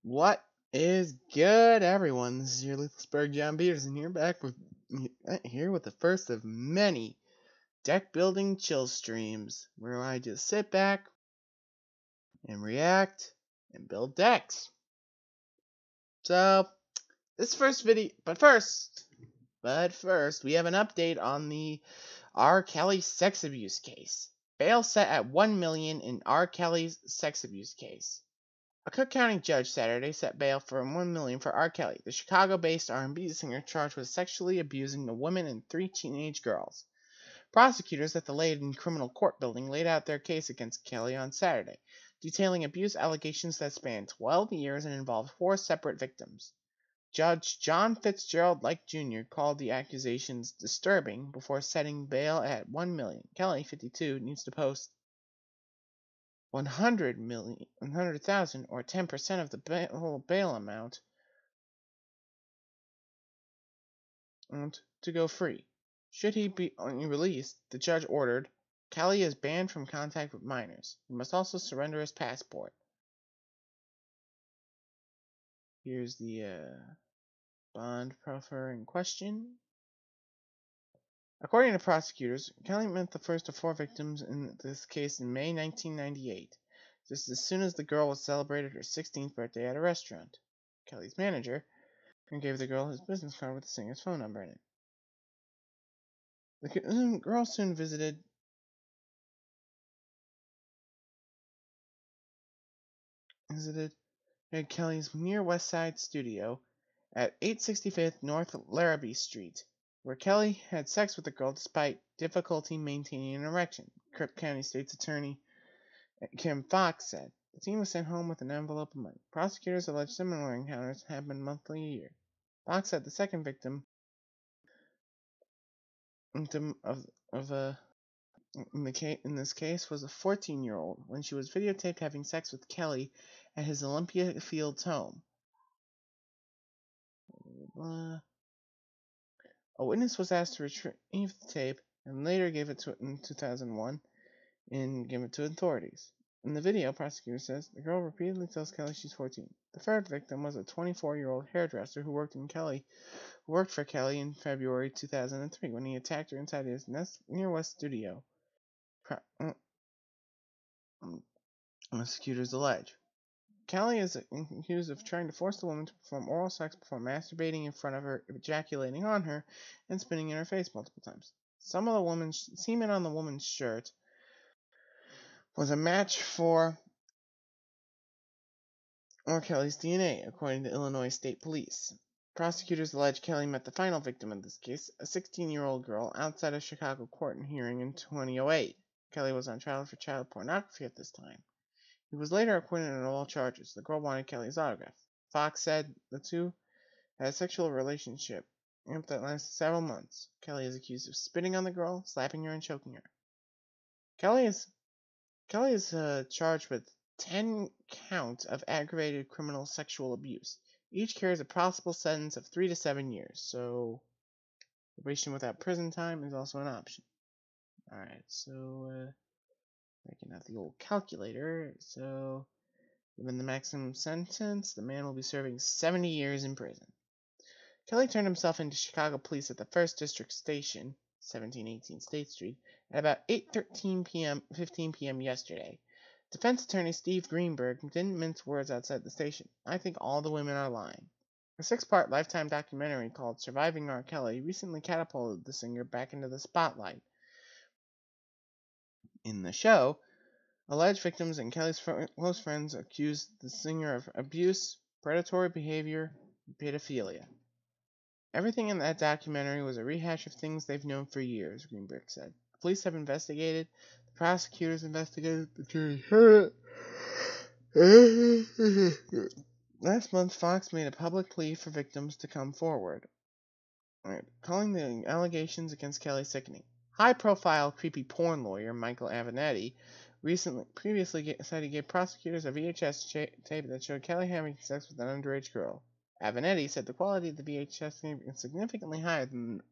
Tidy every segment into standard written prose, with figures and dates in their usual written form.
What is good, everyone? This is your Lethal Sperg John Peterson here with the first of many deck building chill streams where I just sit back and react and build decks. So this first video, but first, we have an update on the R. Kelly sex abuse case. Bail set at $1 million in R. Kelly's sex abuse case. A Cook County judge Saturday set bail for $1 million for R. Kelly, the Chicago-based R&B singer charged with sexually abusing a woman and 3 teenage girls. Prosecutors at the Layton Criminal Court building laid out their case against Kelly on Saturday, detailing abuse allegations that span 12 years and involved 4 separate victims. Judge John Fitzgerald Dyke Jr. called the accusations disturbing before setting bail at $1 million. Kelly, 52, needs to post $100,000 or 10% of the whole bail amount to go free. Should he be released, the judge ordered, Kelly is banned from contact with minors. He must also surrender his passport. Here's the bond proffer in question. According to prosecutors, Kelly met the first of 4 victims in this case in May 1998, just as soon as the girl was celebrated her 16th birthday at a restaurant. Kelly's manager gave the girl his business card with the singer's phone number in it. The girl soon visited Kelly's near West Side studio at 865th North Larrabee Street, where Kelly had sex with the girl despite difficulty maintaining an erection, Cook County State's Attorney Kim Fox said. The team was sent home with an envelope of money. Prosecutors allege similar encounters happen monthly a year. Fox said the second victim in this case was a 14-year-old when she was videotaped having sex with Kelly at his Olympia Fields home. A witness was asked to retrieve the tape and later gave it to in 2001 and gave it to authorities. In the video, prosecutor says the girl repeatedly tells Kelly she's 14. The third victim was a 24-year-old hairdresser who worked for Kelly in February 2003 when he attacked her inside his near West studio. Prosecutors allege Kelly is accused of trying to force the woman to perform oral sex before masturbating in front of her, ejaculating on her, and spitting in her face multiple times. Some of the woman's semen on the woman's shirt was a match for R. Kelly's DNA, according to Illinois State Police. Prosecutors allege Kelly met the final victim in this case, a 16-year-old girl, outside a Chicago court hearing in 2008. Kelly was on trial for child pornography at this time. He was later acquitted on all charges. The girl wanted Kelly's autograph. Fox said the two had a sexual relationship that lasted several months. Kelly is accused of spitting on the girl, slapping her, and choking her. Kelly is charged with 10 counts of aggravated criminal sexual abuse. Each carries a possible sentence of 3 to 7 years, so probation without prison time is also an option. Alright, so breaking out the old calculator. So, given the maximum sentence, the man will be serving 70 years in prison. Kelly turned himself into Chicago police at the 1st District Station, 1718 State Street, at about 8:15 p.m. yesterday. Defense attorney Steve Greenberg didn't mince words outside the station. I think all the women are lying. A 6-part Lifetime documentary called Surviving R. Kelly recently catapulted the singer back into the spotlight. In the show, alleged victims and Kelly's close friends accused the singer of abuse, predatory behavior, and pedophilia. Everything in that documentary was a rehash of things they've known for years, Greenberg said. The police have investigated, the prosecutors investigated, the jury heard it. Last month, Fox made a public plea for victims to come forward, calling the allegations against Kelly sickening. High-profile creepy porn lawyer Michael Avenatti previously said he gave prosecutors a VHS tape that showed Kelly having sex with an underage girl. Avenatti said the quality of the VHS tape is significantly higher than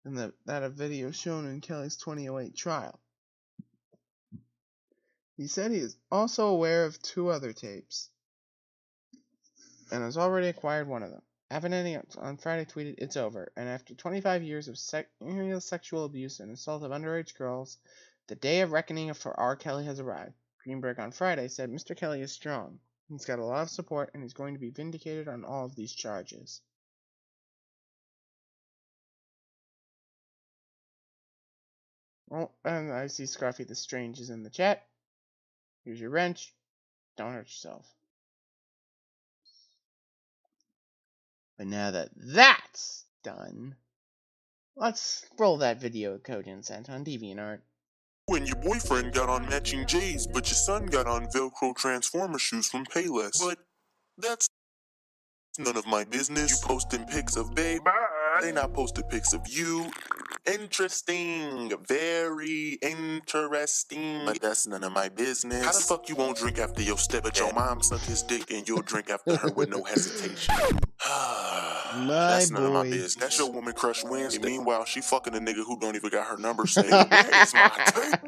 that of video shown in Kelly's 2008 trial. He said he is also aware of 2 other tapes. and has already acquired one of them. Avenatti on Friday tweeted, "It's over," and after 25 years of serial sexual abuse and assault of underage girls, the day of reckoning for R. Kelly has arrived. Greenberg on Friday said, "Mr. Kelly is strong. He's got a lot of support, and he's going to be vindicated on all of these charges." Oh, and I see Scruffy the Strange is in the chat. Here's your wrench. Don't hurt yourself. But now that that's done, let's roll that video Kojin sent on DeviantArt. When your boyfriend got on matching J's, but your son got on Velcro Transformer shoes from Payless. But that's none of my business. You posting pics of babe, they not posted pics of you. Interesting, very interesting, but that's none of my business. How the fuck you won't drink after your step, but your mom sucked his dick and you'll drink after her with no hesitation? That's none of my business. That's your woman crush Wednesday. Meanwhile, she fucking a nigga who don't even got her number saved. Where is my tape?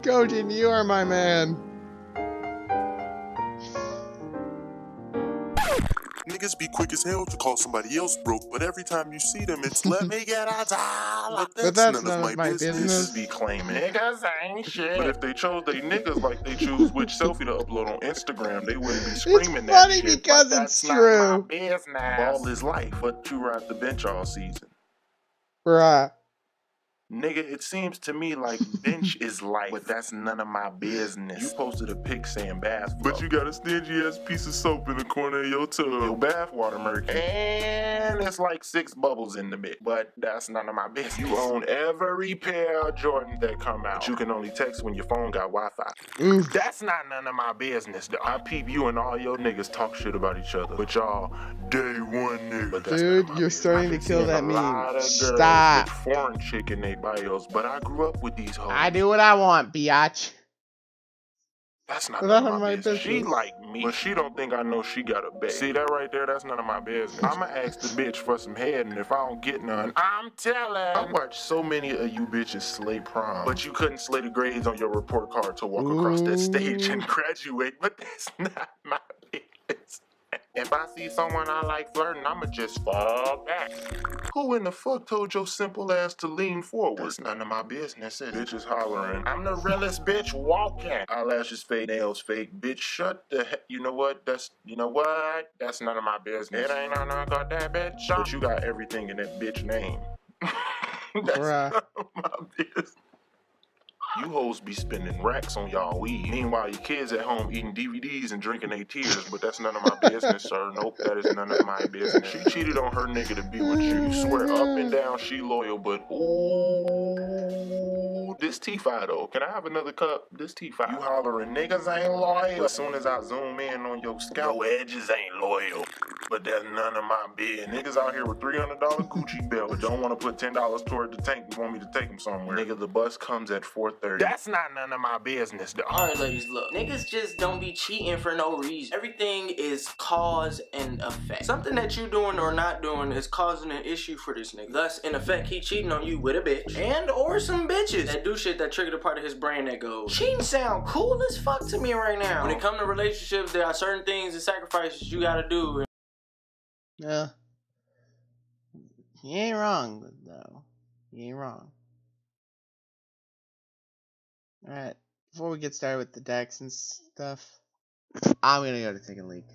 Kojin, you are my man. Niggas be quick as hell to call somebody else broke, but every time you see them, it's let me get a dollar. But that's none of my business. Be claiming niggas ain't shit. But if they chose they niggas like they choose which selfie to upload on Instagram, they wouldn't be screaming that shit. It's funny because it's true. Not my business. Ball is life, but you ride the bench all season. Bruh. Nigga, it seems to me like bench is life, but that's none of my business. You posted a pic saying bath, but you got a stingy ass piece of soap in the corner of your tub. Your bath water murky. And it's like 6 bubbles in the bit, but that's none of my business. You own every pair of Jordans that come out, but you can only text when your phone got Wi-Fi. That's not none of my business. I peep you and all your niggas talk shit about each other, but y'all day one nigga. But dude, you're starting to kill that meme. Stop. Foreign chick in they bios, but I grew up with these hoes. I do what I want, biatch. That's not none of my business. She like me, but she don't think I know she got a bag. See that right there? That's none of my business. I'ma ask the bitch for some head, and if I don't get none, I'm telling. I watched so many of you bitches slay prom, but you couldn't slay the grades on your report card to walk across that stage and graduate. But that's not my business. If I see someone I like flirting, I'ma just fall back. Who in the fuck told your simple ass to lean forward? That's none of my business. Bitches hollering, I'm the realest bitch walking. Eyelashes fake, nails fake. Bitch, shut the heck. You know what? That's none of my business. It ain't none about that bitch. But you got everything in that bitch name. That's none of my business. You hoes be spending racks on y'all weed. Meanwhile, your kids at home eating DVDs and drinking their tears, but that's none of my business, sir. Nope, that is none of my business. She cheated on her nigga to be with you. You swear up and down she loyal, but ooh, this T5 though. Can I have another cup? This T5. You hollering, niggas ain't loyal. As soon as I zoom in on your scalp, your edges ain't loyal. But that's none of my business. Niggas out here with $300 Gucci belts, but don't want to put $10 toward the tank and want me to take them somewhere. Nigga, the bus comes at 4:30. That's not none of my business, though. Alright, ladies, look. Niggas just don't be cheating for no reason. Everything is cause and effect. Something that you doing or not doing is causing an issue for this nigga. Thus, in effect, he cheating on you with a bitch. And or some bitches that do shit that trigger the part of his brain that goes, cheating sound cool as fuck to me right now. When it comes to relationships, there are certain things and sacrifices you gotta do. Yeah. He ain't wrong, though. He ain't wrong. Alright, before we get started with the decks and stuff, I'm gonna go to take a leak.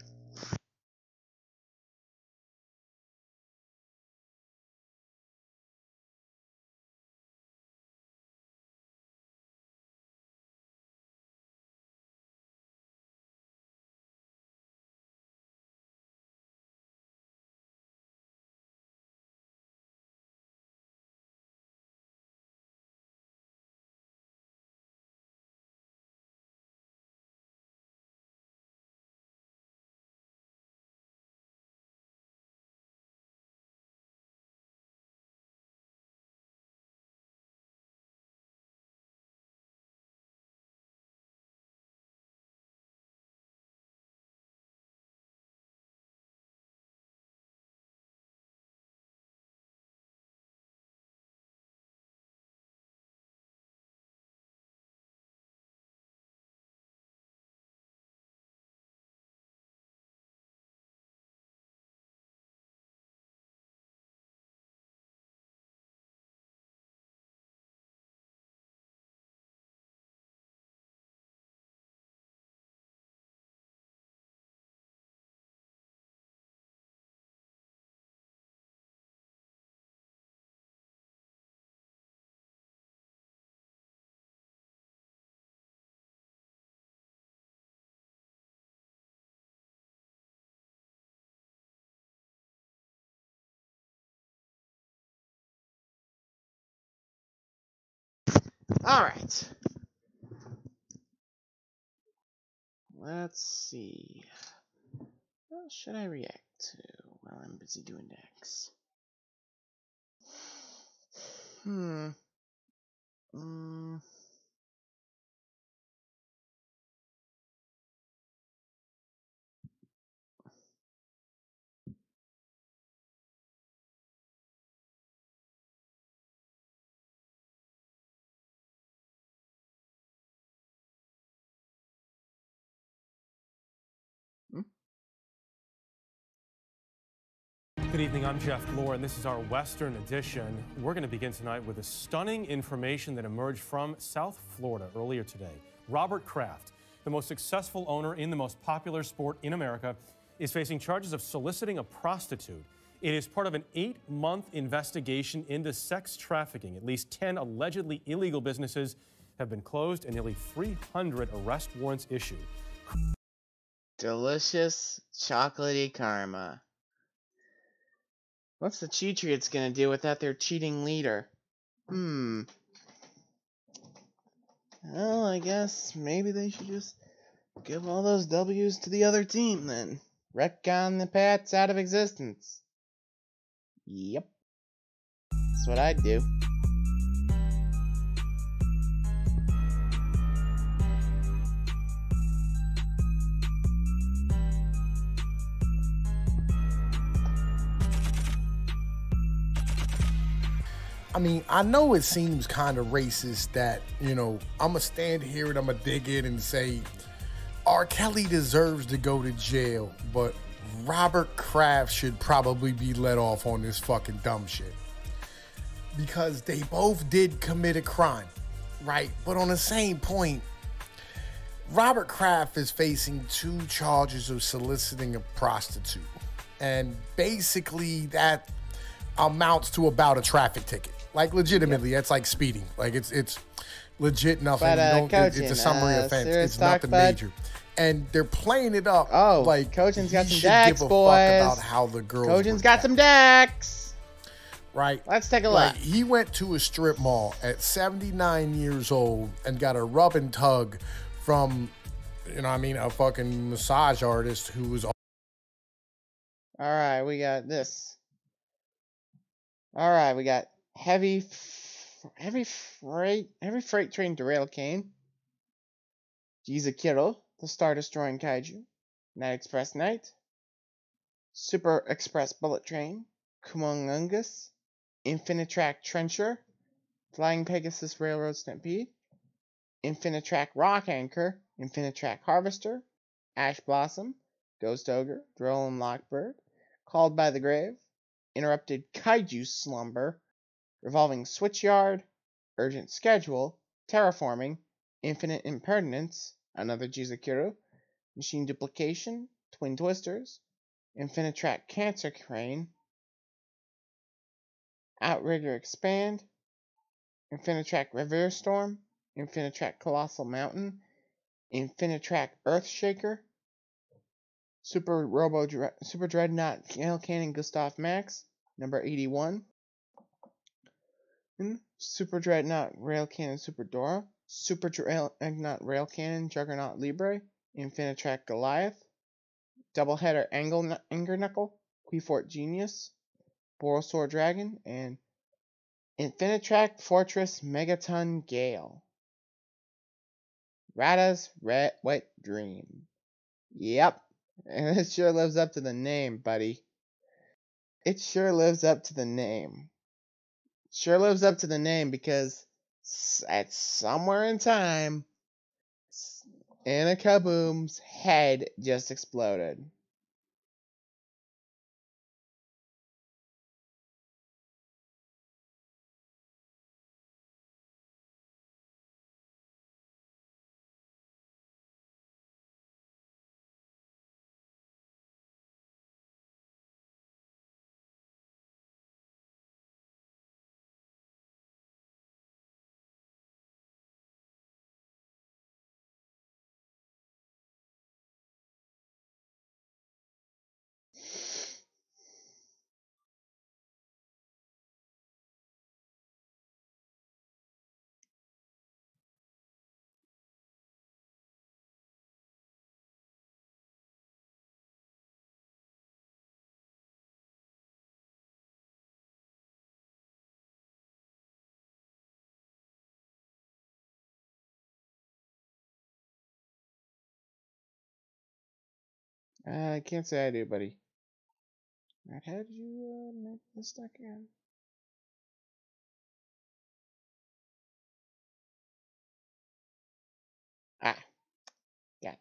Alright. Let's see. What should I react to while I'm busy doing decks? Hmm. Good evening, I'm Jeff Glore, and this is our Western edition. We're going to begin tonight with a stunning information that emerged from South Florida earlier today. Robert Kraft, the most successful owner in the most popular sport in America, is facing charges of soliciting a prostitute. It is part of an 8-month investigation into sex trafficking. At least 10 allegedly illegal businesses have been closed and nearly 300 arrest warrants issued. Delicious chocolatey karma. What's the Cheatriots gonna do without their cheating leader? Well, I guess maybe they should just give all those W's to the other team then. Retcon the Pats out of existence. Yep. That's what I'd do. I mean, I know it seems kind of racist that, you know, I'm going to stand here and I'm going to dig in and say, R. Kelly deserves to go to jail, but Robert Kraft should probably be let off on this fucking dumb shit. Because they both did commit a crime, right? But on the same point, Robert Kraft is facing 2 charges of soliciting a prostitute. And basically that amounts to about a traffic ticket. Like, legitimately, that's like speeding. Like, it's legit nothing. But, Kojin, it's a summary offense. It's nothing major. And they're playing it up. Oh, like Kojin's got some should decks, give a boys. fuck about how the girls Kojin's got some decks. Right. Let's take a look. Like, he went to a strip mall at 79 years old and got a rub and tug from, you know what I mean, a fucking massage artist who was... Alright, we got this. Alright, we got heavy freight train derail cane. Jizakiro, the star-destroying kaiju. Night Express Knight. Super Express Bullet Train. Kumongungus. Infinitrack Trencher. Flying Pegasus Railroad Stampede. Infinitrack Rock Anchor. Infinitrack Harvester. Ash Blossom. Ghost Ogre. Droll and Lockbird. Called by the Grave. Interrupted Kaiju Slumber. Revolving Switchyard. Urgent Schedule. Terraforming. Infinite Impertinence. Another Jizakiro. Machine Duplication. Twin Twisters. Infinitrack Cancer Crane. Outrigger Expand. Infinitrack Revere Storm. Infinitrack Colossal Mountain. Infinitrack Earthshaker. Super Dreadnought Gale Cannon Gustav Max, number 81. Super Dreadnought Rail Cannon Super Dora. Super Dreadnought Rail Cannon Juggernaut Libre. Infinitrack Goliath. Doubleheader Anger Knuckle. Quifort Genius. Borosaur Dragon. And Infinitrack Fortress Megaton Gale. Rada's Wet Dream. Yep. And it sure lives up to the name, buddy. It sure lives up to the name. Sure lives up to the name because at somewhere in time, Anna Kaboom's head just exploded. I can't say I do, buddy. Right, how did you make this stuck again? Ah, yeah.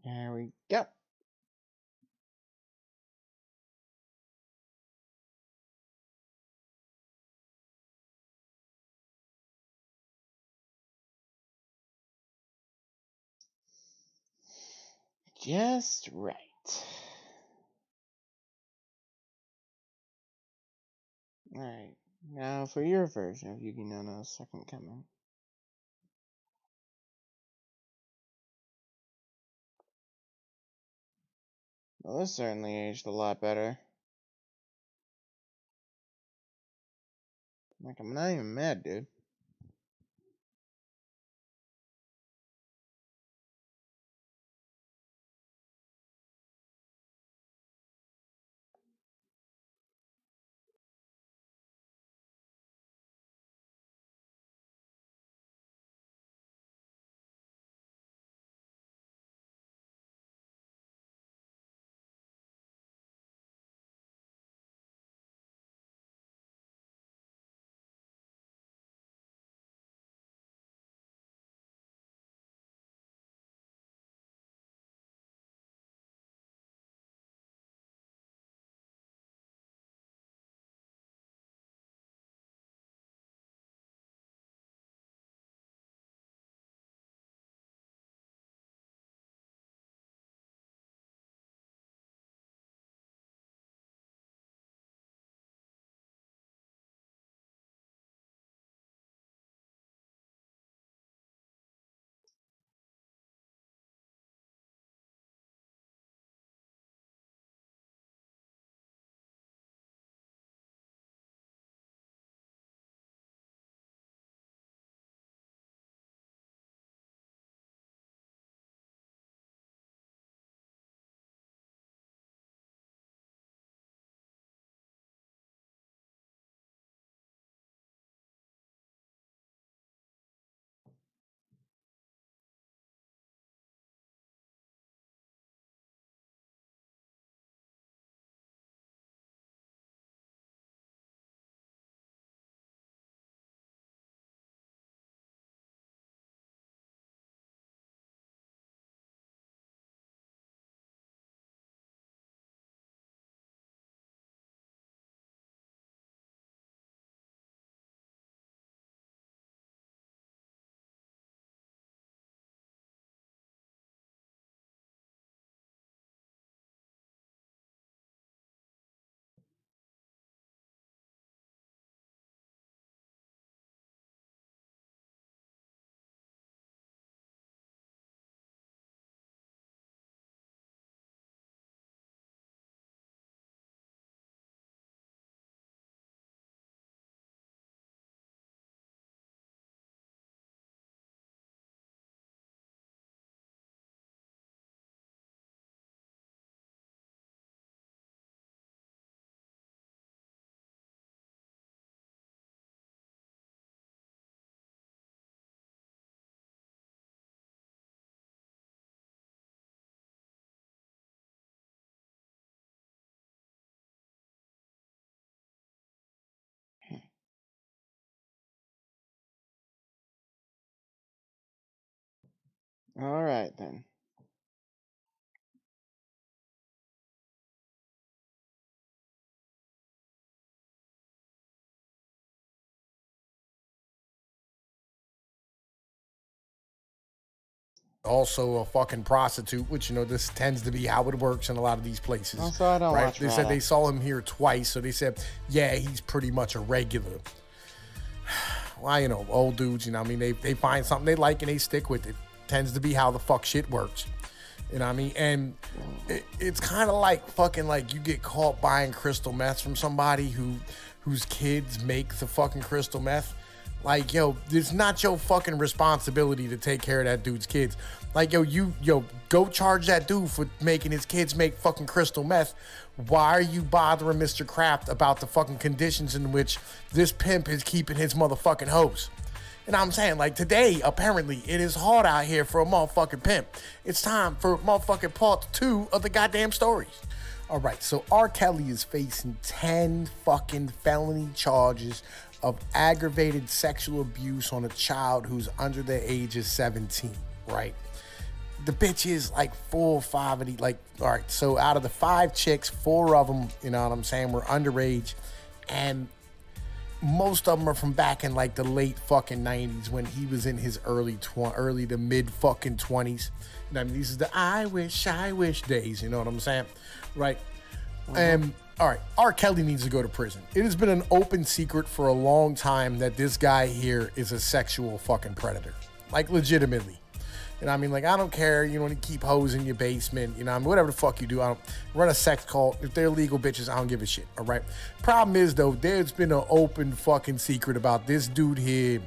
There we go. Just right. Alright, now for your version of Yugi Nono's Second Coming. Well, this certainly aged a lot better. Like, I'm not even mad, dude. Alright then. Also a fucking prostitute, which, you know, this tends to be how it works in a lot of these places. Also, I don't watch They said they saw him here twice, so they said, yeah, he's pretty much a regular. Well, you know, old dudes, you know what I mean? They find something they like and they stick with it. Tends to be how the fuck shit works. You know what I mean? And it's kind of like fucking like you get caught buying crystal meth from somebody whose kids make the fucking crystal meth. Like, yo, it's not your fucking responsibility to take care of that dude's kids. Like, yo, go charge that dude for making his kids make fucking crystal meth. Why are you bothering Mr. Kraft about the fucking conditions in which this pimp is keeping his motherfucking hoes? And I'm saying, like, today, apparently, it is hard out here for a motherfucking pimp. It's time for motherfucking part 2 of the goddamn stories. All right, so R. Kelly is facing 10 fucking felony charges of aggravated sexual abuse on a child who's under the age of 17, right? The bitch is like 4 or 5 of these, like, all right, so out of the 5 chicks, 4 of them, you know what I'm saying, were underage, and most of them are from back in like the late fucking 90s when he was in his early to mid fucking 20s. And I mean, these are the I wish days, you know what I'm saying? Right? All right, R. Kelly needs to go to prison. It has been an open secret for a long time that this guy here is a sexual fucking predator. Like, legitimately. You know what I mean? Like, I don't care, you know, when you keep hoes in your basement, you know, I mean, whatever the fuck you do. I don't run a sex cult. If they're legal bitches, I don't give a shit, all right? Problem is, though, there's been an open fucking secret about this dude here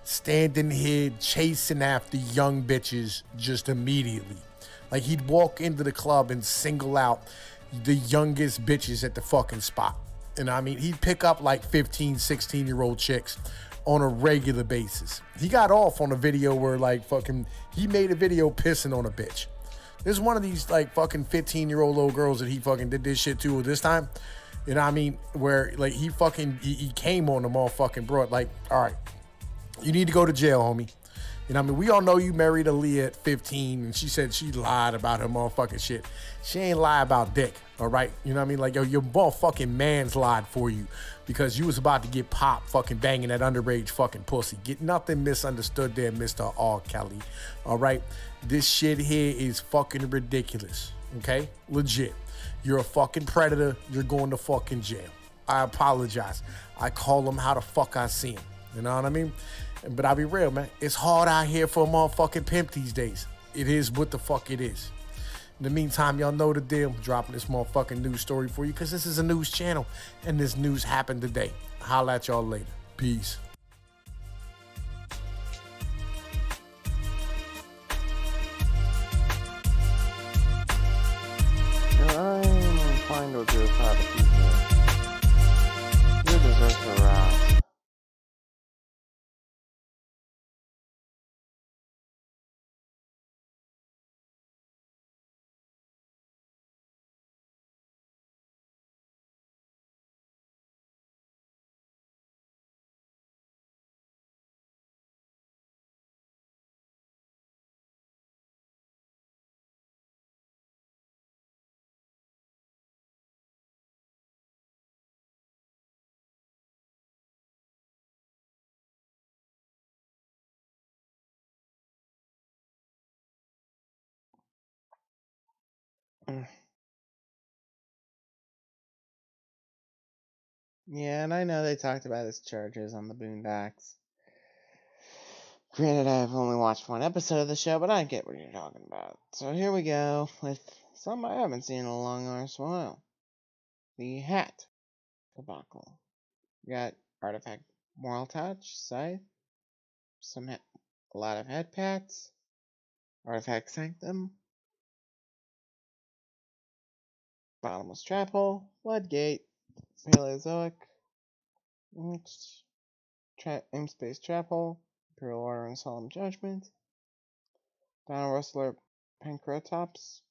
standing here chasing after young bitches just immediately. Like, he'd walk into the club and single out the youngest bitches at the fucking spot. And I mean, he'd pick up like 15, 16-year-old chicks on a regular basis. He got off on a video where like fucking, he made a video pissing on a bitch. There's one of these like fucking 15-year-old little girls that he fucking did this shit to this time. You know what I mean? Where like he came on the motherfucking broad. Like, all right, you need to go to jail, homie. You know what I mean? We all know you married Aaliyah at 15, and she said she lied about her motherfucking shit. She ain't lie about dick, all right? You know what I mean? Like, yo, your motherfucking man's lied for you because you was about to get popped fucking banging that underage fucking pussy. Get nothing misunderstood there, Mr. R. Kelly, all right? This shit here is fucking ridiculous, okay? Legit. You're a fucking predator. You're going to fucking jail. I apologize. I call him how the fuck I see him. You know what I mean? But I'll be real, man. It's hard out here for a motherfucking pimp these days. It is what the fuck it is. In the meantime, y'all know the deal. I'm dropping this motherfucking news story for you because this is a news channel and this news happened today. Holla at y'all later. Peace. I'm inclined to agree with how the people. You deserve to rise. Yeah, and I know they talked about his charges on the Boondocks. Granted, I've only watched 1 episode of the show, but I get what you're talking about. So here we go with something I haven't seen in a long arse while. The hat debacle. We got Artifact Moral Touch, Scythe, a lot of head pats, Artifact Sanctum, Bottomless Trap Hole, Floodgate, Paleozoic, M-Space Trap Hole, Imperial Order and Solemn Judgment, Dino Rustler Pancratops,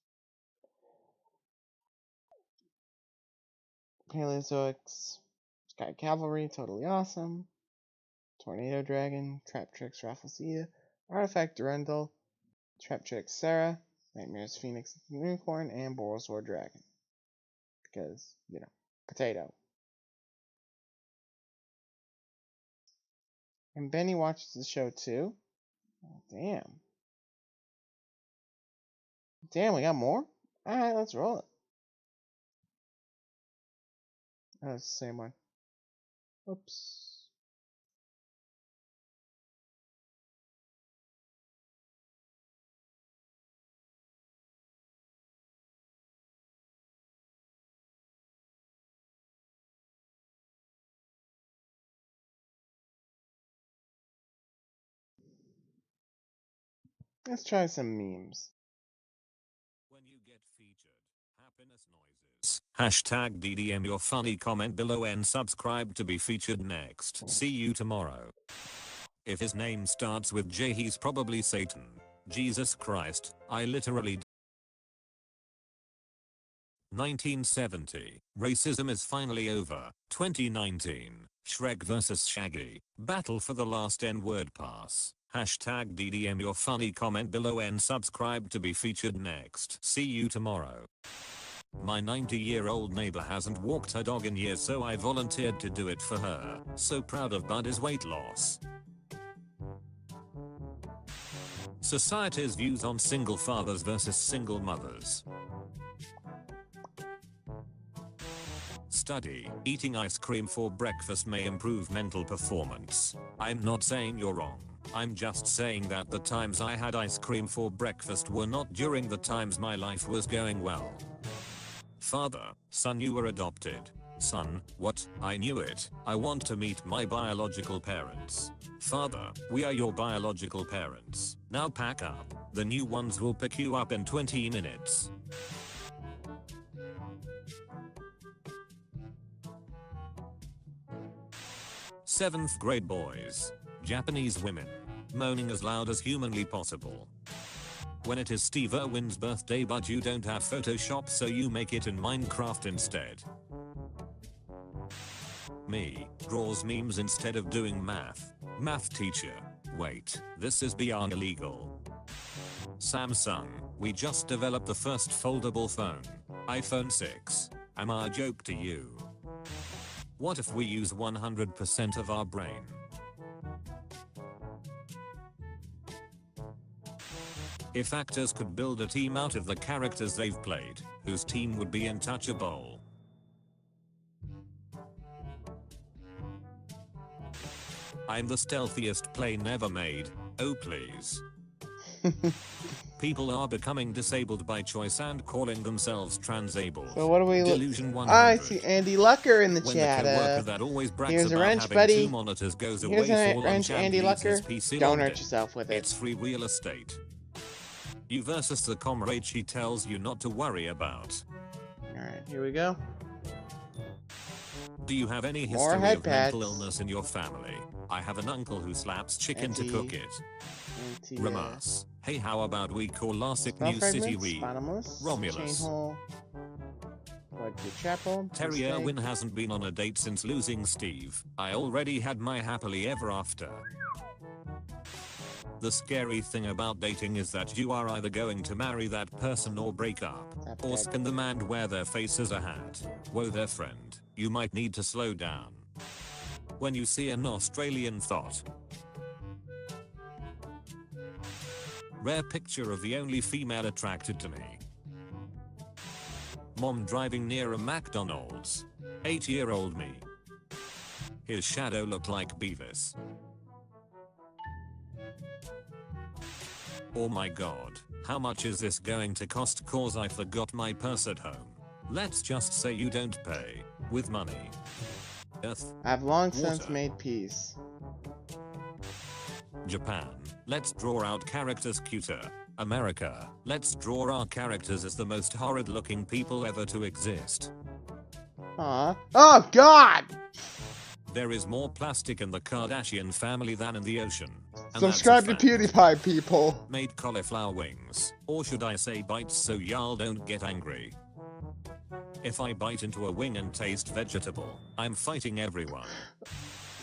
Paleozoics, Sky Cavalry, Totally Awesome, Tornado Dragon, Trap Tricks Rafflesia, Artifact Durendal, Trap Trick Sarah, Nightmares Phoenix Unicorn, and Borosword Dragon. Because, you know, potato. And Benny watches the show too. Oh, damn. Damn, we got more? Alright, let's roll it. Oh, it's the same one. Oops. Let's try some memes. When you get featured, happiness noises. Hashtag DDM your funny comment below and subscribe to be featured next. See you tomorrow. If his name starts with J, he's probably Satan. Jesus Christ, I literally 1970. Racism is finally over. 2019. Shrek vs Shaggy. Battle for the last N-word pass. Hashtag DDM your funny comment below and subscribe to be featured next. See you tomorrow. My 90-year-old neighbor hasn't walked her dog in years, so I volunteered to do it for her. So proud of Buddy's weight loss. Society's views on single fathers versus single mothers. Study, eating ice cream for breakfast may improve mental performance. I'm not saying you're wrong. I'm just saying that the times I had ice cream for breakfast were not during the times my life was going well. Father, son, you were adopted. Son, what? I knew it. I want to meet my biological parents. Father, we are your biological parents. Now pack up. The new ones will pick you up in 20 minutes. Seventh grade boys. Japanese women. Moaning as loud as humanly possible. When it is Steve Irwin's birthday but you don't have Photoshop, so you make it in Minecraft instead. Me. Draws memes instead of doing math. Math teacher. Wait, this is beyond illegal. Samsung. We just developed the first foldable phone. iPhone 6. Am I a joke to you? What if we use 100% of our brain? If actors could build a team out of the characters they've played, whose team would be untouchable? I'm the stealthiest plane ever made. Oh please. People are becoming disabled by choice and calling themselves transabled. So what do we Delusion 100. I see Andy Lucker in the When chat. the coworker that always brags Here's a about wrench, having buddy. 2 monitors goes Here's away a for wrench, lunch and Andy leaves Lucker. his PC Don't loaded. hurt yourself with it. It's free real estate. You versus the comrade she tells you not to worry about. Alright, here we go. Do you have any More history head of mental pads. illness in your family? I have an uncle who slaps chicken to cook it. Ramas. Hey, how about we call Larsic New City Reed? Romulus. Chainhole. Woodgate Chapel. Terry Mistake. Irwin hasn't been on a date since losing Steve. I already had my happily ever after. The scary thing about dating is that you are either going to marry that person or break up. Or spin them and wear their face as a hat. Whoa there friend, you might need to slow down. When you see an Australian thought. Rare picture of the only female attracted to me. Mom driving near a McDonald's. 8-year-old me. His shadow looked like Beavis. Oh my god, how much is this going to cost cause I forgot my purse at home? Let's just say you don't pay with money. Earth. I've long Water. since made peace. Japan. Let's draw out characters cuter. America. Let's draw our characters as the most horrid looking people ever to exist. Aw. Oh god! There is more plastic in the Kardashian family than in the ocean. And Subscribe to that's a fact. PewDiePie, people. Made cauliflower wings. Or should I say bites so y'all don't get angry. If I bite into a wing and taste vegetable, I'm fighting everyone.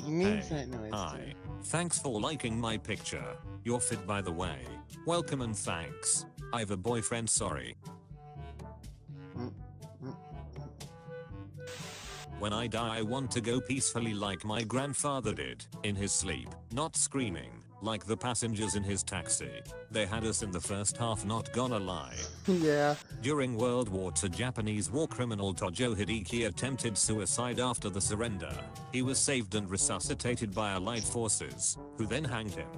He makes that noise Hi. too. Thanks for liking my picture. You're fit by the way. Welcome and thanks. I've a boyfriend, sorry. When I die I want to go peacefully like my grandfather did, in his sleep, not screaming, like the passengers in his taxi. They had us in the first half, not gonna lie. Yeah. During World War II, Japanese war criminal Tojo Hideki attempted suicide after the surrender. He was saved and resuscitated by Allied forces, who then hanged him.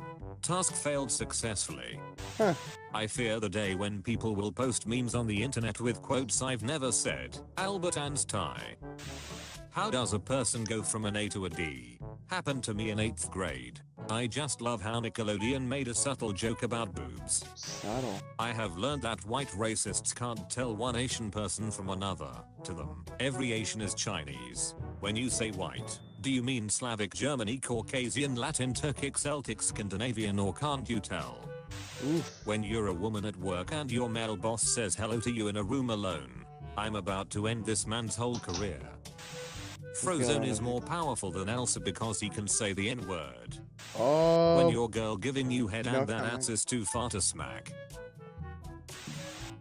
Task failed successfully. Huh. I fear the day when people will post memes on the internet with quotes I've never said. Albert Einstein. How does a person go from an A to a D? Happened to me in 8th grade. I just love how Nickelodeon made a subtle joke about boobs. Subtle. I have learned that white racists can't tell one Asian person from another. To them, every Asian is Chinese. When you say white, do you mean Slavic, Germany, Caucasian, Latin, Turkic, Celtic, Scandinavian, or can't you tell? Oof. When you're a woman at work and your male boss says hello to you in a room alone, I'm about to end this man's whole career. Frozone is more powerful than Elsa because he can say the N-word. Oh. When your girl giving you head No and that comment. ass is too far to smack.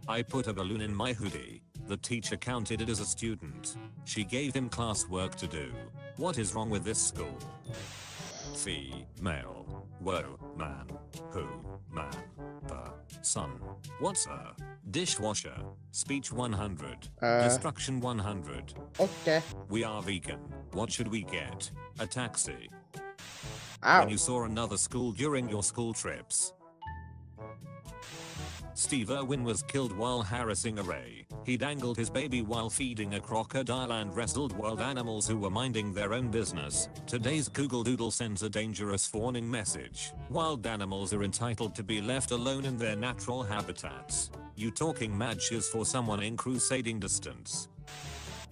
I put a balloon in my hoodie. The teacher counted it as a student. She gave him classwork to do. What is wrong with this school? Female. Whoa, man. Who? Man. Son. What's a dishwasher? Speech 100. Destruction 100. Okay. We are vegan. What should we get? A taxi. Ow. When you saw another school during your school trips. Steve Irwin was killed while harassing a ray. He dangled his baby while feeding a crocodile and wrestled wild animals who were minding their own business. Today's Google Doodle sends a dangerous warning message. Wild animals are entitled to be left alone in their natural habitats. You talking matches for someone in crusading distance.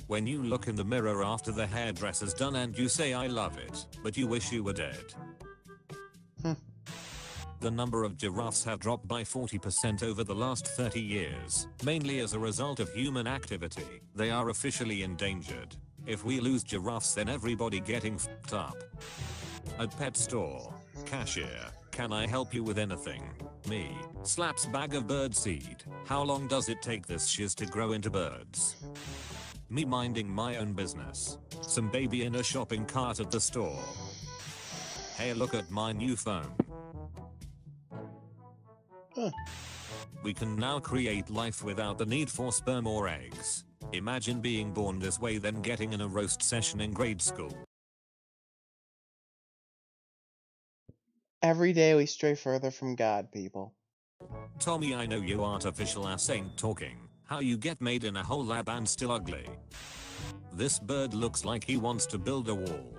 When you look in the mirror after the hairdresser's done and you say I love it, but you wish you were dead. The number of giraffes have dropped by 40% over the last 30 years, mainly as a result of human activity. They are officially endangered. If we lose giraffes then everybody getting f***ed up. At pet store. Cashier. Can I help you with anything? Me. Slaps bag of bird seed. How long does it take this shiz to grow into birds? Me minding my own business. Some baby in a shopping cart at the store. Hey, look at my new phone. We can now create life without the need for sperm or eggs. Imagine being born this way then getting in a roast session in grade school. Every day we stray further from God, people. Tommy, I know you artificial ass ain't talking. How you get made in a whole lab and still ugly. This bird looks like he wants to build a wall.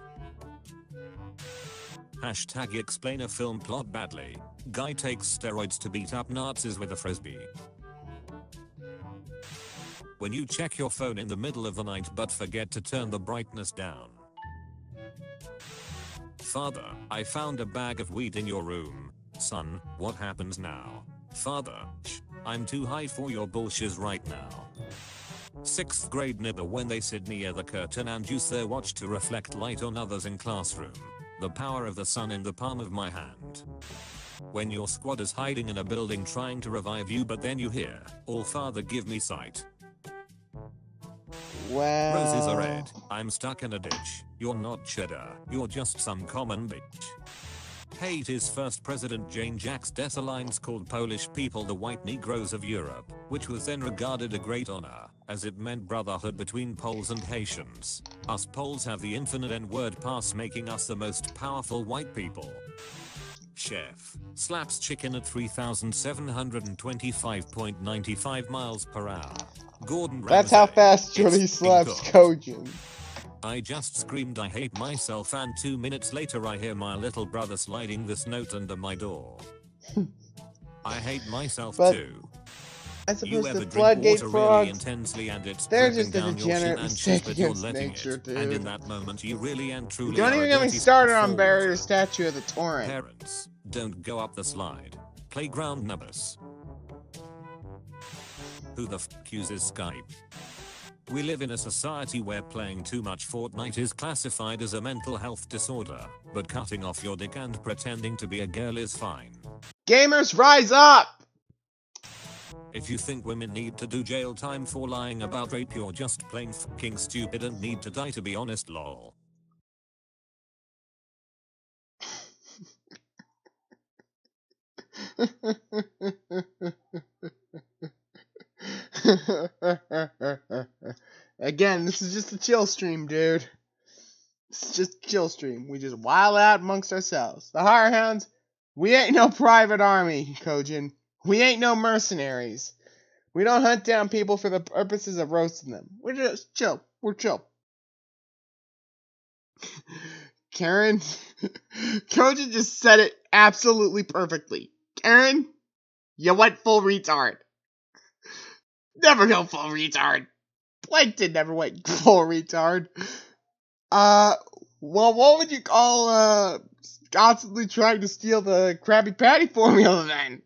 Hashtag explain a film plot badly. Guy takes steroids to beat up Nazis with a frisbee. When you check your phone in the middle of the night but forget to turn the brightness down. Father, I found a bag of weed in your room. Son, what happens now? Father, shh, I'm too high for your bullshit right now. 6th grade nibber when they sit near the curtain and use their watch to reflect light on others in classroom. The power of the sun in the palm of my hand. When your squad is hiding in a building trying to revive you but then you hear, "Oh father give me sight." Well. Roses are red. I'm stuck in a ditch. You're not cheddar. You're just some common bitch. Hate his first president Jean-Jacques Dessalines called Polish people the white Negroes of Europe, which was then regarded a great honor, as it meant brotherhood between Poles and Haitians. Us Poles have the infinite N-word pass making us the most powerful white people. Chef slaps chicken at 3,725.95 miles per hour. Gordon Ramsay. That's how fast Johnny It's slaps good. Kojin. I just screamed I hate myself and 2 minutes later I hear my little brother sliding this note under my door. I hate myself But too. I You suppose ever the drink floodgate water really frogs, intensely and it's they're dripping just a down your degenerate chin and mistake shit, but you're against letting nature, it. dude. And in that moment you really and truly Don't are even a get me dirty started on fool. Barrier Statue of the Torrent. Parents, don't go up the slide. Playground numbers. Who the f uses Skype? We live in a society where playing too much Fortnite is classified as a mental health disorder, but cutting off your dick and pretending to be a girl is fine. Gamers, rise up! If you think women need to do jail time for lying about rape, you're just plain fucking stupid and need to die, to be honest, lol. Again, this is just a chill stream, dude. It's just a chill stream. We just wild out amongst ourselves. The Hire Hounds, we ain't no private army, Kojin. We ain't no mercenaries. We don't hunt down people for the purposes of roasting them. We're just chill. We're chill. Karen, Kojin just said it absolutely perfectly. Karen, you went full retard. Never go full retard. Plankton never went full retard. Well, what would you call, constantly trying to steal the Krabby Patty formula then?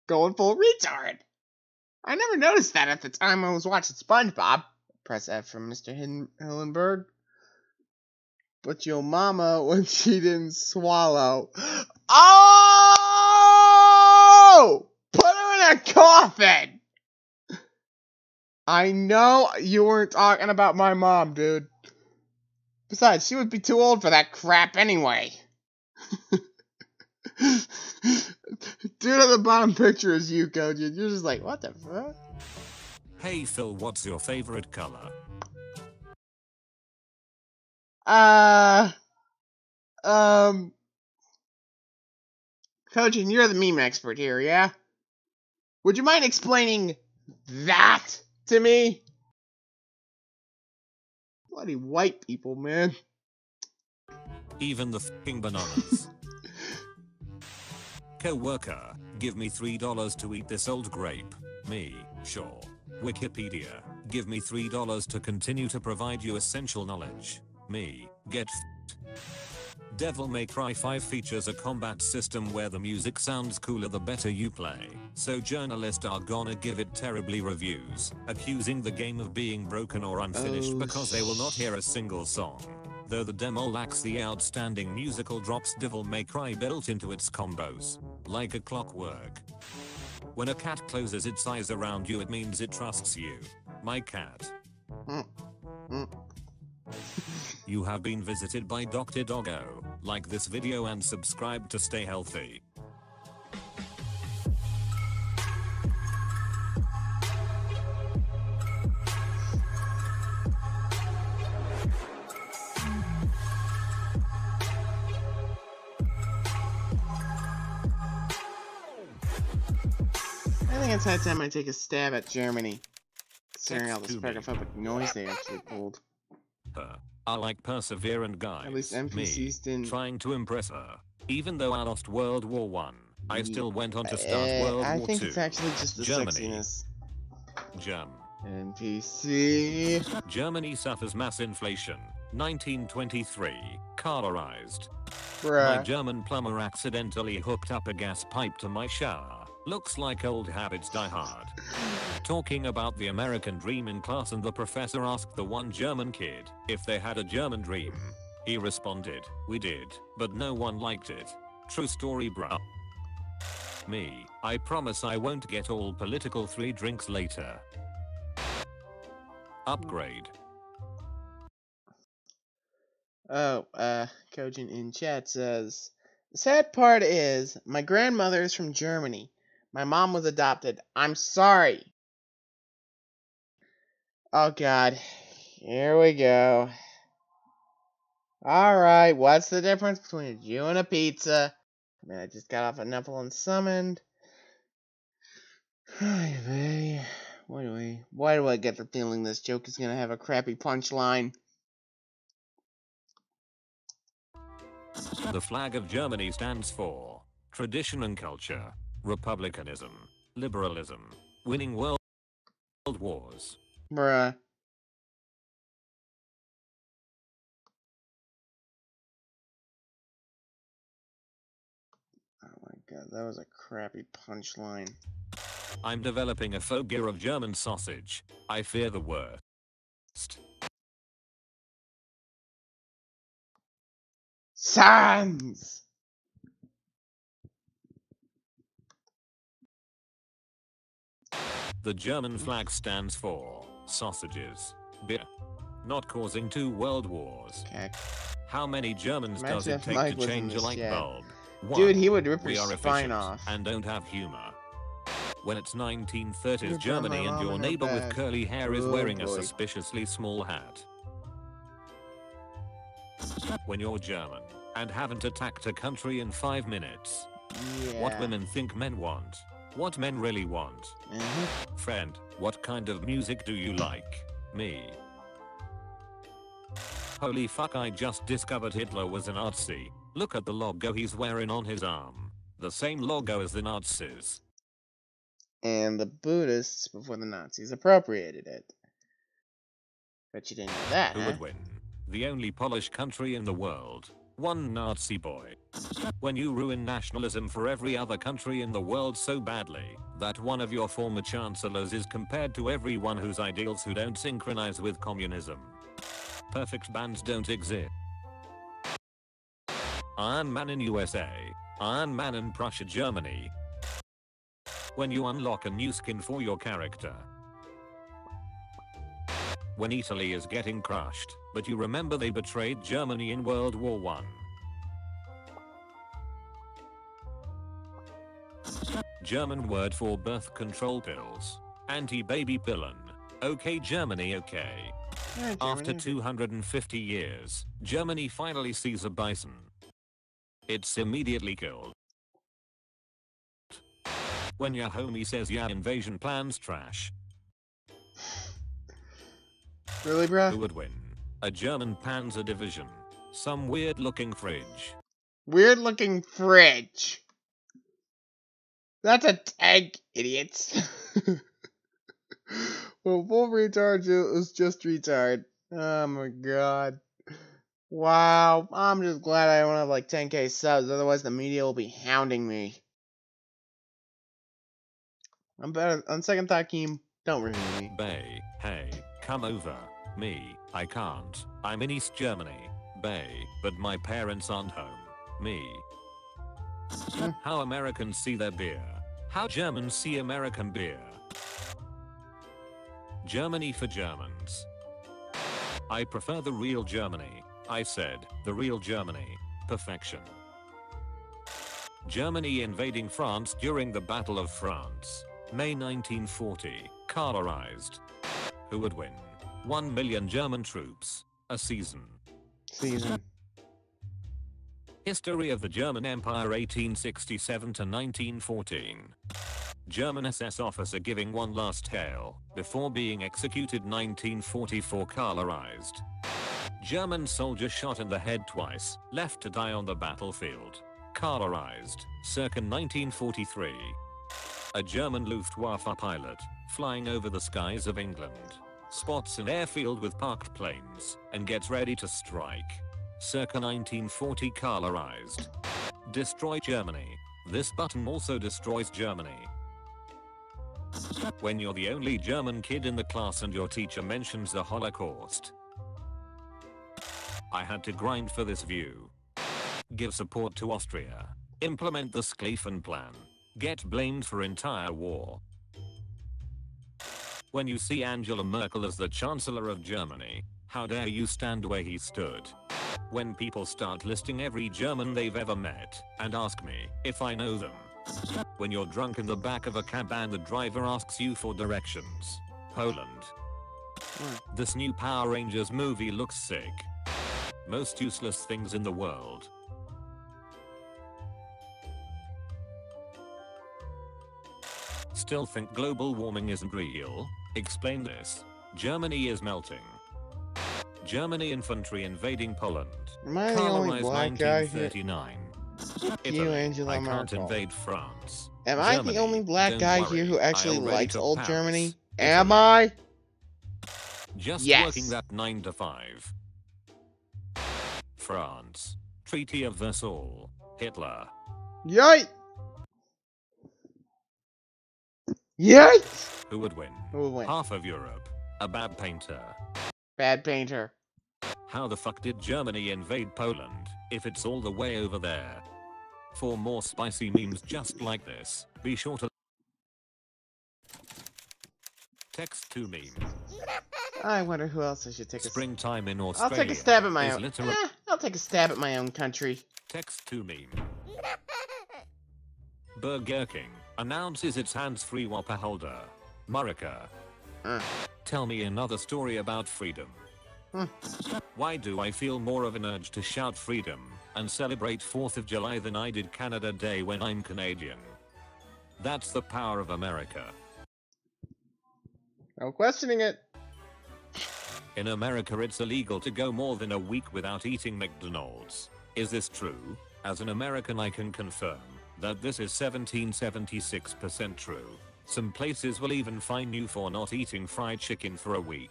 Going full retard. I never noticed that at the time I was watching SpongeBob. Press F from Mr. Hillenberg. But your mama, when she didn't swallow. Oh! Put her in a coffin! I know you weren't talking about my mom, dude. Besides, she would be too old for that crap anyway. Dude on the bottom picture is you, Kojin. You're just like, what the fuck? Hey Phil, what's your favorite color? Kojin, you're the meme expert here, yeah? Would you mind explaining that to me? Bloody white people, man. Even the fucking bananas. Co-worker, give me $3 to eat this old grape. Me, sure. Wikipedia, give me $3 to continue to provide you essential knowledge. Me, get f***ed. Devil May Cry 5 features a combat system where the music sounds cooler the better you play, so journalists are gonna give it terribly reviews, accusing the game of being broken or unfinished because they will not hear a single song. Though the demo lacks the outstanding musical drops Devil May Cry built into its combos, like a clockwork. When a cat closes its eyes around you, it means it trusts you. My cat. You have been visited by Dr. Doggo. Like this video and subscribe to stay healthy. I think it's high time I take a stab at Germany, considering all the specophobic noise they actually pulled. I like perseverant guys. At least NPCs didn't. Trying to impress her. Even though I lost World War I, I still went on to start World War II. I think it's actually just the Germany. sexiness. NPC. Germany suffers mass inflation. 1923. Colorized. Bruh. My German plumber accidentally hooked up a gas pipe to my shower. Looks like old habits die hard. Talking about the American dream in class, and the professor asked the one German kid if they had a German dream. He responded, "We did, but no one liked it." True story, bruh. Me, I promise I won't get all political 3 drinks later. Upgrade. Oh, Kojin in chat says, the sad part is, my grandmother is from Germany. My mom was adopted. I'm sorry. Oh god. Here we go. Alright, what's the difference between a Jew and a pizza? I mean, I just got off a Nephil and summoned. Why do I get the feeling this joke is gonna have a crappy punchline? The flag of Germany stands for tradition and culture, republicanism, liberalism, winning world wars. Bruh. Oh my god, that was a crappy punchline. I'm developing a phobia of German sausage. I fear the worst. next. Sans! The German flag stands for sausages, beer, not causing 2 world wars. Okay. How many Germans does Imagine it if take Mike to was in change a this light chat. bulb? Dude, 1. he would rip We your are spine efficient off. and don't have humor. When it's 1930s You'd Germany put my and mom your in her neighbor with bed. curly hair is Oh, wearing a boy. suspiciously small hat. When you're German and haven't attacked a country in 5 minutes. Yeah. What women think men want. What men really want. Friend, what kind of music do you like? Me. Holy fuck, I just discovered Hitler was a Nazi. Look at the logo he's wearing on his arm. The same logo as the Nazis. And the Buddhists, before the Nazis, appropriated it. Bet you didn't know that, Who huh? would win? The only Polish country in the world. One Nazi boy. When you ruin nationalism for every other country in the world so badly that one of your former chancellors is compared to everyone whose ideals who don't synchronize with communism. Perfect bands don't exist. Iron Man in USA. Iron Man in Prussia, Germany. When you unlock a new skin for your character. When Italy is getting crushed, but you remember they betrayed Germany in World War I. German word for birth control pills. Anti-baby pillen. Okay Germany, okay. Yeah, After Germany. 250 years, Germany finally sees a bison. It's immediately killed. When your homie says yeah, invasion plans trash. Really, bruh? Who would win? A German panzer division. Some weird looking fridge. Weird looking fridge. That's a tank, idiots. Well, full retard is just retard. Oh my god. Wow. I'm just glad I don't have like 10k subs, otherwise the media will be hounding me. I'm better. On second thought, Keem, don't review me. Bay, hey, come over. Me, I can't. I'm in East Germany. Bay, but my parents aren't home. Me. How Americans see their beer. How Germans see American beer. Germany for Germans. I prefer the real Germany. I said, the real Germany. Perfection. Germany invading France during the Battle of France. May 1940. Colorized. Who would win? 1 million German troops. A season. Season. History of the German Empire 1867 to 1914. German SS officer giving one last hail before being executed 1944 colorized. German soldier shot in the head twice, left to die on the battlefield. Colorized, circa 1943. A German Luftwaffe pilot, flying over the skies of England, spots an airfield with parked planes, and gets ready to strike. Circa 1940 colorized. Destroy Germany. This button also destroys Germany. When you're the only German kid in the class and your teacher mentions the Holocaust. I had to grind for this view. Give support to Austria. Implement the Schlieffen Plan. Get blamed for entire war. When you see Angela Merkel as the Chancellor of Germany, how dare you stand where he stood? When people start listing every German they've ever met, and ask me if I know them. When you're drunk in the back of a cab and the driver asks you for directions. Poland. This new Power Rangers movie looks sick. Most useless things in the world. Still think global warming isn't real? Explain this. Germany is melting. Germany infantry invading Poland. Am I the only Colorized black guy here? 1939. You, Italy, Angela I can't Merkel. invade France. Am I Germany, the only black don't guy worry, here who I actually already likes took old Paris. Germany? Italy. Am I? Just Yes. working that 9 to 5. France. Treaty of Versailles. Hitler. Yikes! Yikes! Who would win? Who would win? Half of Europe. A bad painter. Bad painter. How the fuck did Germany invade Poland, if it's all the way over there? For more spicy memes just like this, be sure to text to meme. I wonder who else I should take a Springtime in Australia. I'll take a stab at my own. Literal I'll take a stab at my own country. text to meme. Burger King announces its hands-free Whopper holder. Murica. Tell me another story about freedom. Why do I feel more of an urge to shout freedom and celebrate 4th of July than I did Canada Day when I'm Canadian? That's the power of America. No questioning it. In America it's illegal to go more than a week without eating McDonald's. Is this true? As an American I can confirm that this is 1776% true. Some places will even fine you for not eating fried chicken for a week.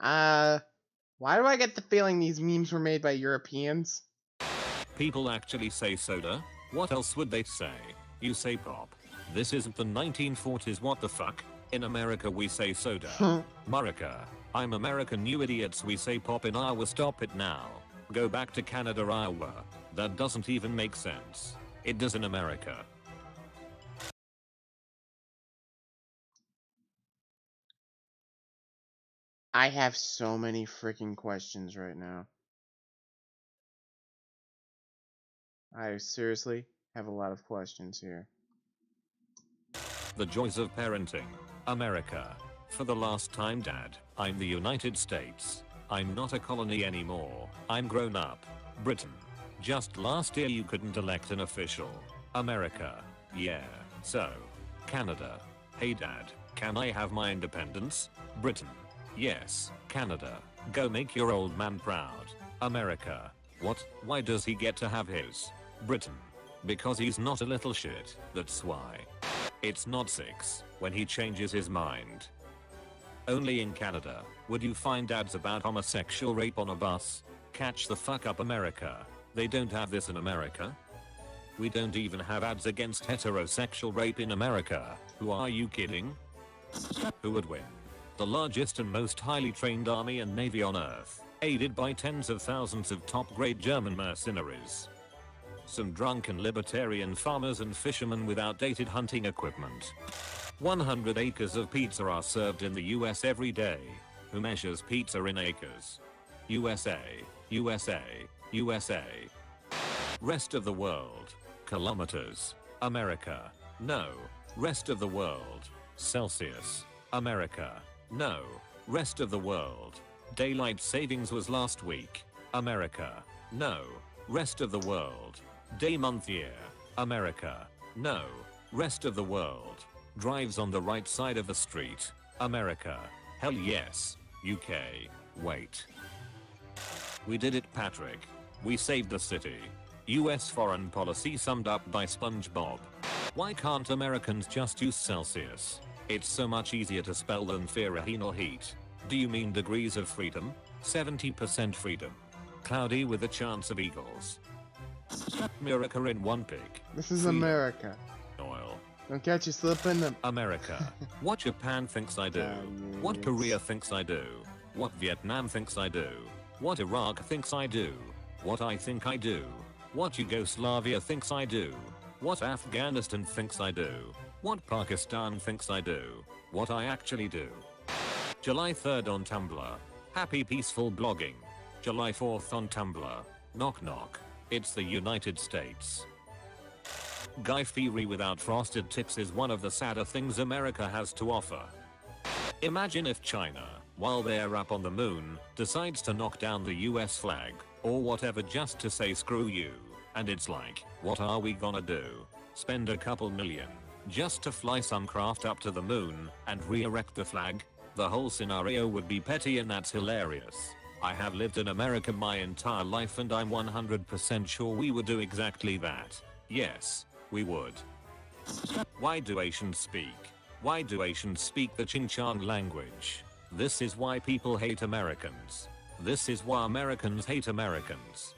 Why do I get the feeling these memes were made by Europeans? People actually say soda? What else would they say? You say pop. This isn't the 1940s, what the fuck? In America we say soda. Murica. I'm American, you idiots, we say pop in Iowa, stop it now. Go back to Canada, Iowa. That doesn't even make sense. It does in America. I have so many freaking questions right now. I seriously have a lot of questions here. The joys of parenting. America. For the last time, Dad, I'm the United States. I'm not a colony anymore. I'm grown up. Britain. Just last year you couldn't elect an official. America. Yeah. So. Canada. Hey Dad, can I have my independence? Britain. Yes. Canada. Go make your old man proud. America. What? Why does he get to have his? Britain. Because he's not a little shit, that's why. It's not 6 when he changes his mind. Only in Canada would you find ads about homosexual rape on a bus. Catch the fuck up, America. They don't have this in America. We don't even have ads against heterosexual rape in America. Who are you kidding? Who would win? The largest and most highly trained army and navy on earth, aided by tens of thousands of top-grade German mercenaries. Some drunken libertarian farmers and fishermen with outdated hunting equipment. 100 acres of pizza are served in the US every day. Who measures pizza in acres? USA, USA, USA. Rest of the world. Kilometers. America. No. Rest of the world. Celsius. America. No. Rest of the world. Daylight savings was last week. America. No. Rest of the world. Day, month, year. America. No. Rest of the world. Drives on the right side of the street. America. Hell yes. UK. Wait. We did it, Patrick. We saved the city. US foreign policy summed up by SpongeBob. Why can't Americans just use Celsius? It's so much easier to spell than Fahrenheit or heat. Do you mean degrees of freedom? 70% freedom. Cloudy with a chance of eagles. America in one pick. This is America. Oil. Don't catch you slipping. America. What Japan thinks I do. What Korea thinks I do. What Vietnam thinks I do. What Iraq thinks I do. What I think I do. What Yugoslavia thinks I do. What Afghanistan thinks I do. What Pakistan thinks I do. What I actually do. July 3rd on Tumblr. Happy peaceful blogging. July 4th on Tumblr. Knock knock. It's the United States. Guy Fieri without frosted tips is one of the sadder things America has to offer. Imagine if China, while they're up on the moon, decides to knock down the US flag, or whatever, just to say screw you. And it's like, what are we gonna do? Spend a couple million just to fly some craft up to the moon and re-erect the flag? The whole scenario would be petty, and that's hilarious. I have lived in America my entire life and I'm 100% sure we would do exactly that. Yes, we would. Why do Asians speak? Why do Asians speak the Xinjiang language? This is why people hate Americans. This is why Americans hate Americans.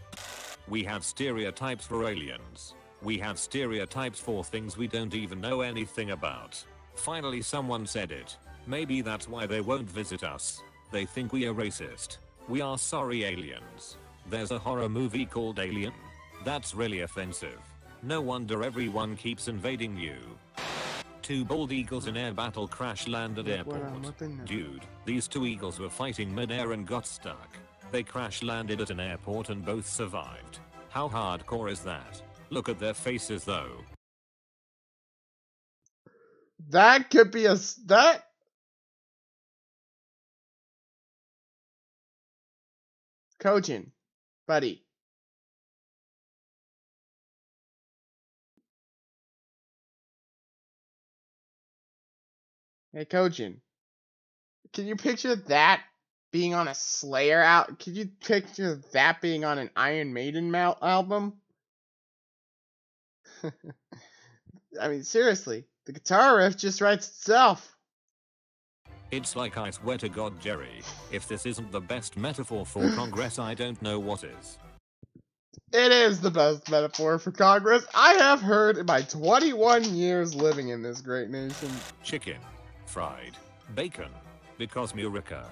We have stereotypes for aliens. We have stereotypes for things we don't even know anything about. Finally someone said it. Maybe that's why they won't visit us. They think we are racist. We are sorry aliens. There's a horror movie called Alien. That's really offensive. No wonder everyone keeps invading you. 2 bald eagles in air battle crash landed airport. Dude, these 2 eagles were fighting mid-air and got stuck. They crash landed at an airport and both survived. How hardcore is that? Look at their faces though. That could be that. Kojin, buddy. Hey Kojin, can you picture that being on a Slayer out? Could you picture that being on an Iron Maiden album? I mean, seriously, the guitar riff just writes itself. It's like I swear to God, Jerry, if this isn't the best metaphor for Congress, I don't know what is. It is the best metaphor for Congress I have heard in my 21 years living in this great nation. Chicken. Fried. Bacon. Because Murica.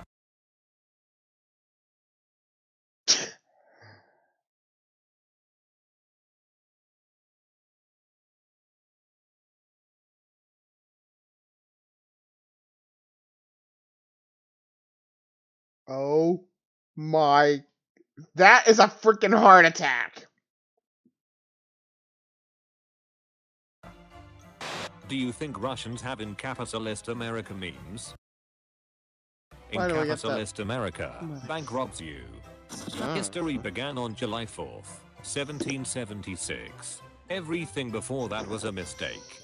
Oh my, that is a freaking heart attack. Do you think Russians have in capitalist America memes? In Why do I get capitalist America, bank robs you. History began on July 4th, 1776. Everything before that was a mistake.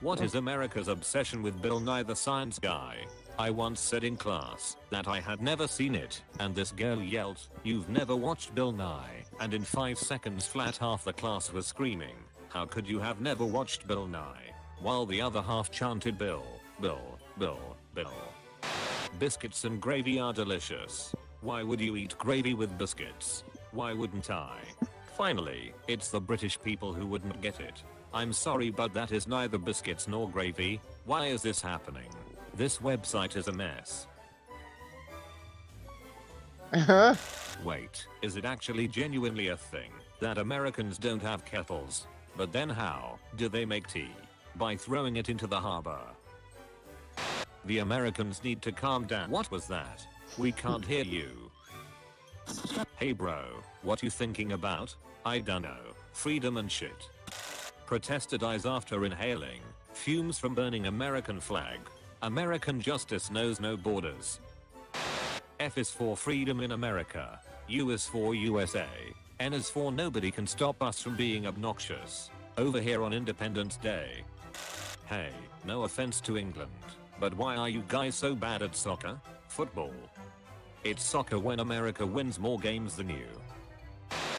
What is America's obsession with Bill Nye the Science Guy? I once said in class that I had never seen it, and this girl yelled, "You've never watched Bill Nye," and in 5 seconds flat half the class was screaming, "How could you have never watched Bill Nye?" While the other half chanted, "Bill, Bill, Bill, Bill." Biscuits and gravy are delicious. Why would you eat gravy with biscuits? Why wouldn't I? Finally, it's the British people who wouldn't get it. I'm sorry, but that is neither biscuits nor gravy. Why is this happening? This website is a mess. Wait, is it actually genuinely a thing that Americans don't have kettles? But then how do they make tea? By throwing it into the harbor. The Americans need to calm down. What was that? We can't hear you. Hey bro, what you thinking about? I dunno. Freedom and shit. Protester dies after inhaling fumes from burning American flag. American justice knows no borders. F is for freedom in America. U is for USA. N is for nobody can stop us from being obnoxious. Over here on Independence Day. Hey, no offense to England, but why are you guys so bad at soccer? Football. It's soccer when America wins more games than you.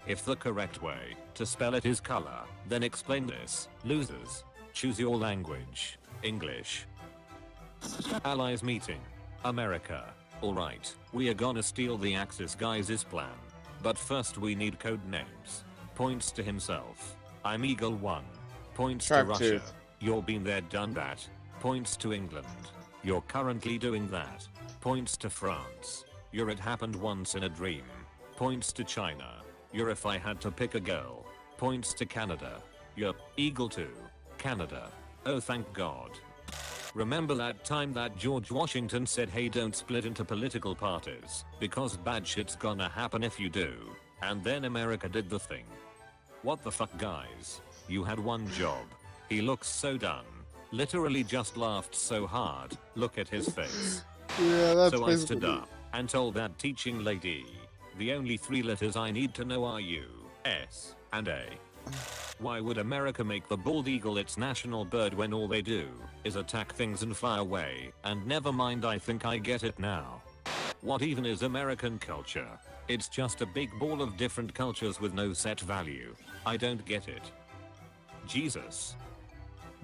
If the correct way to spell it is color, then explain this, losers. Choose your language. English. Allies meeting. America. Alright, we are gonna steal the Axis guys' plan. But first we need code names. Points to himself. I'm Eagle 1. Points to Russia. You're been there, done that. Points to England. You're currently doing that. Points to France. You're it happened once in a dream. Points to China. You're if I had to pick a girl. Points to Canada. You're Eagle 2. Canada. Oh thank God. Remember that time that George Washington said, hey, don't split into political parties, because bad shit's gonna happen if you do. And then America did the thing. What the fuck, guys? You had one job. He looks so done. Literally just laughed so hard. Look at his face. Yeah, that's so I stood up and told that teaching lady, the only 3 letters I need to know are U, S, and A. Why would America make the bald eagle its national bird when all they do is attack things and fly away? And never mind, I think I get it now. What even is American culture? It's just a big ball of different cultures with no set value. I don't get it. Jesus.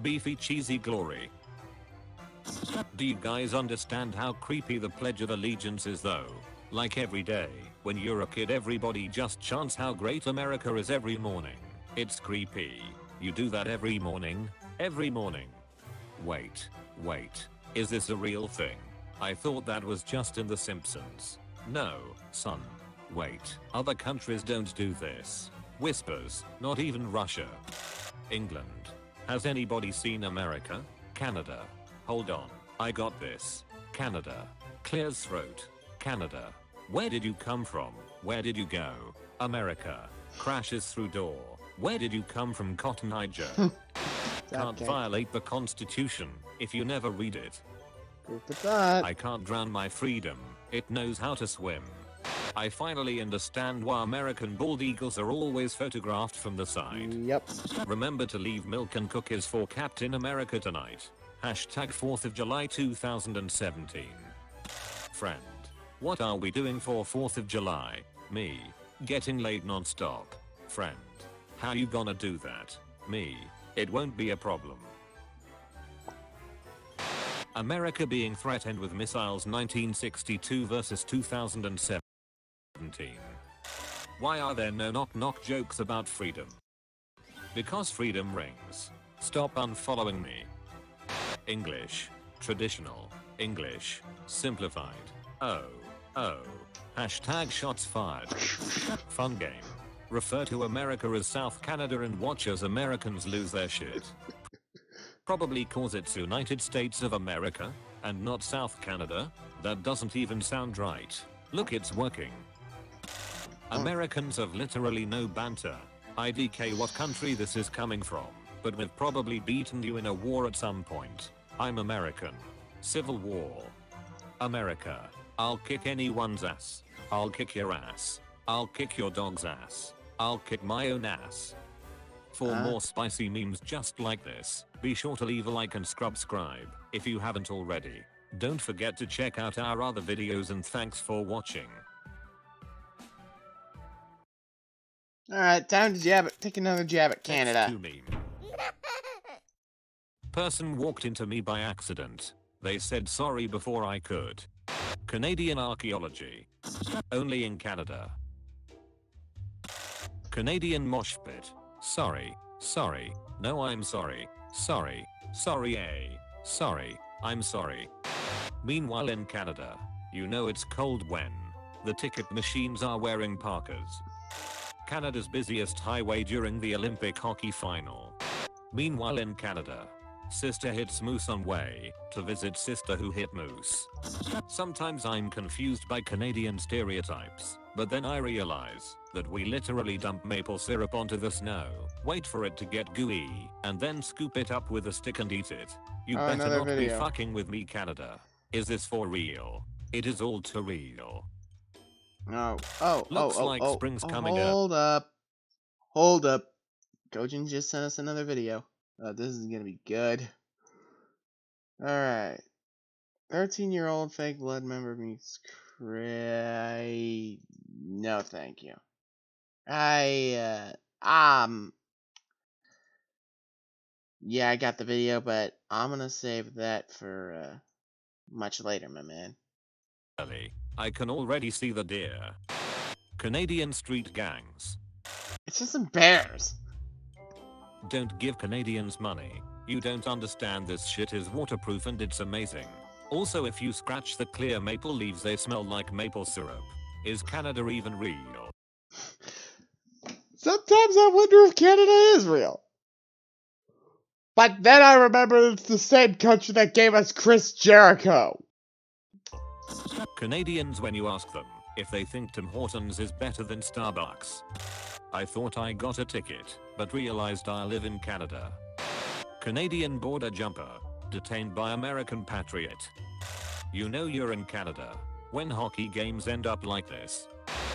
Beefy cheesy glory. Do you guys understand how creepy the Pledge of Allegiance is though? Like every day, when you're a kid, everybody just chants how great America is every morning. It's creepy. You do that every morning? Every morning. Wait. Is this a real thing? I thought that was just in The Simpsons. No, son. Wait, other countries don't do this. Whispers, not even Russia. England. Has anybody seen America? Canada. Hold on, I got this. Canada. Clears throat. Canada. Where did you come from? Where did you go? America. Crashes through door. Where did you come from, Cotton Niger? Can't violate the Constitution if you never read it. I can't drown my freedom. It knows how to swim. I finally understand why American bald eagles are always photographed from the side. Yep. Remember to leave milk and cookies for Captain America tonight. Hashtag 4th of July 2017. Friend. What are we doing for 4th of July? Me. Getting laid non-stop. Friend. How you gonna do that? Me. It won't be a problem. America being threatened with missiles 1962 versus 2017. Why are there no knock-knock jokes about freedom? Because freedom rings. Stop unfollowing me. English. Traditional. English. Simplified. Oh. Hashtag shots fired. Fun game. Refer to America as South Canada and watch as Americans lose their shit. Probably cause it's United States of America and not South Canada. That doesn't even sound right. Look, it's working. Americans have literally no banter. IDK what country this is coming from, but we've probably beaten you in a war at some point. I'm American. Civil War. America. I'll kick anyone's ass. I'll kick your ass. I'll kick your dog's ass. I'll kick my own ass. For more spicy memes just like this, be sure to leave a like and subscribe if you haven't already. Don't forget to check out our other videos and thanks for watching. Alright, time to jab it. Take another jab at Canada. Person walked into me by accident. They said sorry before I could. Canadian archaeology. Only in Canada. Canadian mosh pit. Sorry. No, I'm sorry. Sorry, I'm sorry. Meanwhile in Canada, you know it's cold when the ticket machines are wearing parkas. Canada's busiest highway during the Olympic hockey final. Meanwhile in Canada, sister hits moose on way to visit sister who hit moose. Sometimes I'm confused by Canadian stereotypes, but then I realize that we literally dump maple syrup onto the snow, wait for it to get gooey, and then scoop it up with a stick and eat it. You better not be fucking with me, Canada. Is this for real? It is all too real. Looks like spring's coming up. Hold up. Kojin just sent us another video. This is gonna be good. Alright. 13-year-old fake blood member meets No, thank you. Yeah, I got the video, but I'm gonna save that for much later, my man. I can already see the deer. Canadian street gangs. It's just some bears. Don't give Canadians money. You don't understand, this shit is waterproof and it's amazing. Also, if you scratch the clear maple leaves, they smell like maple syrup. Is Canada even real? Sometimes I wonder if Canada is real. But then I remember it's the same country that gave us Chris Jericho. Canadians, when you ask them if they think Tim Hortons is better than Starbucks. I thought I got a ticket, but realized I live in Canada. Canadian border jumper, detained by American patriot. You know you're in Canada when hockey games end up like this.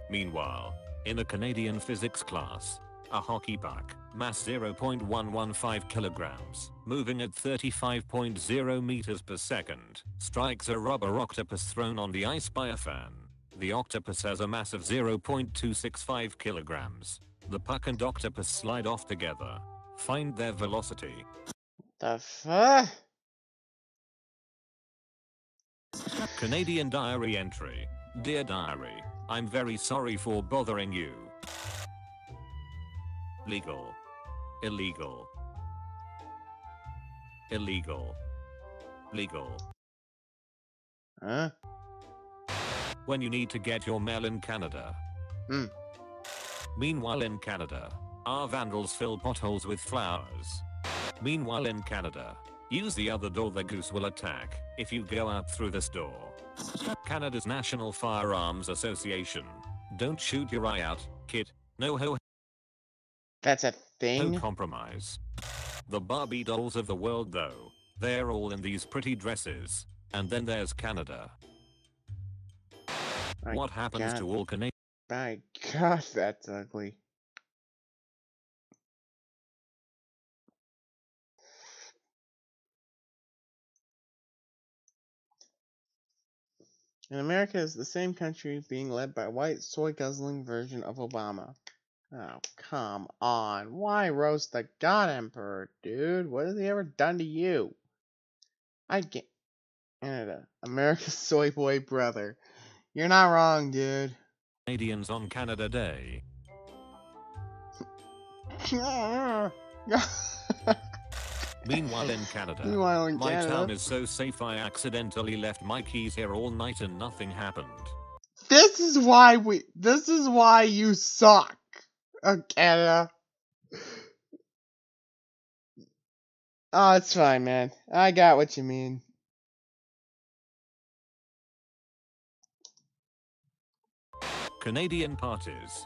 Meanwhile, in a Canadian physics class, a hockey puck, mass 0.115 kilograms, moving at 35.0 meters per second, strikes a rubber octopus thrown on the ice by a fan. The octopus has a mass of 0.265 kilograms. The puck and octopus slide off together. Find their velocity. The fuck? Canadian diary entry. Dear diary, I'm very sorry for bothering you. Legal. Illegal. Illegal. Legal. Huh? When you need to get your mail in Canada. Meanwhile in Canada, our vandals fill potholes with flowers. Meanwhile in Canada, use the other door, the goose will attack if you go out through this door. Canada's National Firearms Association. Don't shoot your eye out, kid. No ho. That's a thing? No compromise. The Barbie dolls of the world though, they're all in these pretty dresses. And then there's Canada. What happens to all Canadians? My God, that's ugly. And America is the same country being led by a white, soy-guzzling version of Obama. Oh, come on. Why roast the God Emperor, dude? What has he ever done to you? I get Canada, America's soy boy brother. You're not wrong, dude. Canadians on Canada Day. Meanwhile in Canada, my town is so safe I accidentally left my keys here all night and nothing happened. This is why you suck, Canada. Oh, it's fine, man. I got what you mean. Canadian parties.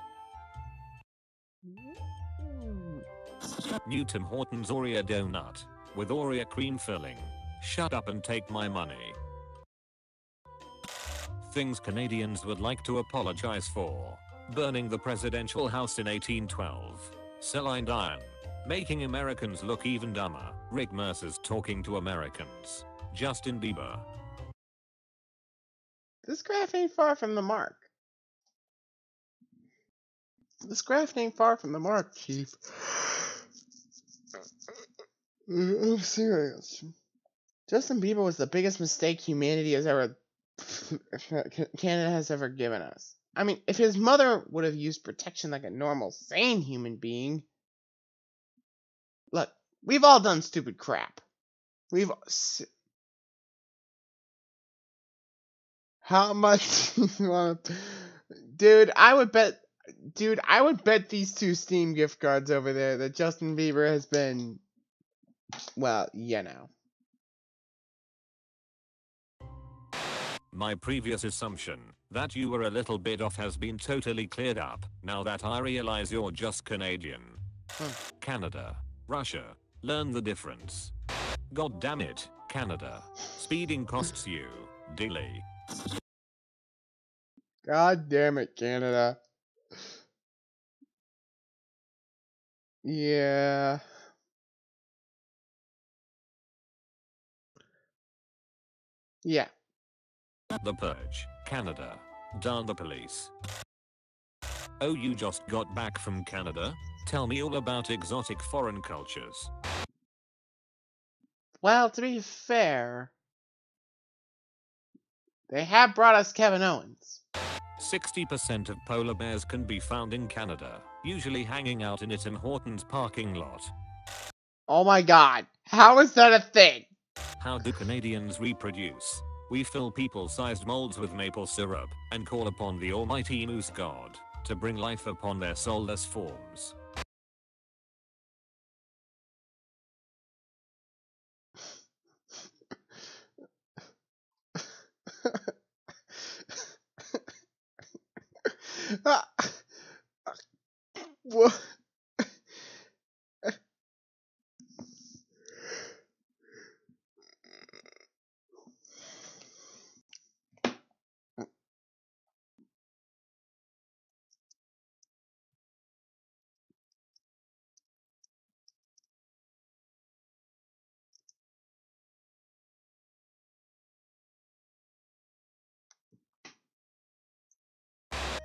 New Tim Hortons Oreo donut with Oreo cream filling. Shut up and take my money. Things Canadians would like to apologize for. Burning the presidential house in 1812. Celine Dion. Making Americans look even dumber. Rick Mercer's talking to Americans. Justin Bieber. This graph ain't far from the mark. This graph ain't far from the mark, Chief. I'm serious. Justin Bieber was the biggest mistake humanity has ever... Canada has ever given us. I mean, if his mother would have used protection like a normal, sane human being... Look, we've all done stupid crap. How much do you want to... Dude, I would bet these 2 Steam gift cards over there that Justin Bieber has been... Well, you know. My previous assumption that you were a little bit off has been totally cleared up, now that I realize you're just Canadian. Canada. Russia. Learn the difference. God damn it, Canada. Speeding costs you, dearly. God damn it, Canada. Yeah. Yeah. The Purge. Canada. Darn the police. Oh, you just got back from Canada? Tell me all about exotic foreign cultures. Well, to be fair, they have brought us Kevin Owens. 60% of polar bears can be found in Canada, usually hanging out in Tim Hortons parking lot. Oh my God, how is that a thing? How do Canadians reproduce? We fill people-sized molds with maple syrup and call upon the almighty moose god to bring life upon their soulless forms. What?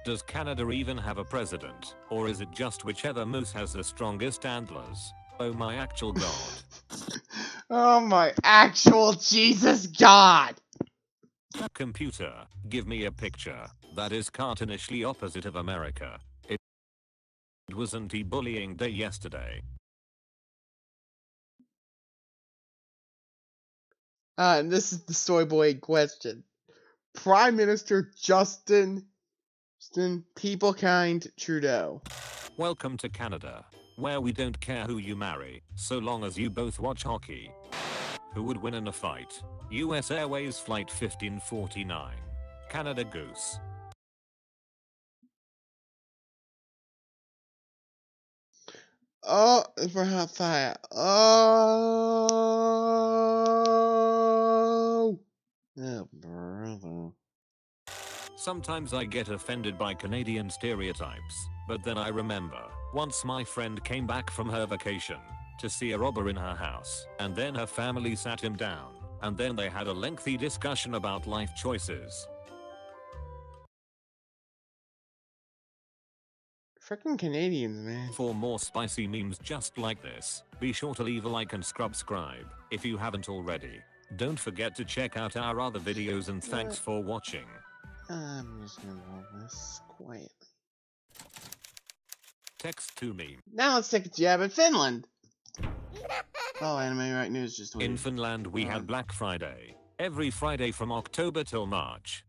Does Canada even have a president, or is it just whichever moose has the strongest antlers? Oh my actual god. Oh my actual Jesus God! Computer, give me a picture that is cartoonishly opposite of America. It was anti-bullying day yesterday. And this is the soy boy question. Prime Minister Justin Peoplekind Trudeau. Welcome to Canada, where we don't care who you marry, so long as you both watch hockey. Who would win in a fight? US Airways Flight 1549. Canada Goose. Oh, for hellfire. Oh, brother. Sometimes I get offended by Canadian stereotypes, but then I remember, once my friend came back from her vacation to see a robber in her house, and then her family sat him down, and then they had a lengthy discussion about life choices. Frickin' Canadians, man. For more spicy memes just like this, be sure to leave a like and subscribe if you haven't already. Don't forget to check out our other videos, and thanks for watching. I'm just gonna roll this quietly. Text to me. Now let's take a jab at Finland. Oh, Anime Right News just waited. In Finland we had Black Friday, every Friday from October till March.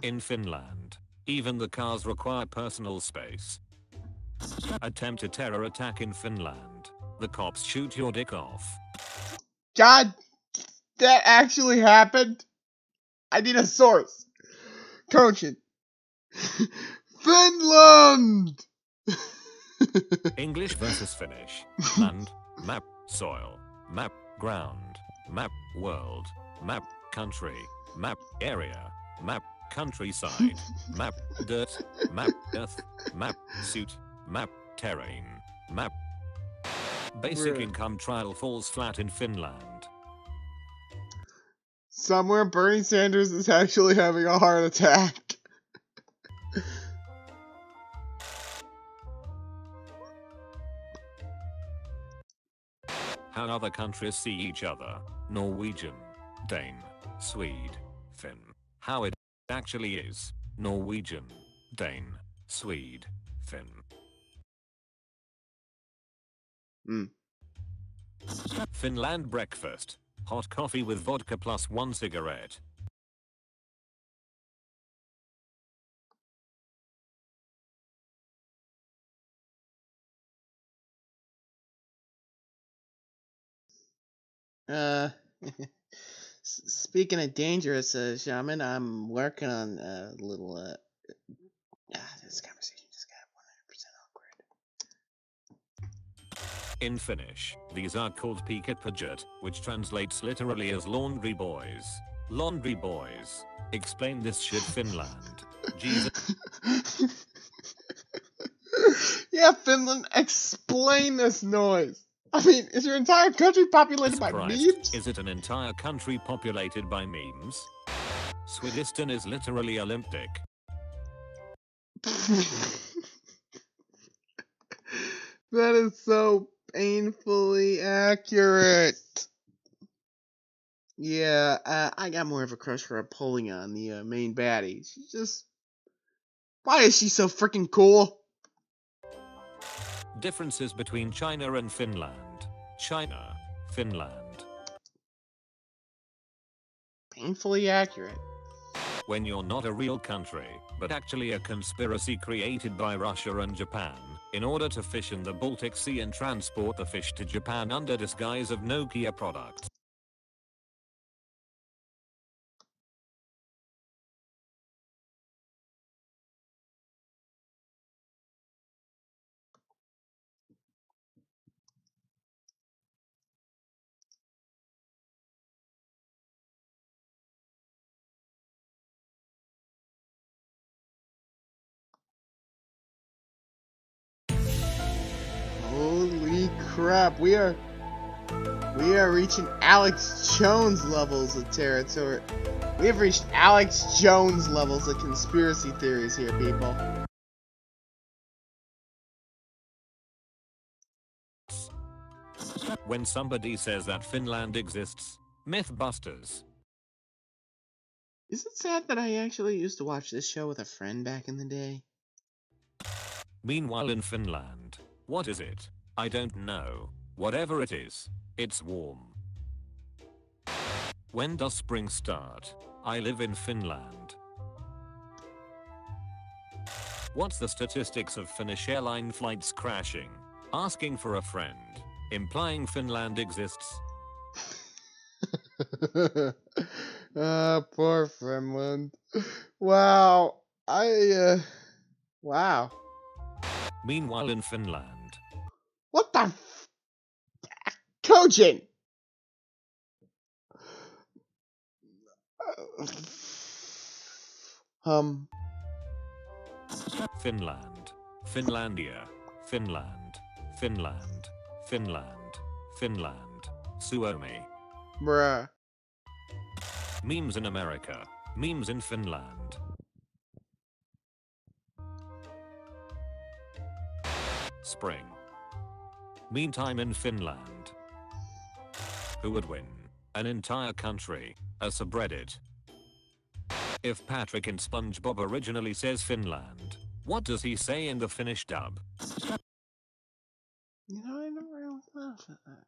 In Finland, even the cars require personal space. Attempted terror attack in Finland. The cops shoot your dick off. God, that actually happened? I need a source. Kojin. Finland! English versus Finnish. Land, map, soil, map, ground, map, world, map, country, map, area, map, countryside, map, dirt, map, earth, map, suit, map, terrain, map. Basic income trial falls flat in Finland. Somewhere Bernie Sanders is actually having a heart attack. How other countries see each other. Norwegian, Dane, Swede, Finn. How it actually is. Norwegian, Dane, Swede, Finn. Finland breakfast. Hot coffee with vodka plus 1 cigarette. Speaking of dangerous, shaman, I'm working on a little, this conversation just got 100% awkward. In Finnish, these are called piket-pajat, which translates literally as laundry boys. Laundry boys. Explain this shit, Finland. Jesus. Yeah, Finland, explain this noise. I mean, is your entire country populated by memes? Is it an entire country populated by memes? Swedistan is literally Olympic. That is so painfully accurate. Yeah, I got more of a crush for Apollyon, the main baddie. She's just... Why is she so freaking cool? Differences between China and Finland. China, Finland. Painfully accurate. When you're not a real country, but actually a conspiracy created by Russia and Japan, in order to fish in the Baltic Sea and transport the fish to Japan under disguise of Nokia products. Holy crap, we are reaching Alex Jones levels of territory. We have reached Alex Jones levels of conspiracy theories here, people. When somebody says that Finland exists, Mythbusters. Is it sad that I actually used to watch this show with a friend back in the day? Meanwhile in Finland, what is it? I don't know. Whatever it is, it's warm. When does spring start? I live in Finland. What's the statistics of Finnish airline flights crashing? Asking for a friend. Implying Finland exists. Poor Finland. Wow. Wow. Meanwhile in Finland. What the Kojin! Finland. Finlandia. Finland. Finland. Finland. Finland. Suomi. Bruh. Memes in America. Memes in Finland. Spring. Meantime in Finland. Who would win? An entire country? A subreddit? If Patrick in SpongeBob originally says Finland, what does he say in the Finnish dub? You know, I never really thought of that.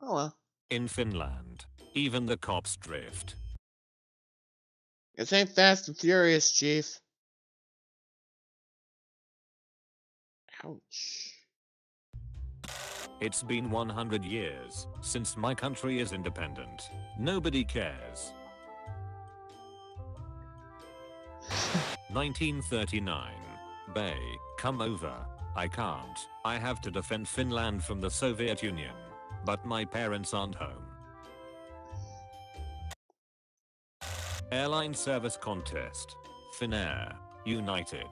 Oh well. In Finland, even the cops drift. This ain't Fast and Furious, Chief. Ouch. It's been 100 years since my country is independent. Nobody cares. 1939. Bay, come over. I can't. I have to defend Finland from the Soviet Union. But my parents aren't home. Airline service contest. Finnair. United.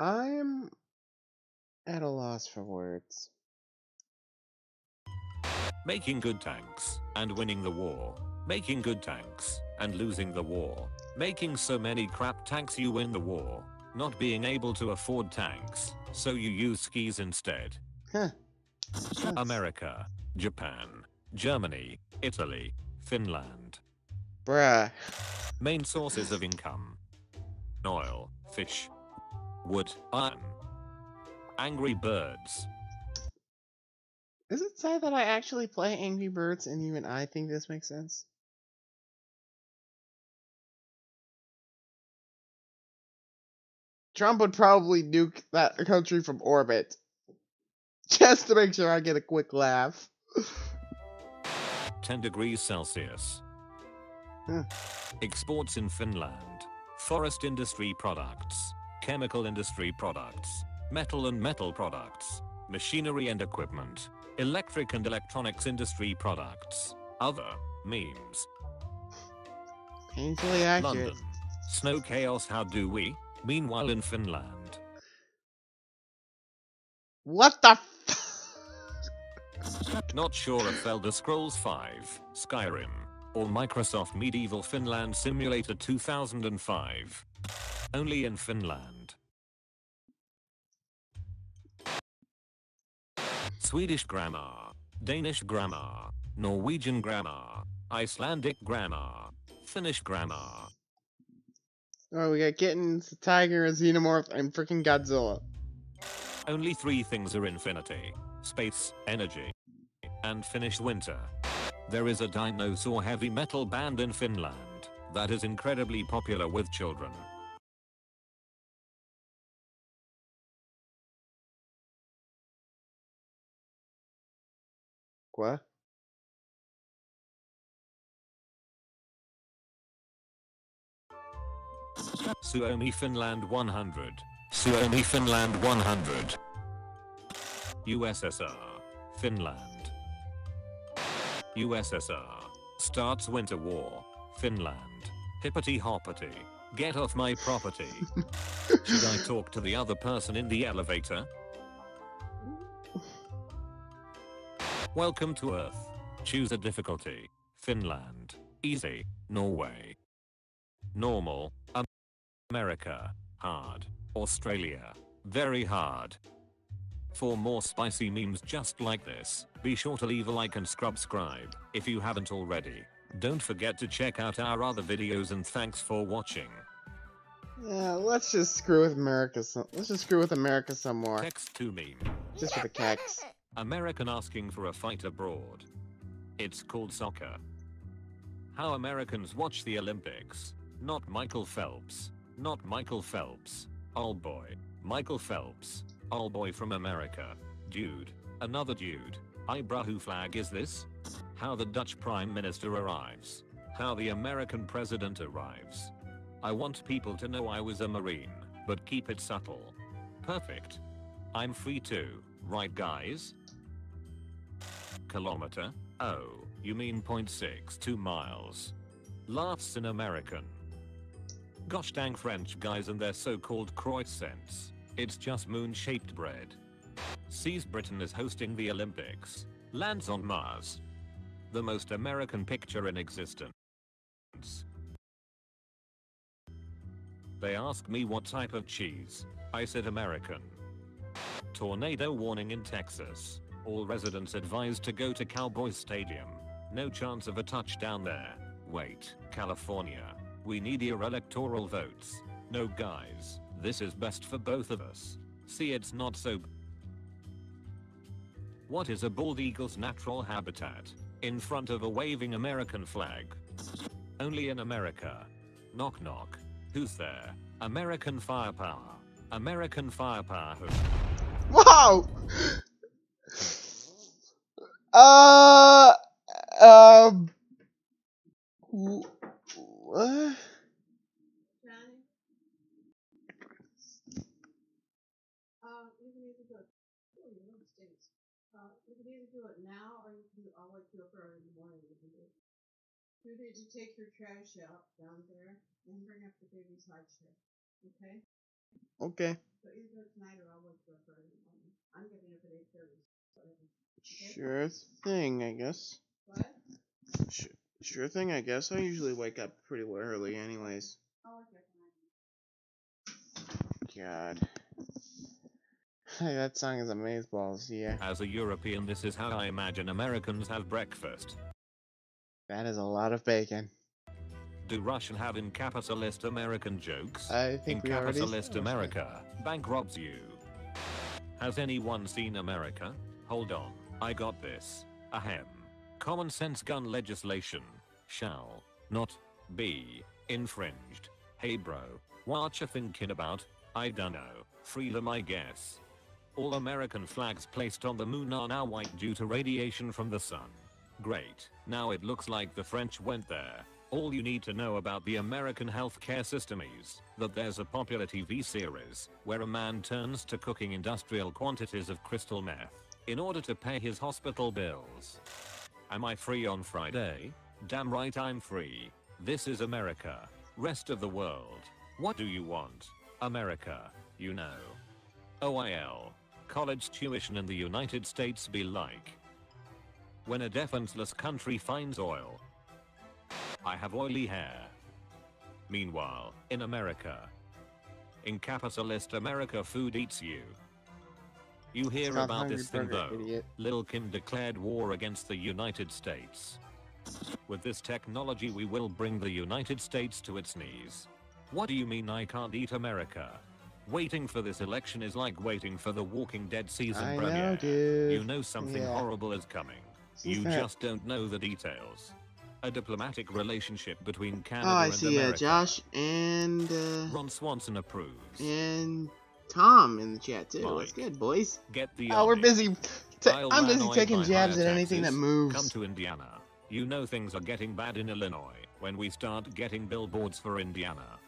I'm at a loss for words. Making good tanks and winning the war. Making good tanks and losing the war. Making so many crap tanks you win the war. Not being able to afford tanks, so you use skis instead. Huh. America, Japan, Germany, Italy, Finland. Bruh. Main sources of income. Oil, fish, wood, iron. Angry Birds. Is it sad that I actually play Angry Birds and even I think this makes sense? Trump would probably nuke that country from orbit. Just to make sure I get a quick laugh. 10 degrees Celsius. Exports in Finland. Forest industry products. Chemical industry products. Metal and metal products. Machinery and equipment. Electric and electronics industry products. Other memes. Painfully accurate. London. Snow chaos, how do we? Meanwhile in Finland. What the Not sure if Elder Scrolls 5, Skyrim, or Microsoft Medieval Finland Simulator 2005. Only in Finland. Swedish grammar, Danish grammar, Norwegian grammar, Icelandic grammar, Finnish grammar. Oh, we got kittens, a tiger, a xenomorph, and freaking Godzilla. Only 3 things are infinity: space, energy, and Finnish winter. There is a dinosaur heavy metal band in Finland that is incredibly popular with children. What? Suomi Finland 100. Suomi Finland 100. USSR. Finland. USSR. Starts winter war. Finland. Hippity hoppity. Get off my property. Should I talk to the other person in the elevator? Welcome to Earth. Choose a difficulty. Finland. Easy. Norway. Normal. America. Hard. Australia. Very hard. For more spicy memes just like this, be sure to leave a like and subscribe if you haven't already. Don't forget to check out our other videos, and thanks for watching. Yeah, let's just screw with America let's just screw with America some more. Text to meme. Just for the keks. American asking for a fight abroad. It's called soccer. How Americans watch the Olympics. Not Michael Phelps. Not Michael Phelps. Old boy. Michael Phelps. Old boy from America. Dude. Another dude. Eyebrow, who flag is this? How the Dutch Prime Minister arrives. How the American President arrives. I want people to know I was a Marine, but keep it subtle. Perfect. I'm free too, right guys? Kilometer? Oh, you mean 0.62 miles. Laughs in American. Gosh dang French guys and their so-called croissants. It's just moon-shaped bread. Sees Britain is hosting the Olympics. Lands on Mars. The most American picture in existence. They ask me what type of cheese. I said American. Tornado warning in Texas. All residents advised to go to Cowboys Stadium. No chance of a touchdown there. Wait, California. We need your electoral votes. No guys, this is best for both of us. See, it's not so. What is a bald eagle's natural habitat? In front of a waving American flag. Only in America. Knock knock. Who's there? American firepower. American firepower who? Wow! What? You can either do it. Oh, you know, stinks. You can either do it now, or you can do. I'll wake you up early in the morning. You can do. You need to take your trash out down there and bring up the baby's high chair. Okay. Okay. So either do it tonight, or I'll wake you up early in the morning. I'm getting up at 8:30. Okay? Sure thing, I guess. What? Sure thing, I guess. I usually wake up pretty early, anyways. Oh, okay. God. That song is amazeballs, yeah. As a European, this is how I imagine Americans have breakfast. That is a lot of bacon. Do Russian have in capitalist American jokes? I think in we already capitalist said America, bank robs you. Has anyone seen America? Hold on, I got this. Ahem. Common sense gun legislation shall not be infringed. Hey bro, what you thinking about? I dunno. Freedom, I guess. All American flags placed on the moon are now white due to radiation from the sun. Great, now it looks like the French went there. All you need to know about the American healthcare system is that there's a popular TV series where a man turns to cooking industrial quantities of crystal meth in order to pay his hospital bills. Am I free on Friday? Damn right I'm free. This is America. Rest of the world. What do you want? America, you know. OIL. College tuition in the United States be like when a defenseless country finds oil. I have oily hair. Meanwhile, in America, in capitalist America, food eats you. You hear Stop about Hungry this thing Burger, though. idiot. Lil Kim declared war against the United States. With this technology we will bring the United States to its knees. What do you mean I can't eat America? Waiting for this election is like waiting for the Walking Dead season I premiere. know, dude. You know something Yeah. horrible is coming. You that? just don't know the details. A diplomatic relationship between Canada Oh, I and see America. Josh and Ron Swanson approves. and Tom in the chat too. What's Mike. good, boys? Get the Oh, we're army. busy. I'll I'm man busy oil taking by jabs higher at anything that taxes. moves. Come to Indiana. You know things are getting bad in Illinois when we start getting billboards for Indiana.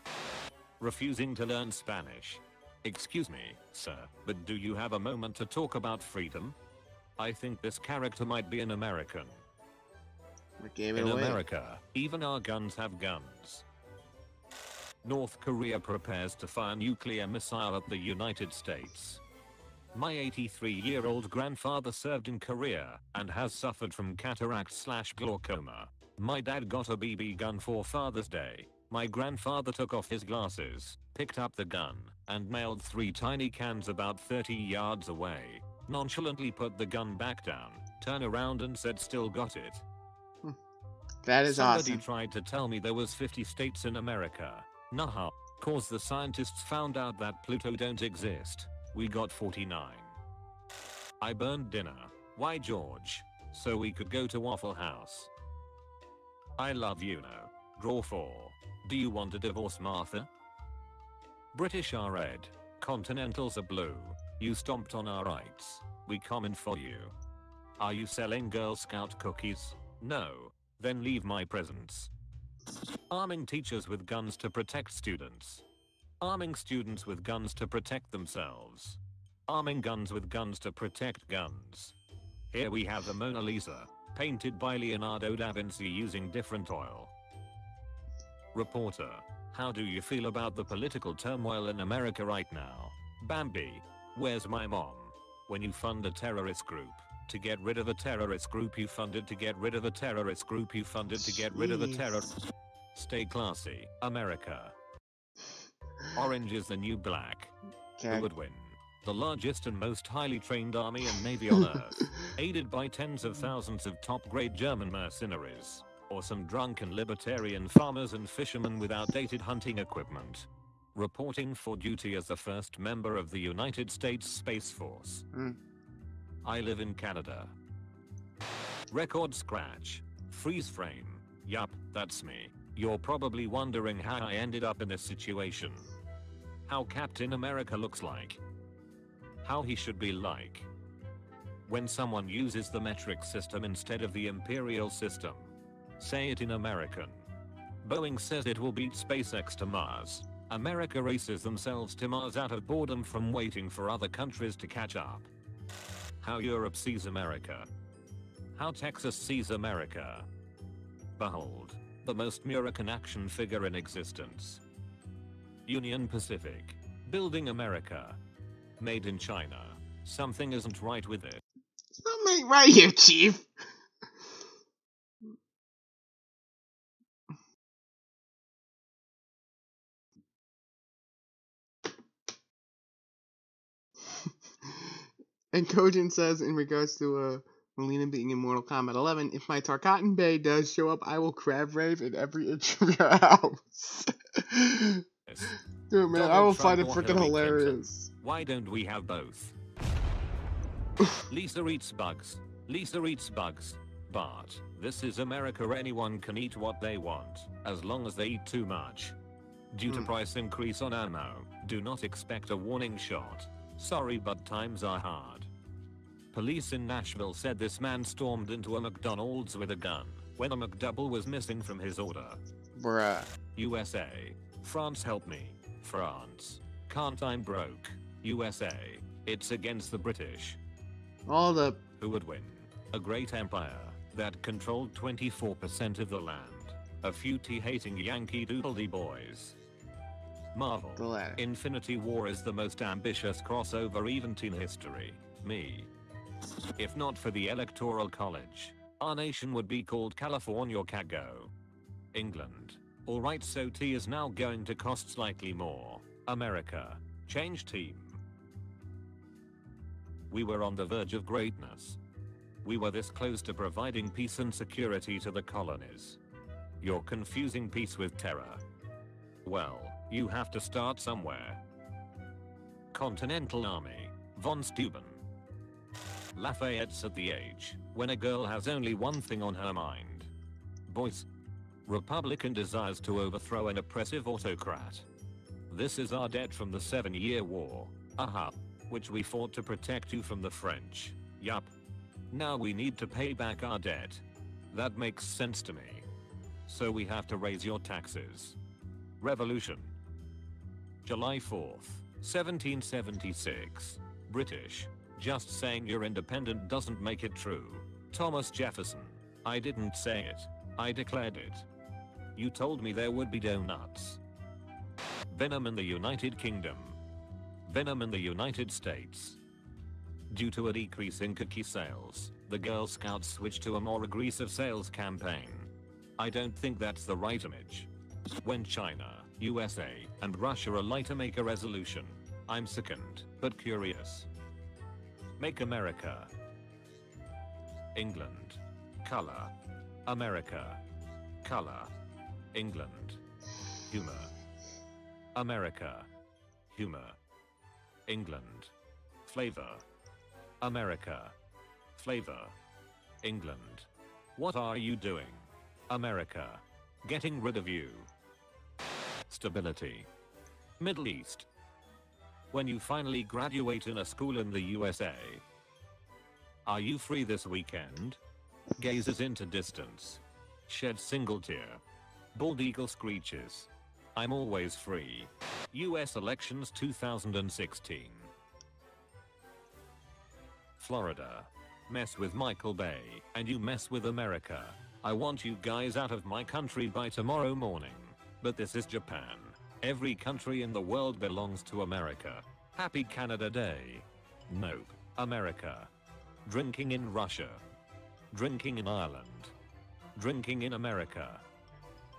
Refusing to learn Spanish. Excuse me, sir, but do you have a moment to talk about freedom? I think this character might be an American. We gave it In away. America, even our guns have guns. North Korea prepares to fire nuclear missile at the United States. My 83-year-old grandfather served in Korea and has suffered from cataract/glaucoma. My dad got a BB gun for Father's Day. My grandfather took off his glasses, picked up the gun, and mailed 3 tiny cans about 30 yards away. Nonchalantly put the gun back down, turned around and said still got it. That is Somebody awesome. tried to tell me there was 50 states in America. Nah, cause the scientists found out that Pluto don't exist. We got 49. I burned dinner. Why, George? So we could go to Waffle House. I love you now. Draw 4. Do you want to divorce Martha? British are red. Continentals are blue. You stomped on our rights. We comment for you. Are you selling Girl Scout cookies? No. Then leave my presence. Arming teachers with guns to protect students. Arming students with guns to protect themselves. Arming guns with guns to protect guns. Here we have the Mona Lisa, painted by Leonardo da Vinci using different oil. Reporter, how do you feel about the political turmoil in America right now? Bambi, where's my mom? When you fund a terrorist group, to get rid of a terrorist group you funded to get rid of a terrorist group you funded to get rid of a terror. Stay classy, America. Orange is the new black. Okay. Who would win? The largest and most highly trained army and navy on earth, aided by tens of thousands of top-grade German mercenaries, or some drunken libertarian farmers and fishermen with outdated hunting equipment. Reporting for duty as the first member of the United States Space Force. I live in Canada. Record scratch. Freeze frame. Yup, that's me. You're probably wondering how I ended up in this situation. How Captain America looks like. How he should be like. When someone uses the metric system instead of the imperial system. Say it in American. Boeing says it will beat SpaceX to Mars. America races themselves to Mars out of boredom from waiting for other countries to catch up. How Europe sees America. How Texas sees America. Behold, the most American action figure in existence. Union Pacific. Building America. Made in China. Something isn't right with it. Something ain't right here, Chief. And Kojin says, in regards to Melina being in Mortal Kombat 11, if my Tarkatan Bay does show up, I will crab rave in every inch of your house. Dude, man, I will find it freaking hilarious. Why don't we have both? Lisa eats bugs. Lisa eats bugs. But this is America. Anyone can eat what they want, as long as they eat too much. Due to price increase on ammo, do not expect a warning shot. Sorry, but times are hard. Police in Nashville said this man stormed into a McDonald's with a gun when a McDouble was missing from his order. Bruh. USA. France, help me. France. Can't, I'm broke. USA. It's against the British. All the... Who would win? A great empire that controlled 24% of the land. A few tea-hating Yankee Doodle boys. Marvel. The latter. Infinity War is the most ambitious crossover event in history. Me. If not for the Electoral College, our nation would be called California Cago. England. Alright, so tea is now going to cost slightly more. America. Change team. We were on the verge of greatness. We were this close to providing peace and security to the colonies. You're confusing peace with terror. Well, you have to start somewhere. Continental Army. Von Steuben. Lafayette's at the age when a girl has only one thing on her mind. Boys. Republican desires to overthrow an oppressive autocrat. This is our debt from the 7-Year War. Aha. Which we fought to protect you from the French. Yup. Now we need to pay back our debt. That makes sense to me. So we have to raise your taxes. Revolution. July 4th, 1776. British. Just saying you're independent doesn't make it true. Thomas Jefferson. I didn't say it. I declared it. You told me there would be donuts. Venom in the United Kingdom. Venom in the United States. Due to a decrease in cookie sales, the Girl Scouts switched to a more aggressive sales campaign. I don't think that's the right image. When China, USA, and Russia are to make a resolution, I'm sickened, but curious. Make America. England. Color. America. Color. England. Humor. America. Humor. England. Flavor. America. Flavor. England. What are you doing? America. Getting rid of you. Stability. Middle East. When you finally graduate in a school in the USA. Are you free this weekend? Gazes into distance. Shed single tear. Bald eagle screeches. I'm always free. US elections 2016. Florida. Mess with Michael Bay, and you mess with America. I want you guys out of my country by tomorrow morning. But this is Japan. Every country in the world belongs to America. Happy Canada Day. Nope. America. Drinking in Russia. Drinking in Ireland. Drinking in America.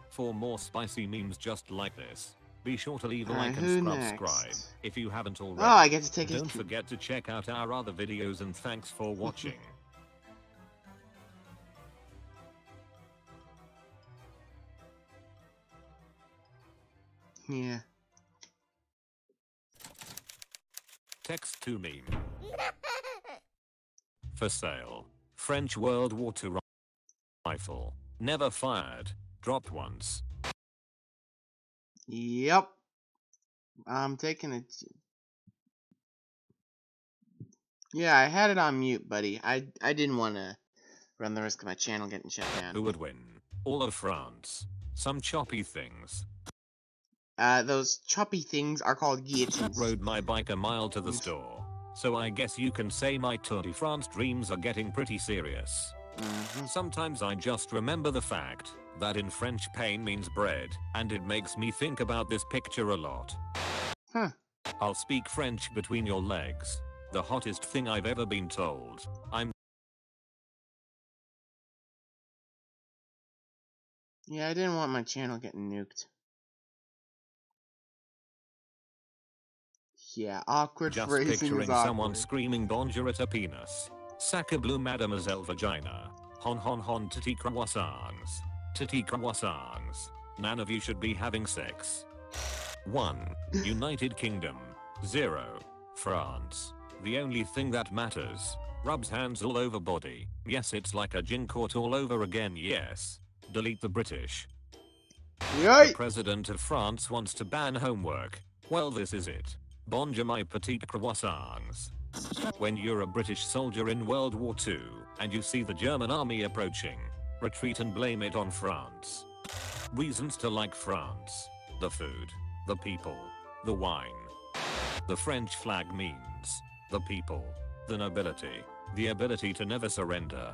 For more spicy memes just like this, be sure to leave a like and subscribe if you haven't already. Oh, I get to take his. Don't forget to check out our other videos, and thanks for watching. Yeah. Text to meme. For sale. French World War II rifle. Never fired. Dropped once. Yep. I'm taking it. Yeah, I had it on mute, buddy. I didn't want to run the risk of my channel getting shut down. Who would win? All of France. Some choppy things. Those choppy things are called guillotines. Rode my bike a mile to the store. So I guess you can say my Tour de France dreams are getting pretty serious. Sometimes I just remember the fact that in French pain means bread, and it makes me think about this picture a lot. Huh. I'll speak French between your legs. The hottest thing I've ever been told. Yeah, I didn't want my channel getting nuked. Yeah, awkward just phrasing picturing is awkward. Someone screaming bonjour at a penis. Sacre bleu mademoiselle vagina. Hon hon hon titty croissants. Titty croissants. None of you should be having sex. 1. United Kingdom. 0. France. The only thing that matters. Rubs hands all over body. Yes, it's like a gin court all over again, yes. Delete the British. Yay! The president of France wants to ban homework. Well, this is it. Bonjour my petite croissants. When you're a British soldier in World War II, and you see the German army approaching, retreat and blame it on France. Reasons to like France. The food. The people. The wine. The French flag means the people. The nobility. The ability to never surrender.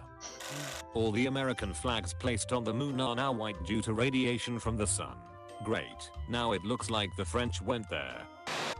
All the American flags placed on the moon are now white due to radiation from the sun. Great. Now it looks like the French went there.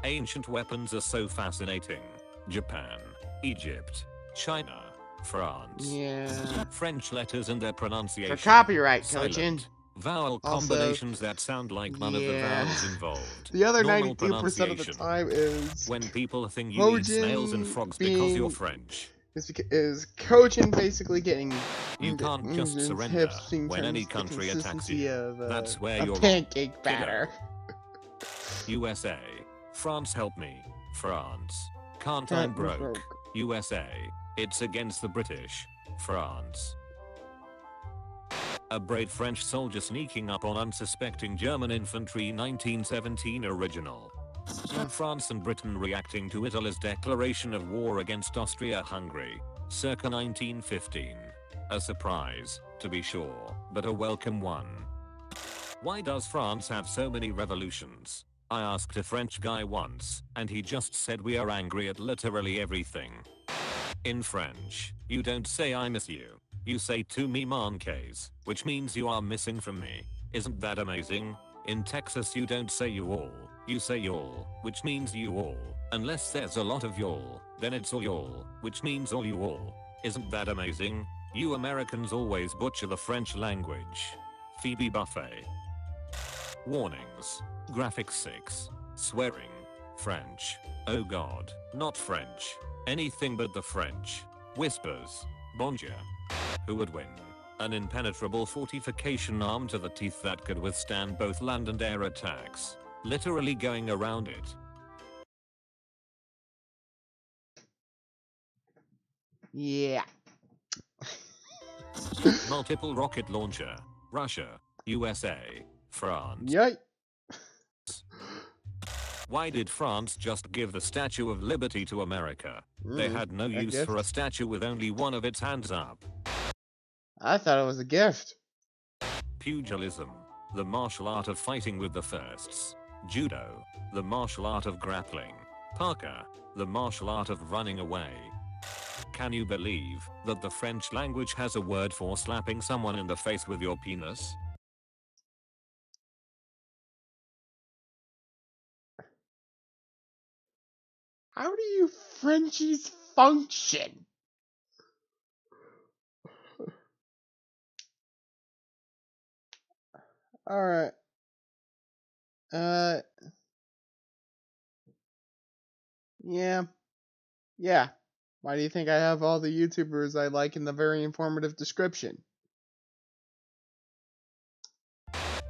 Ancient weapons are so fascinating. Japan. Egypt. China. France. Yeah. French letters and their pronunciation. For copyright, Kojin. Silent. Vowel combinations that sound like none of the vowels involved. The other Normal 92% of the time is when people think you eat snails and frogs because you're French. Is Kojin basically getting You can't just surrender when any country attacks you. That's where you're pancake batter. USA. France help me. France. Can't I'm broke. USA. It's against the British. France. A brave French soldier sneaking up on unsuspecting German infantry 1917 original. France and Britain reacting to Italy's declaration of war against Austria-Hungary, circa 1915. A surprise, to be sure, but a welcome one. Why does France have so many revolutions? I asked a French guy once, and he just said we are angry at literally everything. In French, you don't say I miss you. You say tu me manques, which means you are missing from me. Isn't that amazing? In Texas you don't say you all, you say y'all, which means you all. Unless there's a lot of y'all, then it's all y'all, which means all you all. Isn't that amazing? You Americans always butcher the French language. Phoebe Buffet. Warnings. Graphics 6. Swearing. French. Oh god, not French. Anything but the French. Whispers. Bonjour. Who would win? An impenetrable fortification armed to the teeth that could withstand both land and air attacks. Literally going around it. Yeah. Multiple rocket launcher. Russia, USA, France. Yikes. Why did France just give the Statue of Liberty to America? They had no use gift? for a statue with only one of its hands up. I thought it was a gift. Pugilism, the martial art of fighting with the fists. Judo, the martial art of grappling. Parkour, the martial art of running away. Can you believe that the French language has a word for slapping someone in the face with your penis? How do you Frenchies function? Alright. Yeah. Yeah. Why do you think I have all the YouTubers I like in the very informative description?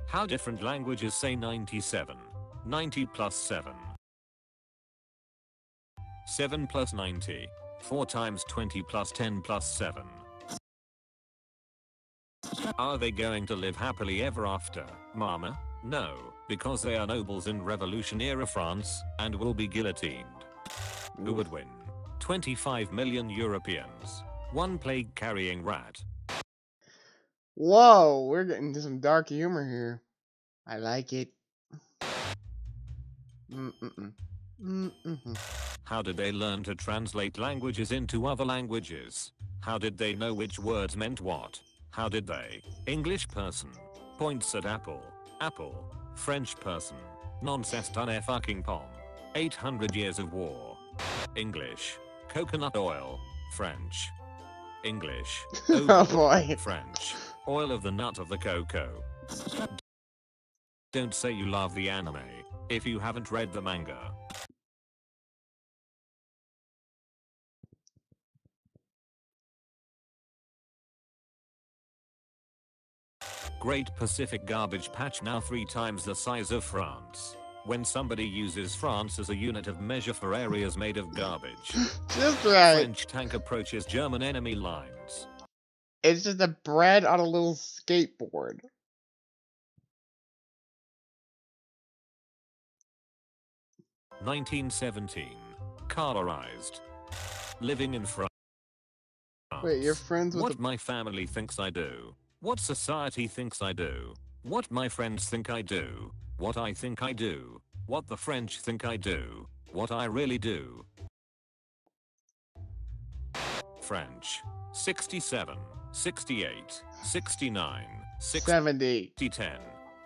How different languages say 97. 90 plus 7. 7 plus 90. 4 times 20 plus 10 plus 7. Are they going to live happily ever after, mama? No, because they are nobles in Revolution-era France, and will be guillotined. Who would win? 25 million Europeans. One plague-carrying rat. Whoa, we're getting to some dark humor here. I like it. How did they learn to translate languages into other languages? How did they know which words meant what? How did they? English person. Points at apple. Apple. French person. Nonsense done fucking pom. 800 years of war. English. Coconut oil. French. English. Oh boy. French. Oil of the nut of the cocoa. Don't say you love the anime if you haven't read the manga. Great Pacific Garbage Patch now 3 times the size of France. When somebody uses France as a unit of measure for areas made of garbage. Just right. French tank approaches German enemy lines. It's just a bread on a little skateboard. (1917). Colorized. Living in France. Wait, you're friends with what my family thinks I do. What society thinks I do. What my friends think I do. What I think I do. What the French think I do. What I really do. French. 67. 68. 69. 70. 10.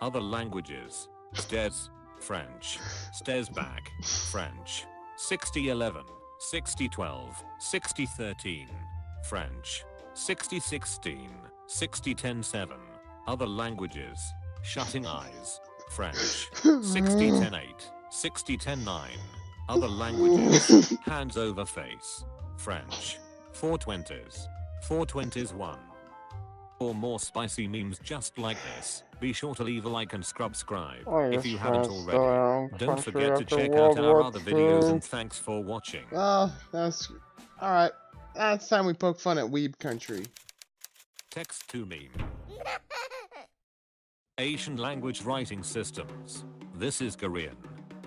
Other languages. Stes. French. Stes back. French. 6011. 6012. 6013. French. 6016. 6010-7. Other languages. Shutting eyes. French. 60-10-8. 60-10-9. Other languages. Hands over face. French. 420s. 420s 1. For more spicy memes just like this, be sure to leave a like and subscribe if you haven't already. Don't forget to check out our other videos, and thanks for watching. Well, that's... Alright. That's time we poke fun at Weeb Country. Text to meme. Asian language writing systems. This is Korean.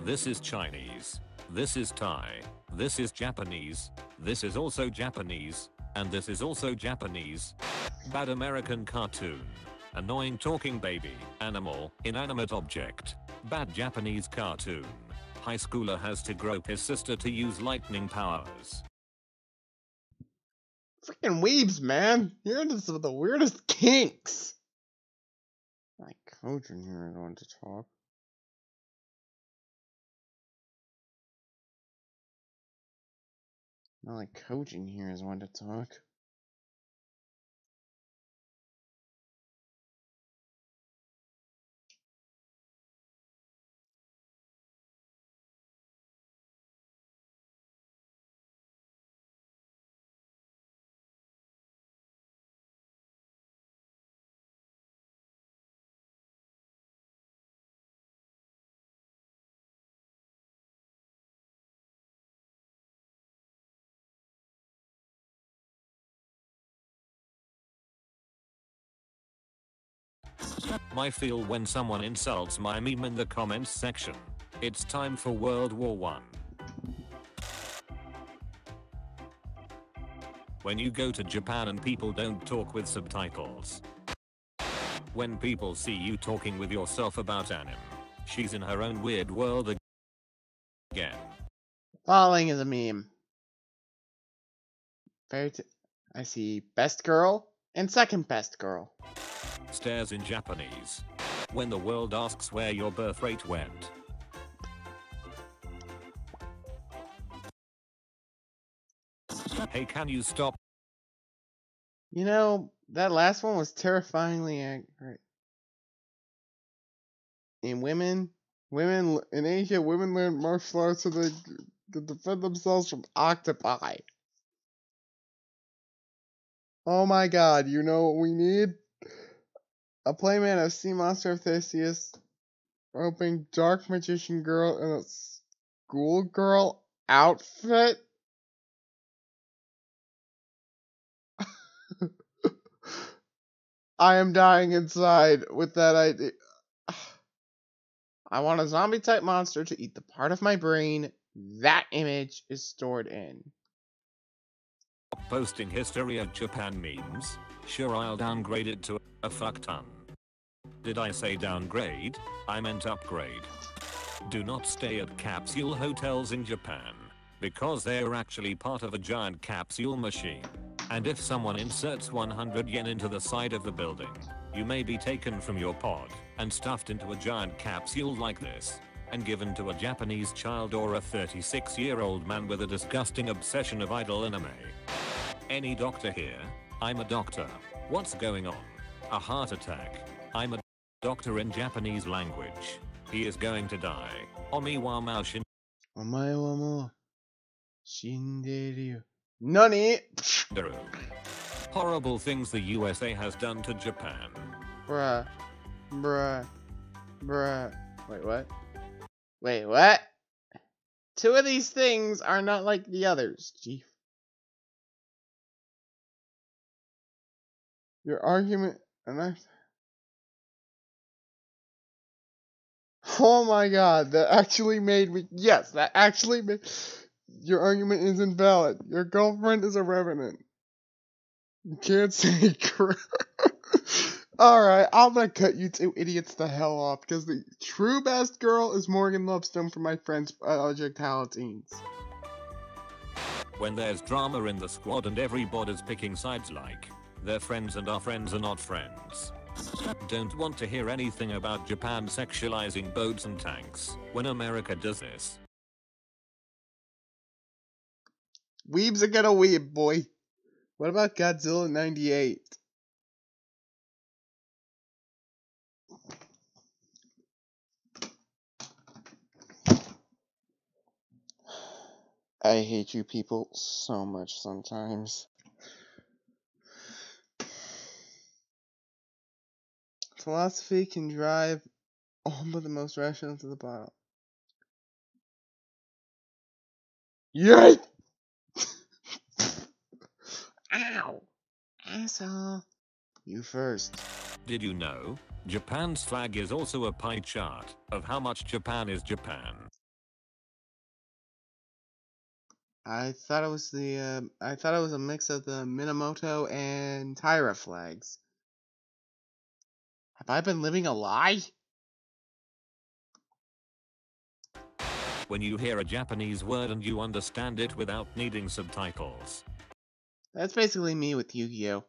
This is Chinese. This is Thai. This is Japanese. This is also Japanese. And this is also Japanese. Bad American cartoon. Annoying talking baby. Animal. Inanimate object. Bad Japanese cartoon. High schooler has to grope his sister to use lightning powers. Freaking weebs, man. You're into some of the weirdest kinks. Like Kojin here is on to talk. Not like Kojin here is one to talk. My feel when someone insults my meme in the comments section. It's time for World War I. When you go to Japan and people don't talk with subtitles. When people see you talking with yourself about anime. She's in her own weird world again. Falling is a meme. I see best girl and second best girl. Stares in Japanese. When the world asks where your birth rate went. Hey, can you stop? You know, that last one was terrifyingly accurate. In in Asia, women learn martial arts so they can defend themselves from octopi. Oh my god, you know what we need? A playmat of Sea Monster of Theseus, roping Dark Magician Girl in a schoolgirl outfit? I am dying inside with that idea. I want a zombie-type monster to eat the part of my brain that image is stored in. Posting history of Japan memes? Sure, I'll downgrade it to a fuck ton. Did I say downgrade? I meant upgrade. Do not stay at capsule hotels in Japan, because they are actually part of a giant capsule machine. And if someone inserts 100 yen into the side of the building, you may be taken from your pod and stuffed into a giant capsule like this, and given to a Japanese child or a 36-year-old man with a disgusting obsession of idol anime. Any doctor here? I'm a doctor. What's going on? A heart attack. I'm a doctor in Japanese language. He is going to die. Omi wa mau shin. Omae wa mou shinderu. Nani? Horrible things the USA has done to Japan. Bruh. Wait, what? Wait, what? Two of these things are not like the others, Chief. Your argument, oh my god, that actually made me, yes, that actually made, your argument is invalid. Your girlfriend is a revenant. You can't say Alright, I'm gonna cut you two idiots the hell off, because the true best girl is Morgan Lovestone from my friends Projectile-Teens. When there's drama in the squad and everybody's picking sides like they're friends and our friends are not friends. Don't want to hear anything about Japan sexualizing boats and tanks when America does this. Weebs are gonna weeb, boy. What about Godzilla 98? I hate you people so much sometimes. Philosophy can drive all but the most rational to the bottom. Yay! Ow! Asshole. You first. Did you know? Japan's flag is also a pie chart of how much Japan is Japan. I thought it was a mix of the Minamoto and Taira flags. Have I been living a lie? When you hear a Japanese word and you understand it without needing subtitles. That's basically me with Yu-Gi-Oh!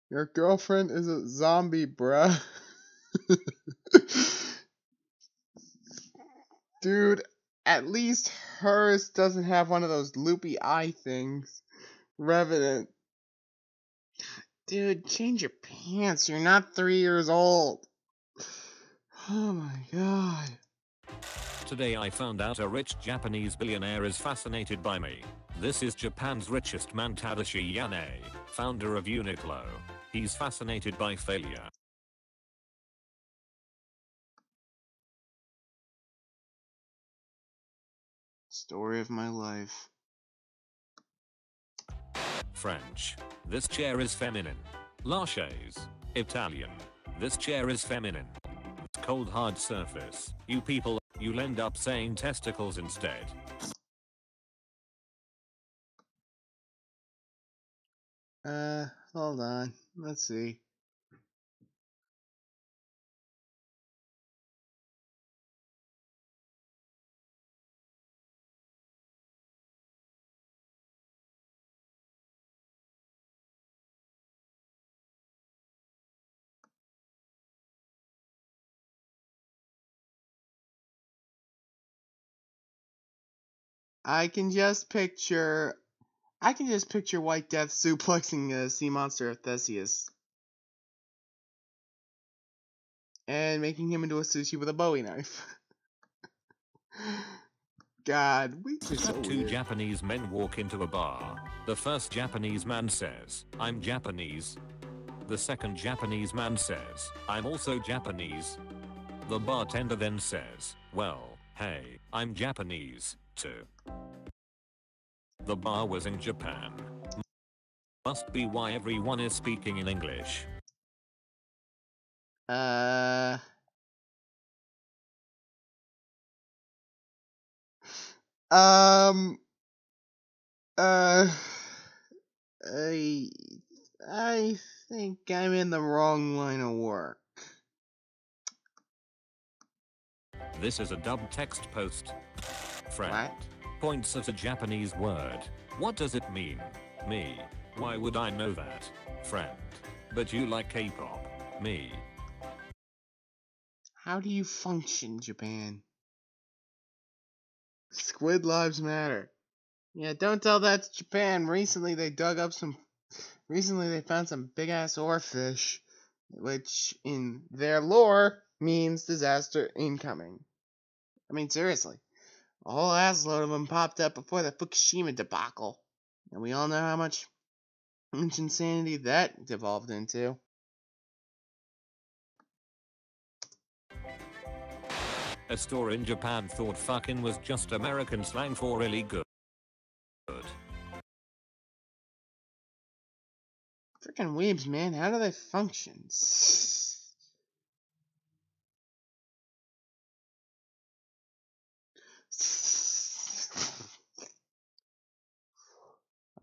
Your girlfriend is a zombie, bruh. Dude, at least hers doesn't have one of those loopy eye things. Revenant. Dude, change your pants. You're not 3 years old. Oh my god. Today I found out a rich Japanese billionaire is fascinated by me. This is Japan's richest man, Tadashi Yane, founder of Uniqlo. He's fascinated by failure. Story of my life. French. This chair is feminine. Laches. Italian. This chair is feminine. Cold hard surface. You people, you'll end up saying testicles instead. Hold on. Let's see. I can just picture White Death suplexing a sea monster of Theseus and making him into a sushi with a Bowie knife. God, we are so Two weird. Japanese men walk into a bar. The first Japanese man says, "I'm Japanese." The second Japanese man says, "I'm also Japanese." The bartender then says, "Well, hey, I'm Japanese, too." The bar was in Japan. Must be why everyone is speaking in English. I think I'm in the wrong line of work. This is a dubbed text post. Friend. What? Points at a Japanese word. What does it mean? Me. Why would I know that? Friend. But you like K-pop. Me. How do you function, Japan? Squid lives matter. Yeah, don't tell that to Japan. Recently they found some big ass oarfish, which in their lore means disaster incoming. I mean, seriously. A whole assload of them popped up before the Fukushima debacle. And we all know how much insanity that devolved into. A store in Japan thought fucking was just American slang for really good. Freaking weebs, man. How do they function?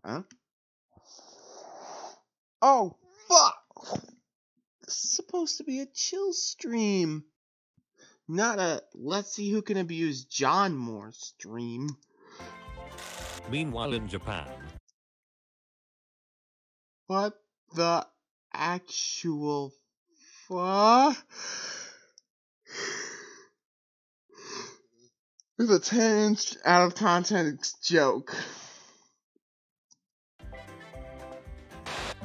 Huh? Oh, fuck! This is supposed to be a chill stream. Not a let's see who can abuse John more stream. Meanwhile in Japan. What the actual fuck? It's a 10-inch out of context joke.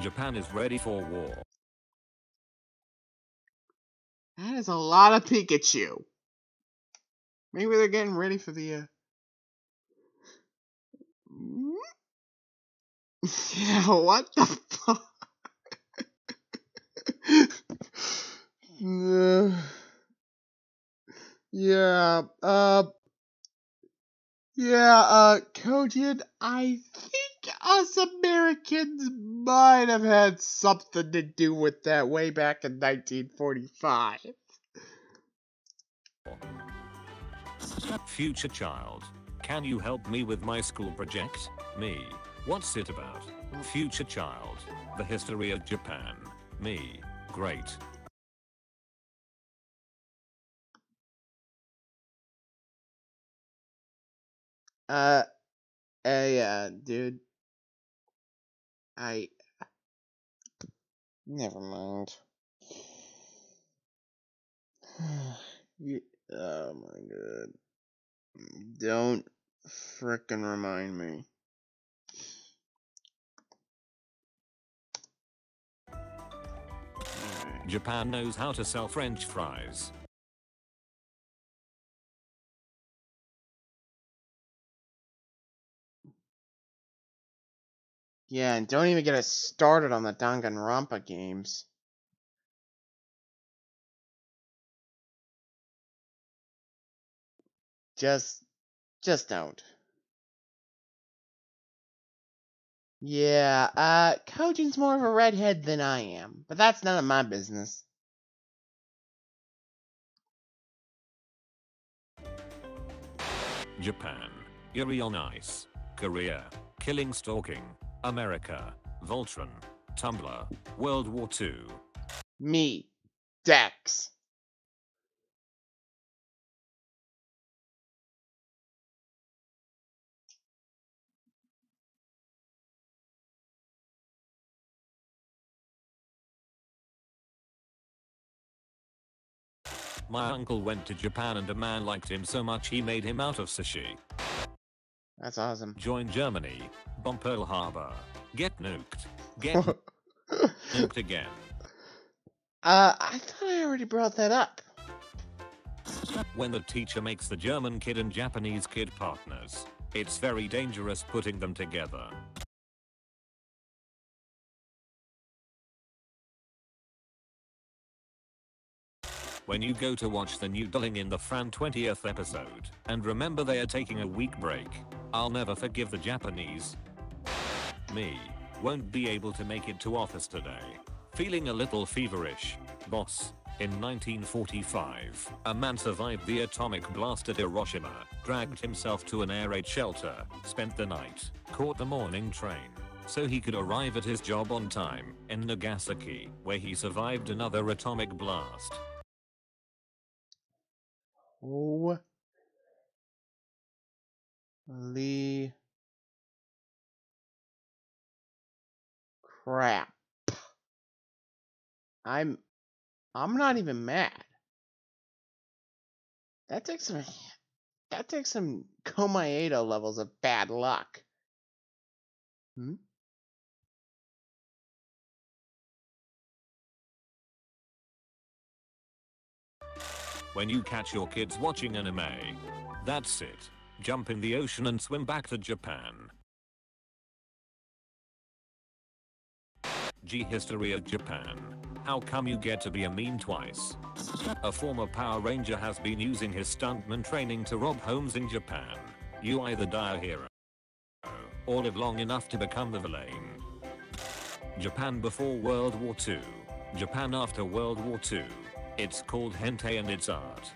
Japan is ready for war. That is a lot of Pikachu. Maybe they're getting ready for the yeah, what the fuck? Kojin, I think us Americans might have had something to do with that way back in 1945. Future child. Can you help me with my school project? Me. What's it about? Future child. The history of Japan. Me. Great. Dude. Never mind. Oh my god. Don't frickin' remind me. Japan knows how to sell French fries. Yeah, and don't even get us started on the Danganronpa games. Just don't. Yeah, Kojin's more of a redhead than I am, but that's none of my business. Japan, Yuri on Ice, Korea, Killing Stalking, America, Voltron, Tumblr, World War II. Me, Dex. My uncle went to Japan and a man liked him so much he made him out of sushi. That's awesome. Join Germany, bomb Pearl Harbor, get nuked, get nuked again. I thought I already brought that up. When the teacher makes the German kid and Japanese kid partners, it's very dangerous putting them together. When you go to watch the new Darling in the Fran 20th episode, and remember they are taking a week break, I'll never forgive the Japanese. Me, won't be able to make it to office today. Feeling a little feverish, boss. In 1945, a man survived the atomic blast at Hiroshima, dragged himself to an air raid shelter, spent the night, caught the morning train, so he could arrive at his job on time, in Nagasaki, where he survived another atomic blast. Holy crap. I'm not even mad. That takes some Komaedo levels of bad luck. When you catch your kids watching anime, that's it. Jump in the ocean and swim back to Japan. G history of Japan. How come you get to be a meme twice? A former Power Ranger has been using his stuntman training to rob homes in Japan. You either die a hero or live long enough to become the villain. Japan before World War II. Japan after World War II. It's called hentai and it's art.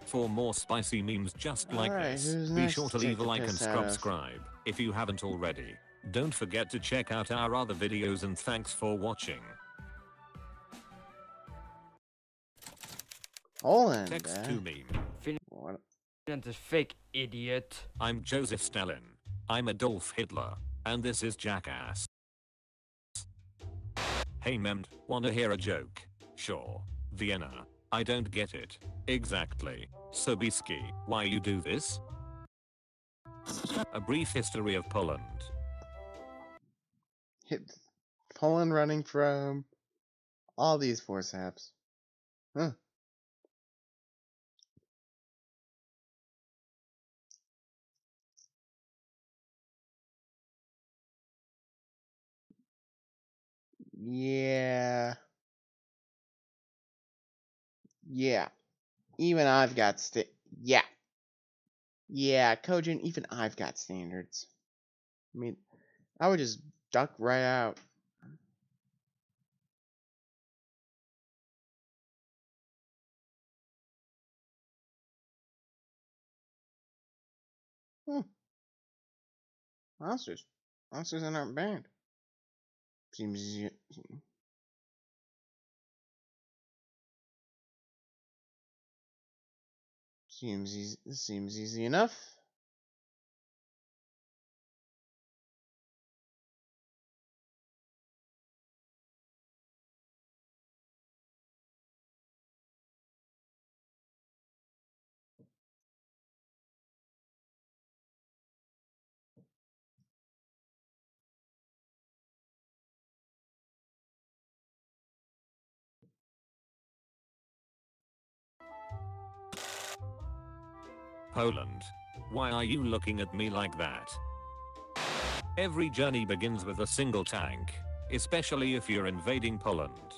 For more spicy memes just like this, be sure to leave a like and subscribe if you haven't already. Don't forget to check out our other videos and thanks for watching. Text to meme. Finland is fake, idiot. I'm Joseph Stalin. I'm Adolf Hitler. And this is Jackass. Hey mem, wanna hear a joke? Sure. Vienna. I don't get it. Exactly. Sobieski, why you do this? A brief history of Poland. Poland running from all these force apps. Huh. Yeah. Even I've got Yeah, Kojin, even I've got standards. I mean, I would just duck right out. Monsters aren't banned. Seems easy enough. Poland. Why are you looking at me like that? Every journey begins with a single tank, especially if you're invading Poland.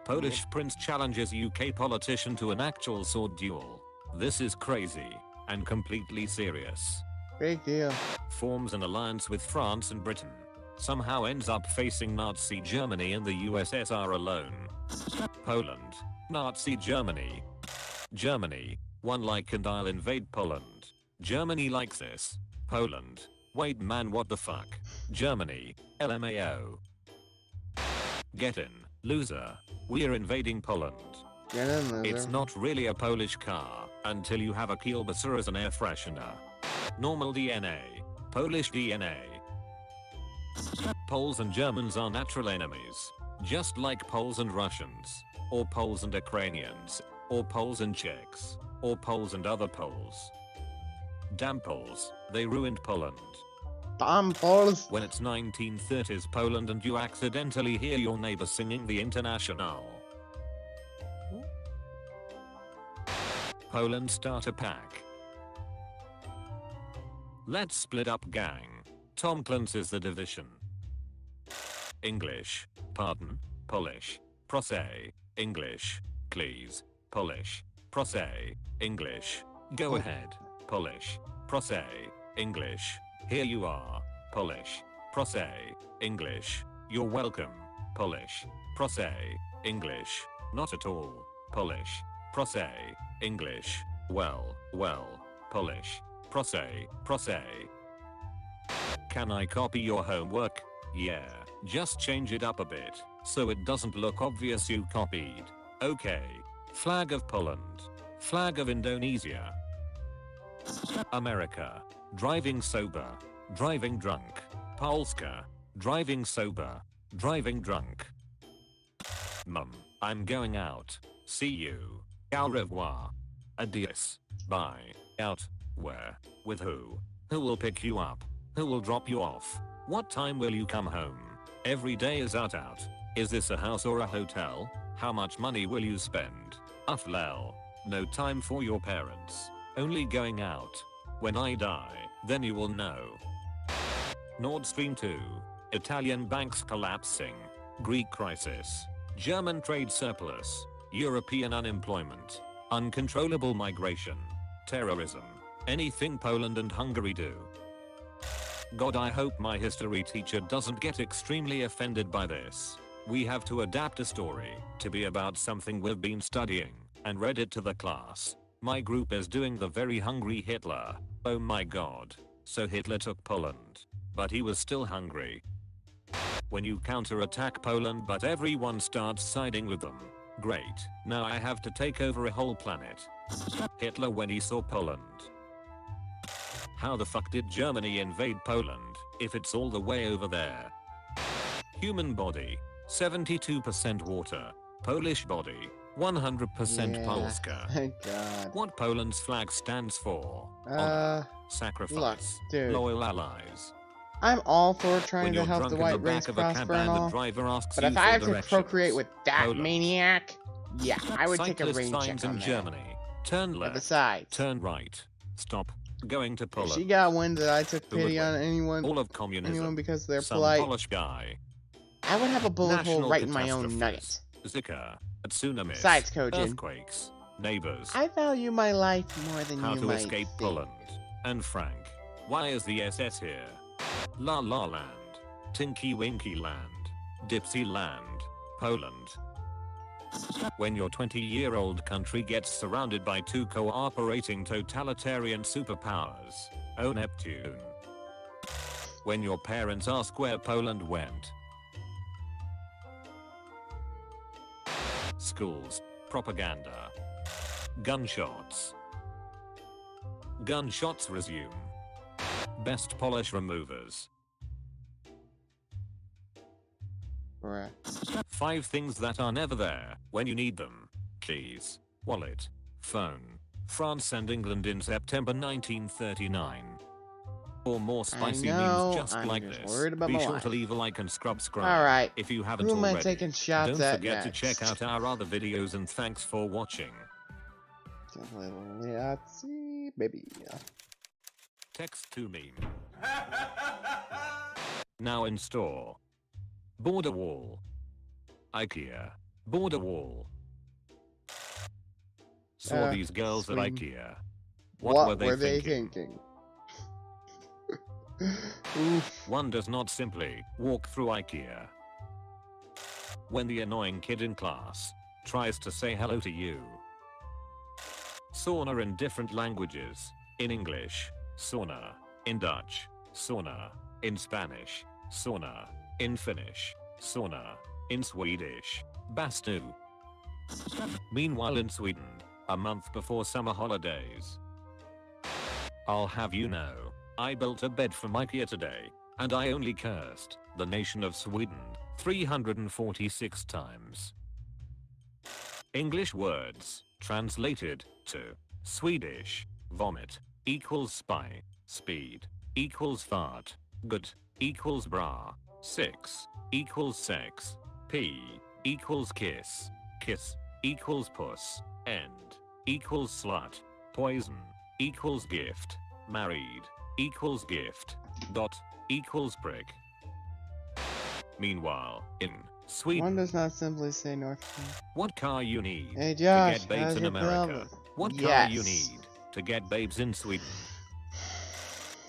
Polish prince challenges UK politician to an actual sword duel. This is crazy and completely serious. Big deal. Forms an alliance with France and Britain. Somehow ends up facing Nazi Germany and the USSR alone. Poland. Nazi Germany. Germany. One like and I'll invade Poland. Germany like this. Poland. Wait man, what the fuck? Germany. LMAO. Get in, loser. We're invading Poland. Get in, loser. It's not really a Polish car until you have a kielbasa as an air freshener. Normal DNA. Polish DNA. Poles and Germans are natural enemies. Just like Poles and Russians. Or Poles and Ukrainians. Or Poles and Czechs. Or Poles and other Poles. Damn Poles, they ruined Poland. Damn Poles. When it's 1930s Poland and you accidentally hear your neighbor singing the International. Poland starter pack. Let's split up gang. Tom Clancy's The Division. English. Pardon. Polish. Prosse. English. Please. Polish. Prosse. English. Go ahead. Polish. Prosse. English. Here you are. Polish. Prosse. English. You're welcome. Polish. Prosse. English. Not at all. Polish. Prosse. English. Well. Polish. Prosse. Can I copy your homework? Yeah. Just change it up a bit, so it doesn't look obvious you copied. Okay. Flag of Poland. Flag of Indonesia. America. Driving sober. Driving drunk. Polska. Driving sober. Driving drunk. Mum, I'm going out. See you. Au revoir. Adios. Bye. Out. Where? With who? Who will pick you up? Who will drop you off? What time will you come home? Every day is out. Is this a house or a hotel? How much money will you spend? Lel. No time for your parents. Only going out. When I die, then you will know. Nord Stream 2. Italian banks collapsing. Greek crisis. German trade surplus. European unemployment. Uncontrollable migration. Terrorism. Anything Poland and Hungary do. God, I hope my history teacher doesn't get extremely offended by this. We have to adapt a story to be about something we've been studying and read it to the class. My group is doing the very hungry Hitler. Oh my god. So Hitler took Poland. But he was still hungry. When you counterattack Poland but everyone starts siding with them. Great. Now I have to take over a whole planet. Hitler when he saw Poland. How the fuck did Germany invade Poland if it's all the way over there? Human body. 72% water. Polish body. 100% Polska. Thank God. What Poland's flag stands for? Honor, sacrifice, look, dude. loyal allies. I'm all for trying When to you're help the drunk in white the race back of a cab prosper and and the all, driver asks but you if for I have to directions. procreate with that Poland. maniac, yeah, I would take a Cyclist rain signs check in on that. Germany. Turn And left. besides, Turn right. Stop. Going to if Poland. she got wind that I took Who would pity on win? anyone All of communism. because they're Some polite, Polish guy. I would have a bullet hole National right in my own catastrophes. nugget. Zika. Tsunamis. Besides, Kojin, Earthquakes. Neighbors. I value my life more than How you to might escape think. Poland. And Frank. Why is the SS here? La La Land. Tinky Winky Land. Dipsy Land. Poland. When your 20-year-old country gets surrounded by two cooperating totalitarian superpowers. Oh Neptune. When your parents ask where Poland went. Schools. Propaganda. Gunshots. Gunshots resume. Best polish removers. Bruh. 5 things that are never there when you need them. Keys. Wallet. Phone. France and England in September 1939. For more spicy know, memes just I'm like just this, worried about be my sure life. to leave a like and subscribe Alright, if you haven't who am I already. taking shots Don't at forget next? to check out our other videos and thanks for watching. Let's see, baby. Text to meme. Now in store. Border wall. IKEA. Border wall. Saw these girls at Sweden. IKEA. What were they thinking? Oof. One does not simply walk through IKEA. When the annoying kid in class tries to say hello to you. Sauna in different languages. In English, sauna. In Dutch, sauna. In Spanish, sauna. In Finnish, sauna. In Swedish, bastu. Meanwhile in Sweden, a month before summer holidays. I'll have you know, I built a bed from IKEA today, and I only cursed the nation of Sweden 346 times. English words translated to Swedish: vomit equals spy, speed equals fart, good equals bra, 6 equals sex, p equals kiss, kiss equals puss, end equals slut, poison equals gift, married equals gift, dot equals prick. Meanwhile, in Sweden, One does not simply say North Korea. what car you need Hey to Josh, get babes how's in your America? pelvis? What car Yes. you need to get babes in Sweden?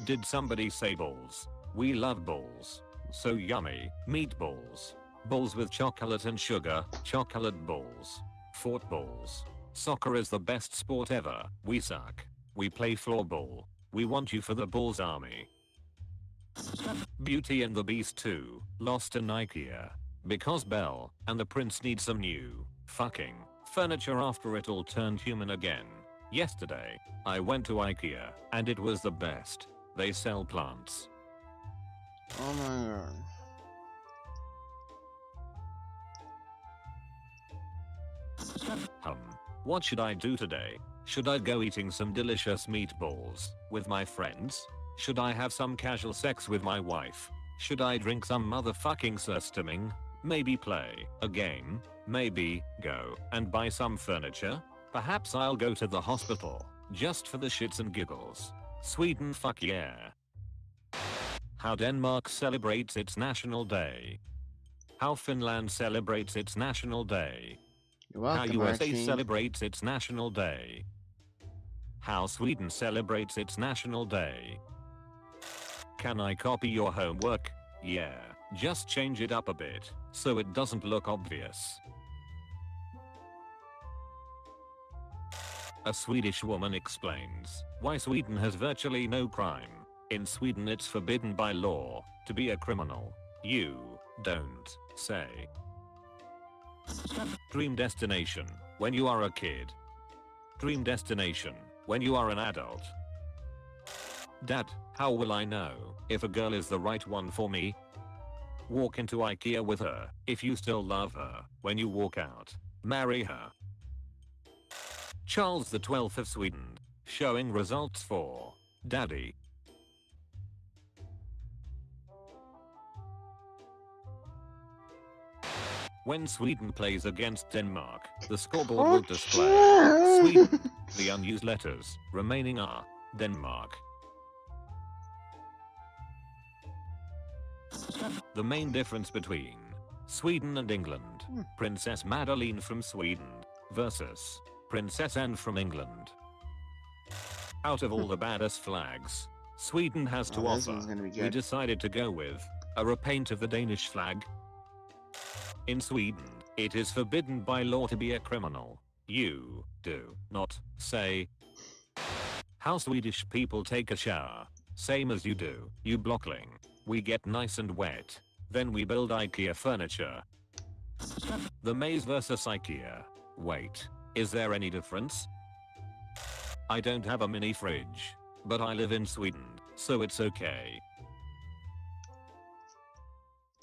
Did somebody say balls? We love balls. So yummy. Meatballs. Balls with chocolate and sugar. Chocolate balls. Fort balls. Soccer is the best sport ever. We suck. We play floorball. We want you for the balls army. Beauty and the Beast 2, lost in IKEA. Because Belle and the prince need some new fucking furniture after it all turned human again. Yesterday, I went to IKEA and it was the best. They sell plants. Oh my god. What should I do today? Should I go eating some delicious meatballs with my friends? Should I have some casual sex with my wife? Should I drink some motherfucking surstimming? Maybe play a game? Maybe go and buy some furniture? Perhaps I'll go to the hospital just for the shits and giggles. Sweden, fuck yeah. How Denmark celebrates its National Day. How Finland celebrates its National Day. You're welcome, How USA Archie. celebrates its National Day. How Sweden celebrates its National Day. Can I copy your homework? Yeah, just change it up a bit, so it doesn't look obvious. A Swedish woman explains why Sweden has virtually no crime. In Sweden it's forbidden by law to be a criminal. You don't say. Dream destination when you are a kid. Dream destination when you are an adult. Dad, how will I know if a girl is the right one for me? Walk into IKEA with her if you still love her. When you walk out, marry her. Charles XII of Sweden showing results for Daddy. When Sweden plays against Denmark, the scoreboard will display Sweden. The unused letters remaining are Denmark. The main difference between Sweden and England. Princess Madeleine from Sweden versus Princess Anne from England. Out of all the baddest flags Sweden has to this offer, one's gonna be we good. decided to go with a repaint of the Danish flag. In Sweden, it is forbidden by law to be a criminal. You do not say. How Swedish people take a shower. Same as you do, you blockling. We get nice and wet. Then we build IKEA furniture. The maze versus IKEA. Wait, is there any difference? I don't have a mini fridge, but I live in Sweden, so it's okay.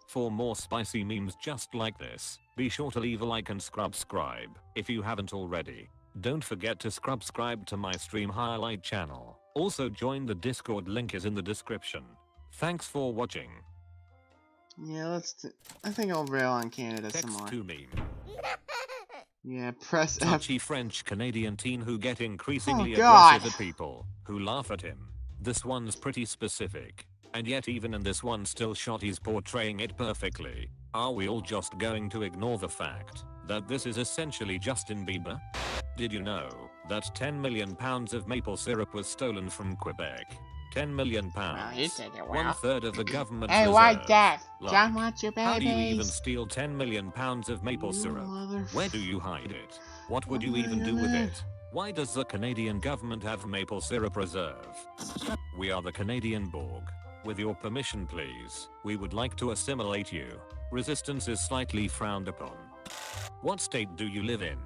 For more spicy memes just like this, be sure to leave a like and subscribe if you haven't already. Don't forget to subscribe to my stream highlight channel. Also join the Discord, link is in the description. Thanks for watching. Yeah, I think I'll rail on Canada some Text more. to meme. Yeah, press F. Touchy French Canadian teen who get increasingly God. aggressive at people who laugh at him. This one's pretty specific. And yet even in this one still shot he's portraying it perfectly. Are we all just going to ignore the fact that this is essentially Justin Bieber? Did you know that 10 million pounds of maple syrup was stolen from Quebec? 10 million pounds. Well, he said it well. 1/3 of the government's Hey, reserves. white dad. Like, John wants your babies. how do you even steal 10 million pounds of maple syrup? Where do you hide it? What would you even do with it? Why does the Canadian government have maple syrup reserve? We are the Canadian Borg. With your permission, please, we would like to assimilate you. Resistance is slightly frowned upon. What state do you live in?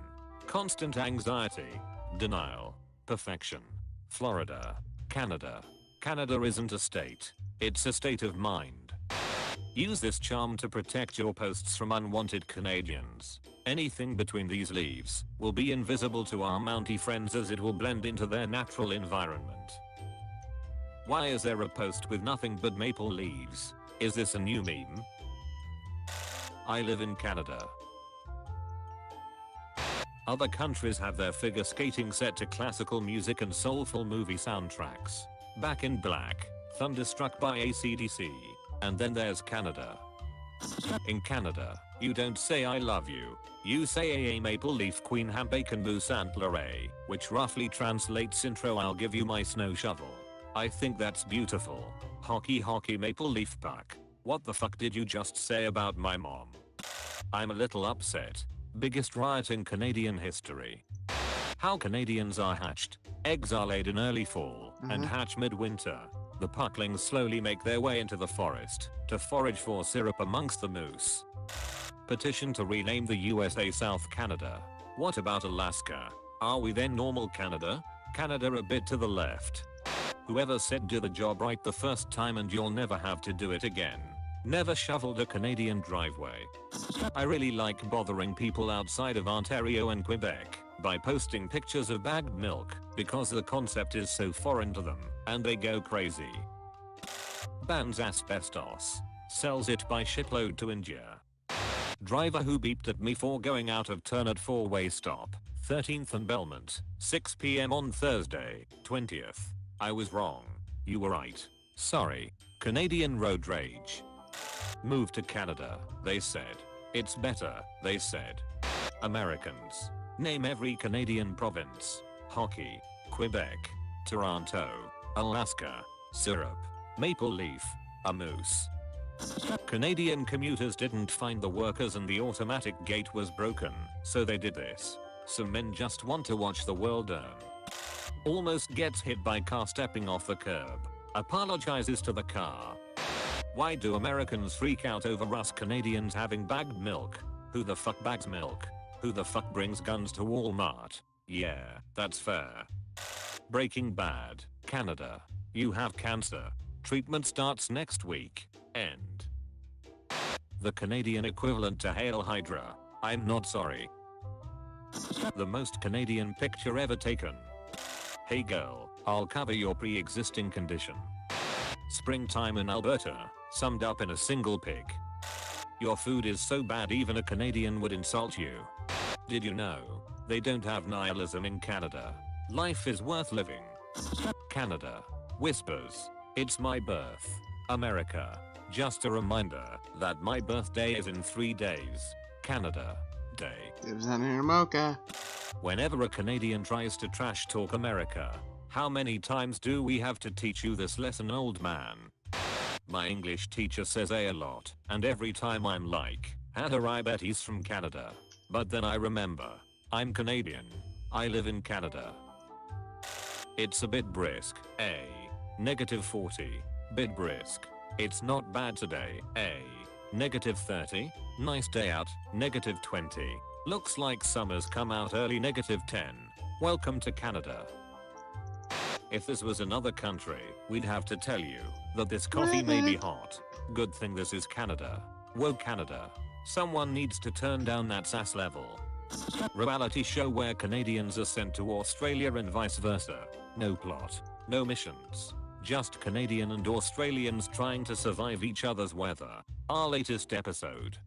Constant anxiety. Denial. Perfection. Florida. Canada. Canada isn't a state. It's a state of mind. Use this charm to protect your posts from unwanted Canadians. Anything between these leaves will be invisible to our Mountie friends as it will blend into their natural environment. Why is there a post with nothing but maple leaves? Is this a new meme? I live in Canada. Other countries have their figure skating set to classical music and soulful movie soundtracks. Back in Black, Thunderstruck by AC/DC. And then there's Canada. In Canada, you don't say I love you. You say a maple leaf queen ham bacon boo sant lorray, which roughly translates intro I'll give you my snow shovel. I think that's beautiful. Hockey maple leaf puck. What the fuck did you just say about my mom? I'm a little upset. Biggest riot in Canadian history. How Canadians are hatched. Eggs are laid in early fall and hatch midwinter. The pucklings slowly make their way into the forest to forage for syrup amongst the moose. Petition to rename the USA South Canada. What about Alaska? Are we then normal Canada? Canada a bit to the left. Whoever said do the job right the first time and you'll never have to do it again. Never shoveled a Canadian driveway. I really like bothering people outside of Ontario and Quebec by posting pictures of bagged milk because the concept is so foreign to them and they go crazy. Bans asbestos. Sells it by shipload to India. Driver who beeped at me for going out of turn at 4-way stop. 13th and Belmont. 6 PM on Thursday, 20th. I was wrong. You were right. Sorry. Canadian road rage. Move to Canada, they said. It's better, they said. Americans. Name every Canadian province. Hockey. Quebec. Toronto. Alaska. Syrup. Maple leaf. A moose. Canadian commuters didn't find the workers and the automatic gate was broken, so they did this. Some men just want to watch the world burn. Almost gets hit by car stepping off the curb. Apologizes to the car. Why do Americans freak out over us Canadians having bagged milk? Who the fuck bags milk? Who the fuck brings guns to Walmart? Yeah, that's fair. Breaking Bad, Canada. You have cancer. Treatment starts next week. End. The Canadian equivalent to Hail Hydra. I'm not sorry. The most Canadian picture ever taken. Hey girl, I'll cover your pre-existing condition. Springtime in Alberta, summed up in a single pic. Your food is so bad even a Canadian would insult you. Did you know? They don't have nihilism in Canada. Life is worth living. Canada. Whispers. It's my birth. America. Just a reminder that my birthday is in 3 days. Canada Day. Lives on your mocha. Whenever a Canadian tries to trash talk America, how many times do we have to teach you this lesson, old man? My English teacher says a lot, and every time I'm like, Hannah, I bet he's from Canada. But then I remember, I'm Canadian. I live in Canada. It's a bit brisk, -40. Bit brisk. It's not bad today, -30. Nice day out, -20. Looks like summer's come out early, -10. Welcome to Canada. If this was another country, we'd have to tell you that this coffee may be hot. Good thing this is Canada. Whoa, Canada. Someone needs to turn down that sass level. Reality show where Canadians are sent to Australia and vice versa. No plot, no missions. Just Canadian and Australians trying to survive each other's weather. Our latest episode.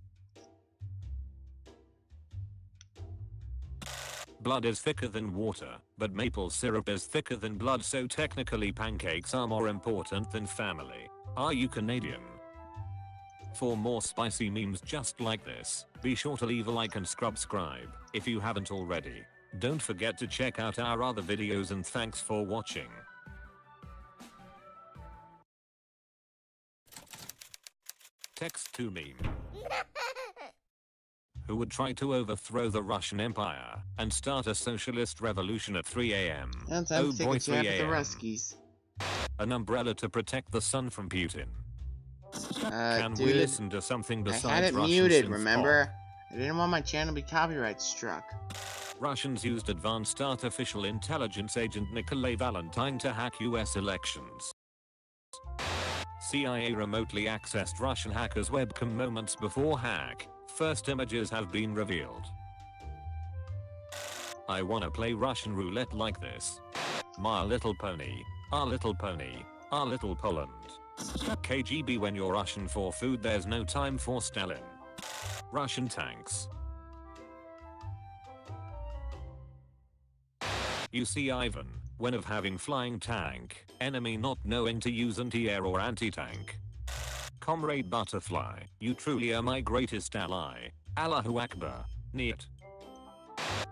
Blood is thicker than water, but maple syrup is thicker than blood, so technically pancakes are more important than family. Are you Canadian? For more spicy memes just like this, be sure to leave a like and subscribe if you haven't already. Don't forget to check out our other videos, and thanks for watching. Text to meme. Who would try to overthrow the Russian Empire and start a socialist revolution at 3 a.m. Oh boy, 3 a.m. An umbrella to protect the sun from Putin. Can dude, we listen to something besides I had it Russian muted, synth remember? pop? I didn't want my channel to be copyright struck. Russians used advanced artificial intelligence agent Nikolai Valentine to hack US elections. CIA remotely accessed Russian hackers' webcam moments before hack. First images have been revealed. I wanna play Russian roulette like this. My Little Pony, Our Little Pony, Our Little Poland. KGB, when you're Russian for food, there's no time for Stalin. Russian tanks. You see, Ivan, when of having flying tank, enemy not knowing to use anti-air or anti-tank. Comrade Butterfly, you truly are my greatest ally. Allahu Akbar, Niet.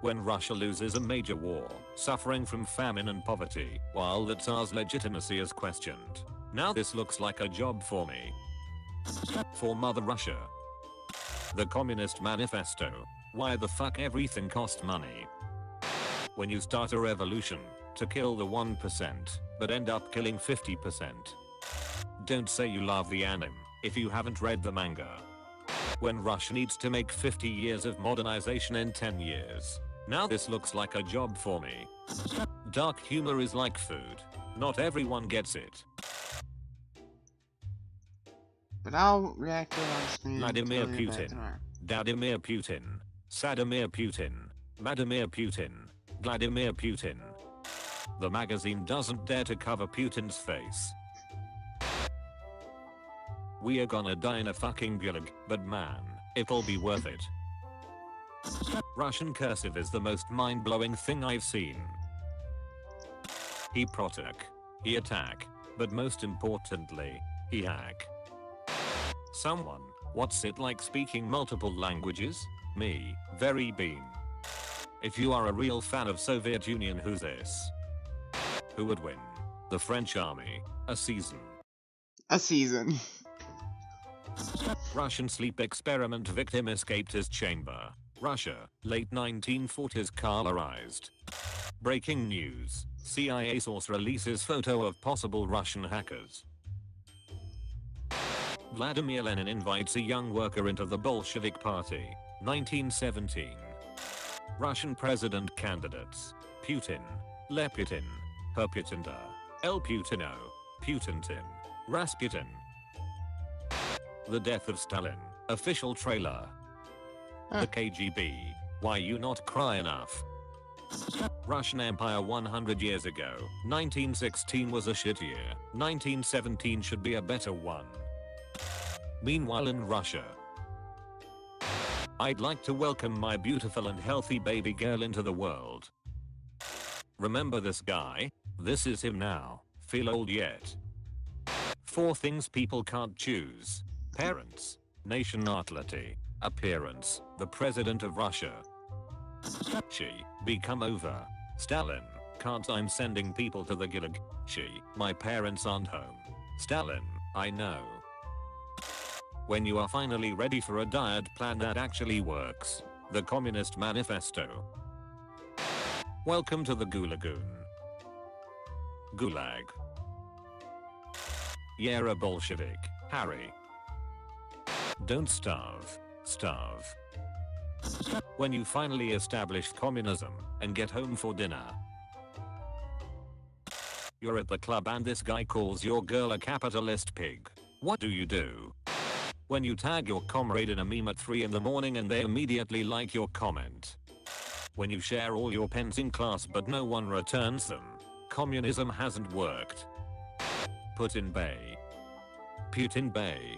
When Russia loses a major war, suffering from famine and poverty, while the Tsar's legitimacy is questioned. Now this looks like a job for me. For Mother Russia. The Communist Manifesto. Why the fuck everything costs money? When you start a revolution to kill the 1%, but end up killing 50%. Don't say you love the anime if you haven't read the manga. When Russia needs to make 50 years of modernization in 10 years. Now this looks like a job for me. Dark humor is like food. Not everyone gets it. But I'll react to it on screen. Vladimir Putin. Dadimir Putin. Sadimir Putin. Vladimir Putin. Vladimir Putin. The magazine doesn't dare to cover Putin's face. We are gonna die in a fucking gulag, but man, it'll be worth it. Russian cursive is the most mind-blowing thing I've seen. He protect, he attack, but most importantly, he hack. Someone, what's it like speaking multiple languages? Me, very beam. If you are a real fan of Soviet Union, who's this? Who would win? The French army, a season. A season. Russian sleep experiment victim escaped his chamber. Russia, late 1940s colorized. Breaking news. CIA source releases photo of possible Russian hackers. Vladimir Lenin invites a young worker into the Bolshevik Party. 1917. Russian president candidates. Putin. Leputin. Herputinda. El Putino. Putintin. Rasputin. The death of Stalin. Official trailer. The KGB. Why you not cry enough? Russian Empire 100 years ago. 1916 was a shit year. 1917 should be a better one. Meanwhile in Russia. I'd like to welcome my beautiful and healthy baby girl into the world. Remember this guy? This is him now. Feel old yet? 4 things people can't choose. Parents, nationality, appearance, the president of Russia. She, become over. Stalin, can't I'm sending people to the gulag. She, my parents aren't home. Stalin, I know. When you are finally ready for a diet plan that actually works. The Communist Manifesto. Welcome to the Gulagoon. Gulag. You're a Bolshevik, Harry. Don't starve. Starve. When you finally establish communism and get home for dinner. You're at the club and this guy calls your girl a capitalist pig. What do you do? When you tag your comrade in a meme at 3 in the morning and they immediately like your comment. When you share all your pens in class but no one returns them. Communism hasn't worked. Putin Bay. Putin Bay.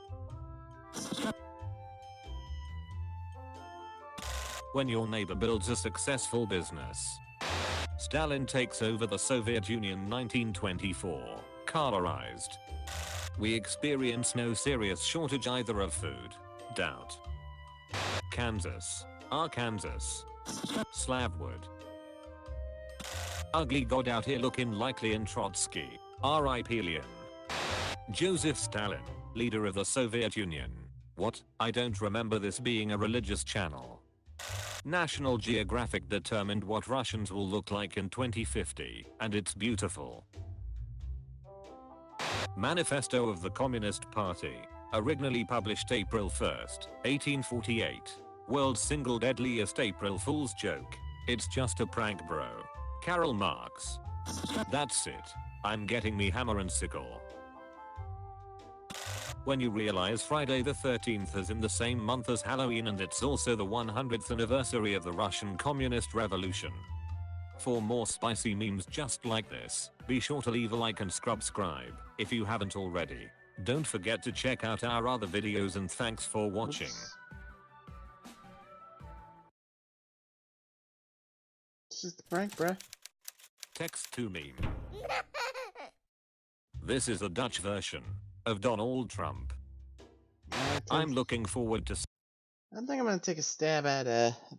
When your neighbor builds a successful business. Stalin takes over the Soviet Union 1924. Colorized. We experience no serious shortage either of food. Doubt. Kansas. Arkansas. Slavwood. Ugly god out here looking like Leon Trotsky. R.I.P. Leon. Joseph Stalin, leader of the Soviet Union. What? I don't remember this being a religious channel. National Geographic determined what Russians will look like in 2050, and it's beautiful. Manifesto of the Communist Party, originally published April 1st, 1848. World's single deadliest April Fool's joke. It's just a prank, bro. Karl Marx. That's it. I'm getting me hammer and sickle. When you realize Friday the 13th is in the same month as Halloween and it's also the 100th anniversary of the Russian Communist Revolution. For more spicy memes just like this, be sure to leave a like and subscribe if you haven't already. Don't forget to check out our other videos and thanks for watching. Oops. This is the prank, bruh. Text to meme. This is the Dutch version of Donald Trump. I'm looking forward to. I think I'm gonna take a stab at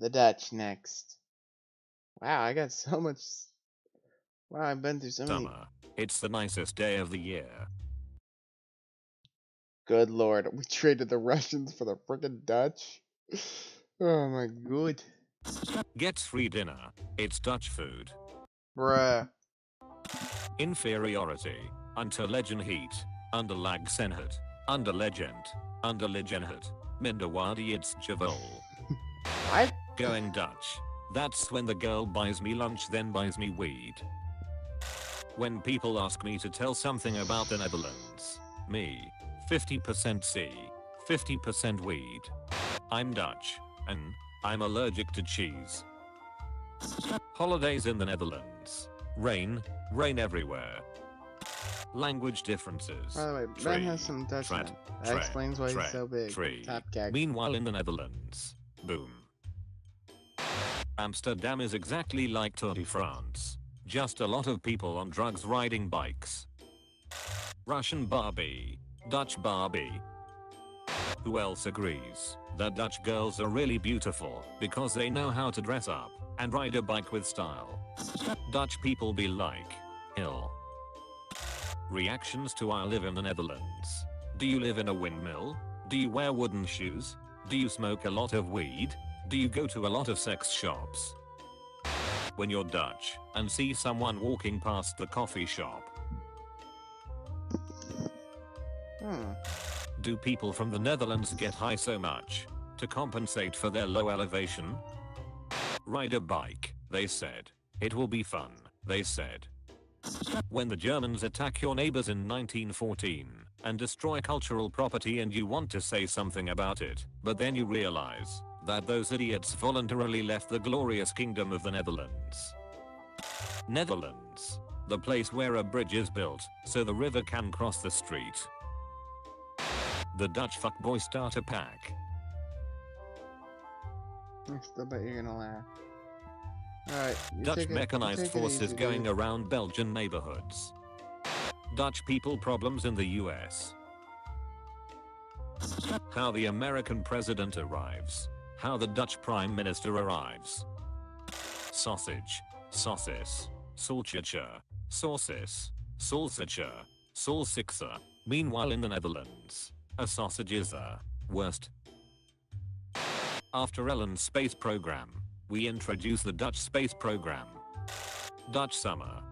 the Dutch next. Wow, I got so much. Wow, I've been through so many. Summer. It's the nicest day of the year. Good lord, we traded the Russians for the frickin' Dutch. Oh my god. Gets free dinner. It's Dutch food. Bruh. Inferiority. Unter legend heat. Under lag senhet. Under legend. Under legenhet. Minderwaardig it's Javel. What? Going Dutch. That's when the girl buys me lunch then buys me weed. When people ask me to tell something about the Netherlands. Me. 50% C. 50% weed. I'm Dutch. And I'm allergic to cheese. Holidays in the Netherlands. Rain. Rain everywhere. Language differences. By the way, Ben has some Dutch now. That explains why he's so big. Top gag. Meanwhile in the Netherlands. Boom. Amsterdam is exactly like Tour de France. Just a lot of people on drugs riding bikes. Russian Barbie. Dutch Barbie. Who else agrees that Dutch girls are really beautiful because they know how to dress up and ride a bike with style? Dutch people be like, hill. Reactions to I live in the Netherlands. Do you live in a windmill? Do you wear wooden shoes? Do you smoke a lot of weed? Do you go to a lot of sex shops? When you're Dutch and see someone walking past the coffee shop. Do people from the Netherlands get high so much to compensate for their low elevation? Ride a bike, they said. It will be fun, they said. When the Germans attack your neighbors in 1914 and destroy cultural property and you want to say something about it, but then you realize that those idiots voluntarily left the glorious kingdom of the Netherlands. Netherlands. The place where a bridge is built so the river can cross the street. The Dutch fuckboy starter pack. I still bet you're gonna laugh. Alright. Dutch mechanized forces going around Belgian neighborhoods. Dutch people problems in the US. How the American president arrives. How the Dutch prime minister arrives. Sausage. Saucis. Salchicha. Saucis. Salsicha. Salsixa. Meanwhile in the Netherlands. A sausage is the worst. After Ellen's space program, we introduce the Dutch space program. Dutch summer.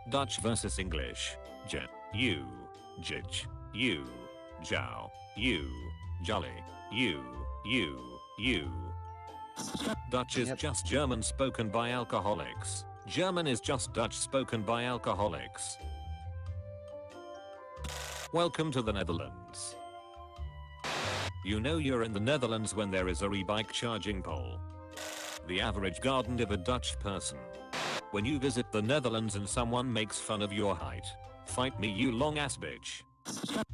Dutch versus English. J. You. Jij. You. Jou. You. Jolly. You. You. Dutch is just German spoken by alcoholics. German is just Dutch spoken by alcoholics. Welcome to the Netherlands. You know you're in the Netherlands when there is a e-bike charging pole. The average garden of a Dutch person. When you visit the Netherlands and someone makes fun of your height. Fight me you long ass bitch.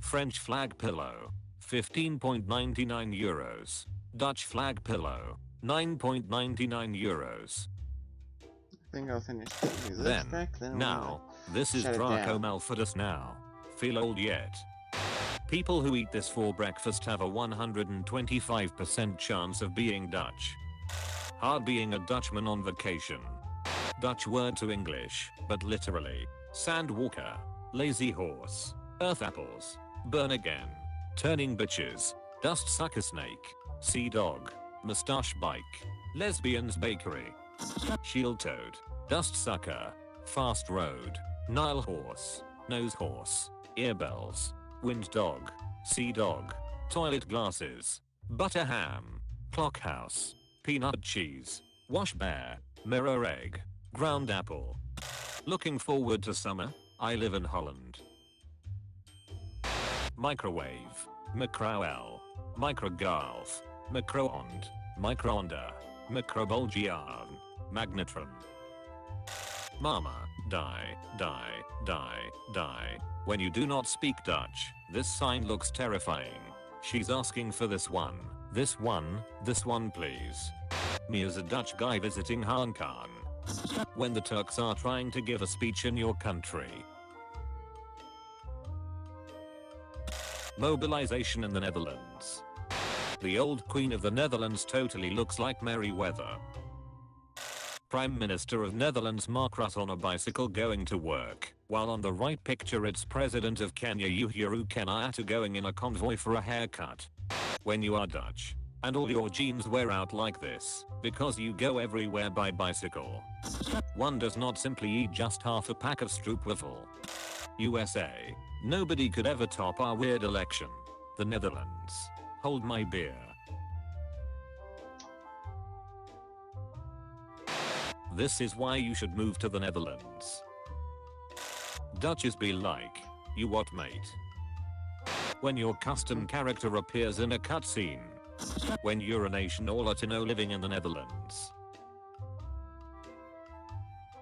French flag pillow. 15.99 euros. Dutch flag pillow. 9.99 euros. I think I'll finish Then, now, this is Draco Malfotus now. Feel old yet? People who eat this for breakfast have a 125% chance of being Dutch. Hard being a Dutchman on vacation. Dutch word to English, but literally. Sandwalker. Lazy horse. Earth apples. Burn again. Turning bitches. Dust sucker snake. Sea dog. Mustache bike. Lesbian's bakery. Shield toad. Dust sucker. Fast road. Nile horse. Nose horse. Earbells. Wind dog. Sea dog. Toilet glasses. Butter ham. Clock house. Peanut cheese. Wash bear. Mirror egg. Ground apple. Looking forward to summer? I live in Holland. Microwave. Microel. Microgolf. Microond. Microonda. Microbolgian. Magnetron. Mama. Die. Die. Die. Die. When you do not speak Dutch, this sign looks terrifying. She's asking for this one. This one please. Me as a Dutch guy visiting Hong Kong. When the Turks are trying to give a speech in your country. Mobilization in the Netherlands. The old Queen of the Netherlands totally looks like Merryweather. Prime Minister of Netherlands Mark Rutte on a bicycle going to work, while on the right picture it's President of Kenya Uhuru Kenyatta going in a convoy for a haircut. When you are Dutch, and all your jeans wear out like this, because you go everywhere by bicycle. One does not simply eat just half a pack of stroopwafel. USA. Nobody could ever top our weird election. The Netherlands. Hold my beer. This is why you should move to the Netherlands. Dutches be like, you what mate? When your custom character appears in a cutscene. When you're a nation or Latino living in the Netherlands.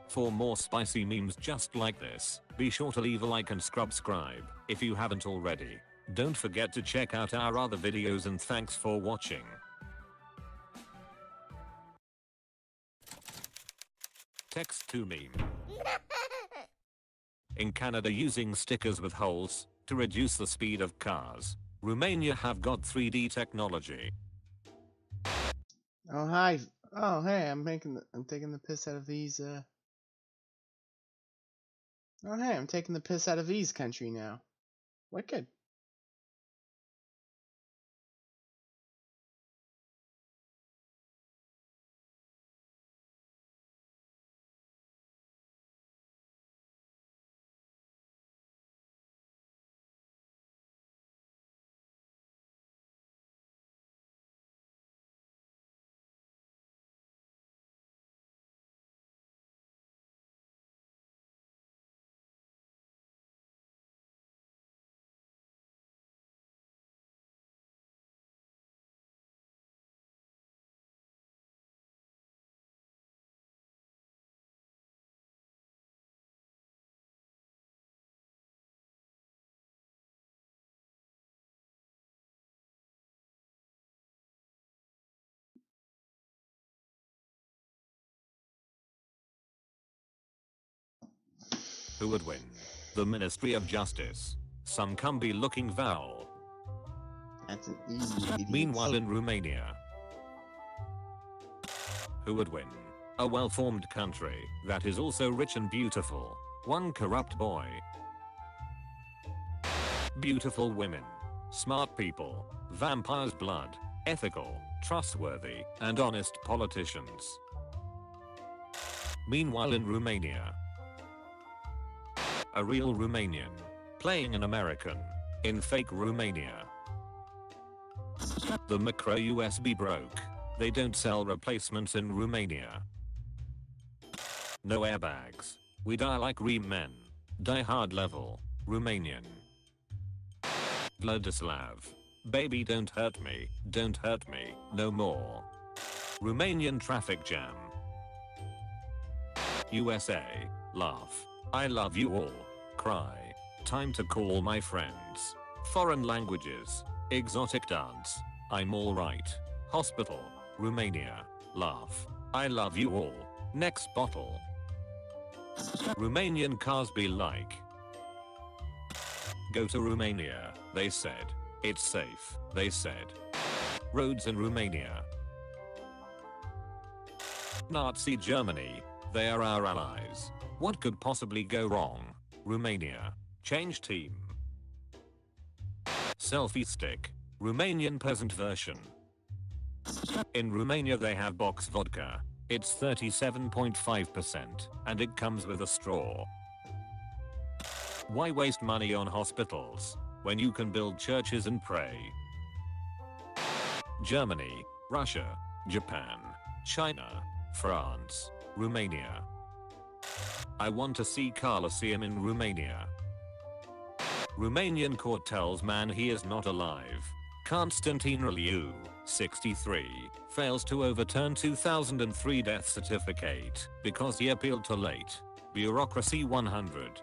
For more spicy memes just like this, be sure to leave a like and subscribe if you haven't already. Don't forget to check out our other videos and thanks for watching. Text to meme. In Canada using stickers with holes to reduce the speed of cars. Romania have got 3D technology. Oh hi. Oh hey, I'm taking the piss out of these Oh hey, I'm taking the piss out of these country now. Wicked. Who would win? The Ministry of Justice. Some cumby looking Val. That's an easy idiot. Meanwhile in Romania. Who would win? A well-formed country that is also rich and beautiful. One corrupt boy. Beautiful women. Smart people. Vampires' blood. Ethical, trustworthy, and honest politicians. Meanwhile in Romania. A real Romanian. Playing an American. In fake Romania. The micro USB broke. They don't sell replacements in Romania. No airbags. We die like real men. Die hard level. Romanian. Vladislav. Baby don't hurt me no more. Romanian traffic jam. USA. Laugh. I love you all. Cry. Time to call my friends. Foreign languages. Exotic dance. I'm alright. Hospital. Romania. Laugh. I love you all. Next bottle. Romanian cars be like. go to Romania, they said. It's safe, they said. Roads in Romania. Nazi Germany, they are our allies. What could possibly go wrong? Romania. Change team. Selfie stick. Romanian peasant version. In Romania they have box vodka. It's 37.5% and it comes with a straw. Why waste money on hospitals when you can build churches and pray? Germany, Russia, Japan, China, France, Romania. I want to see Colosseum in Romania. Romanian court tells man he is not alive. Constantine Riliu, 63, fails to overturn 2003 death certificate because he appealed too late. Bureaucracy 100.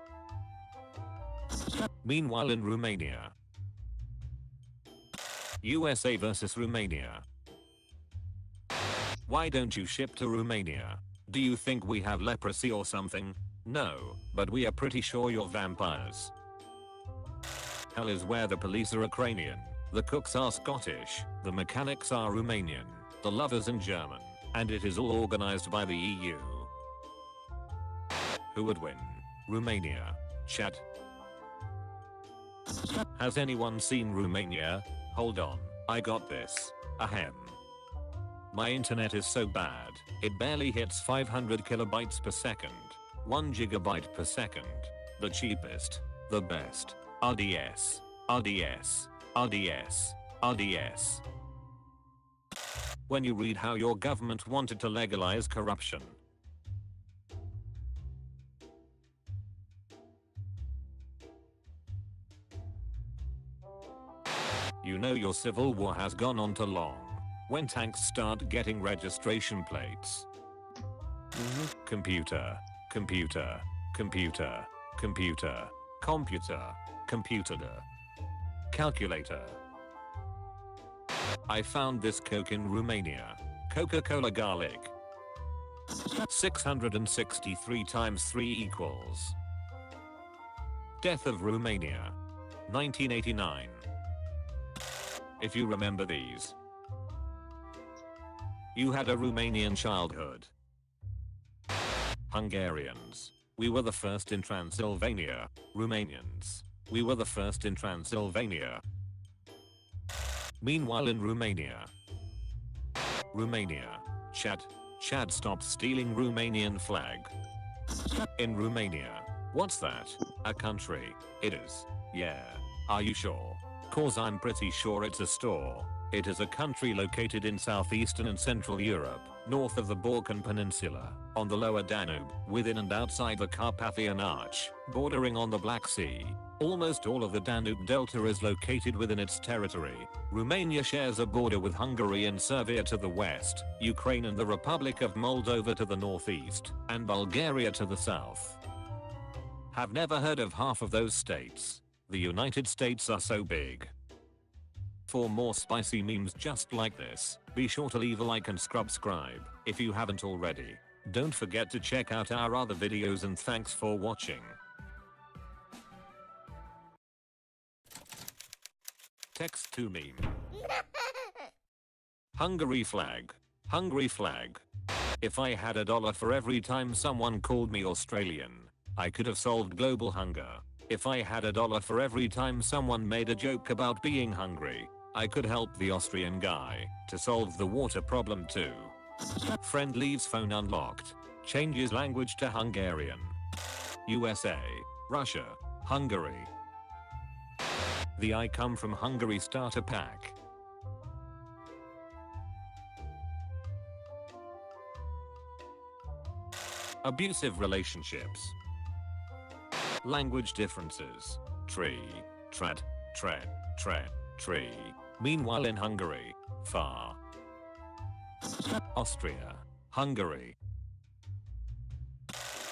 Meanwhile in Romania. USA versus Romania. Why don't you ship to Romania? Do you think we have leprosy or something? No, but we are pretty sure you're vampires. Hell is where the police are Ukrainian, the cooks are Scottish, the mechanics are Romanian, the lovers in German, and it is all organized by the EU. Who would win? Romania. Chat. Has anyone seen Romania? Hold on, I got this. Ahem. My internet is so bad, it barely hits 500 kilobytes per second. 1 gigabyte per second. The cheapest. The best. RDS. RDS. RDS. RDS. When you read how your government wanted to legalize corruption. You know your civil war has gone on too long. When tanks start getting registration plates. Computer. Computer. Computer. Computer. Computer. Computer. Calculator. I found this Coke in Romania. Coca-Cola garlic. 663 times 3 equals. Death of Romania. 1989. If you remember these. You had a Romanian childhood. Hungarians. We were the first in Transylvania. Romanians. We were the first in Transylvania. Meanwhile in Romania. Romania. Chad stop stealing Romanian flag. In Romania. What's that? A country. It is. Yeah. Are you sure? Cause I'm pretty sure it's a store. It is a country located in southeastern and central Europe, north of the Balkan Peninsula, on the lower Danube, within and outside the Carpathian Arch, bordering on the Black Sea. Almost all of the Danube Delta is located within its territory. Romania shares a border with Hungary and Serbia to the west, Ukraine and the Republic of Moldova to the northeast, and Bulgaria to the south. Have never heard of half of those states. The United States are so big. For more spicy memes just like this, be sure to leave a like and subscribe if you haven't already. Don't forget to check out our other videos and thanks for watching. Text to meme. Hungary flag. Hungry flag. If I had $1 for every time someone called me Australian, I could have solved global hunger. If I had $1 for every time someone made a joke about being hungry, I could help the Austrian guy to solve the water problem too. Friend leaves phone unlocked. Changes language to Hungarian. USA, Russia, Hungary. The I come from Hungary starter pack. Abusive relationships. Language differences. Tree, trad, tree. Meanwhile in Hungary, far. Austria, Hungary.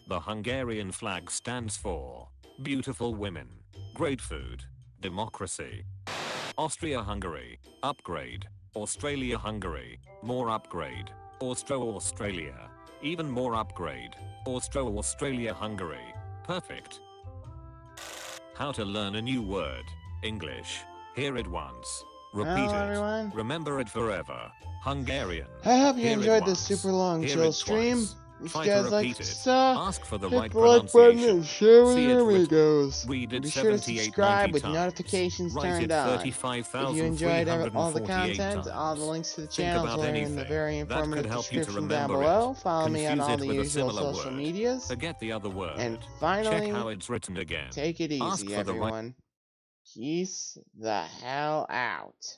The Hungarian flag stands for beautiful women, great food, democracy. Austria-Hungary, upgrade. Australia-Hungary, more upgrade. Austro-Australia, even more upgrade. Austro-Australia-Hungary, perfect. How to learn a new word. English. Hear it once. Repeat Well, it. everyone, Remember it forever. Hungarian. I hope you Hear it enjoyed this once. super long Hear chill it stream. twice. If Try you to guys like repeat this it. stuff, Ask for the hit right the like button pronunciation. and share with See your it written. amigos. Read it Be sure to 78, subscribe 90 with times. notifications Write turned it on. If you enjoyed all the 35,348 content, all the times. links to the Think channels about are in the anything. very That could informative help you to description down remember below. it. Follow me on Confuse all it the with a usual similar social word. medias. Forget the other word. And Check finally, how it's written again. take it Ask easy, for the right everyone. Peace the hell out.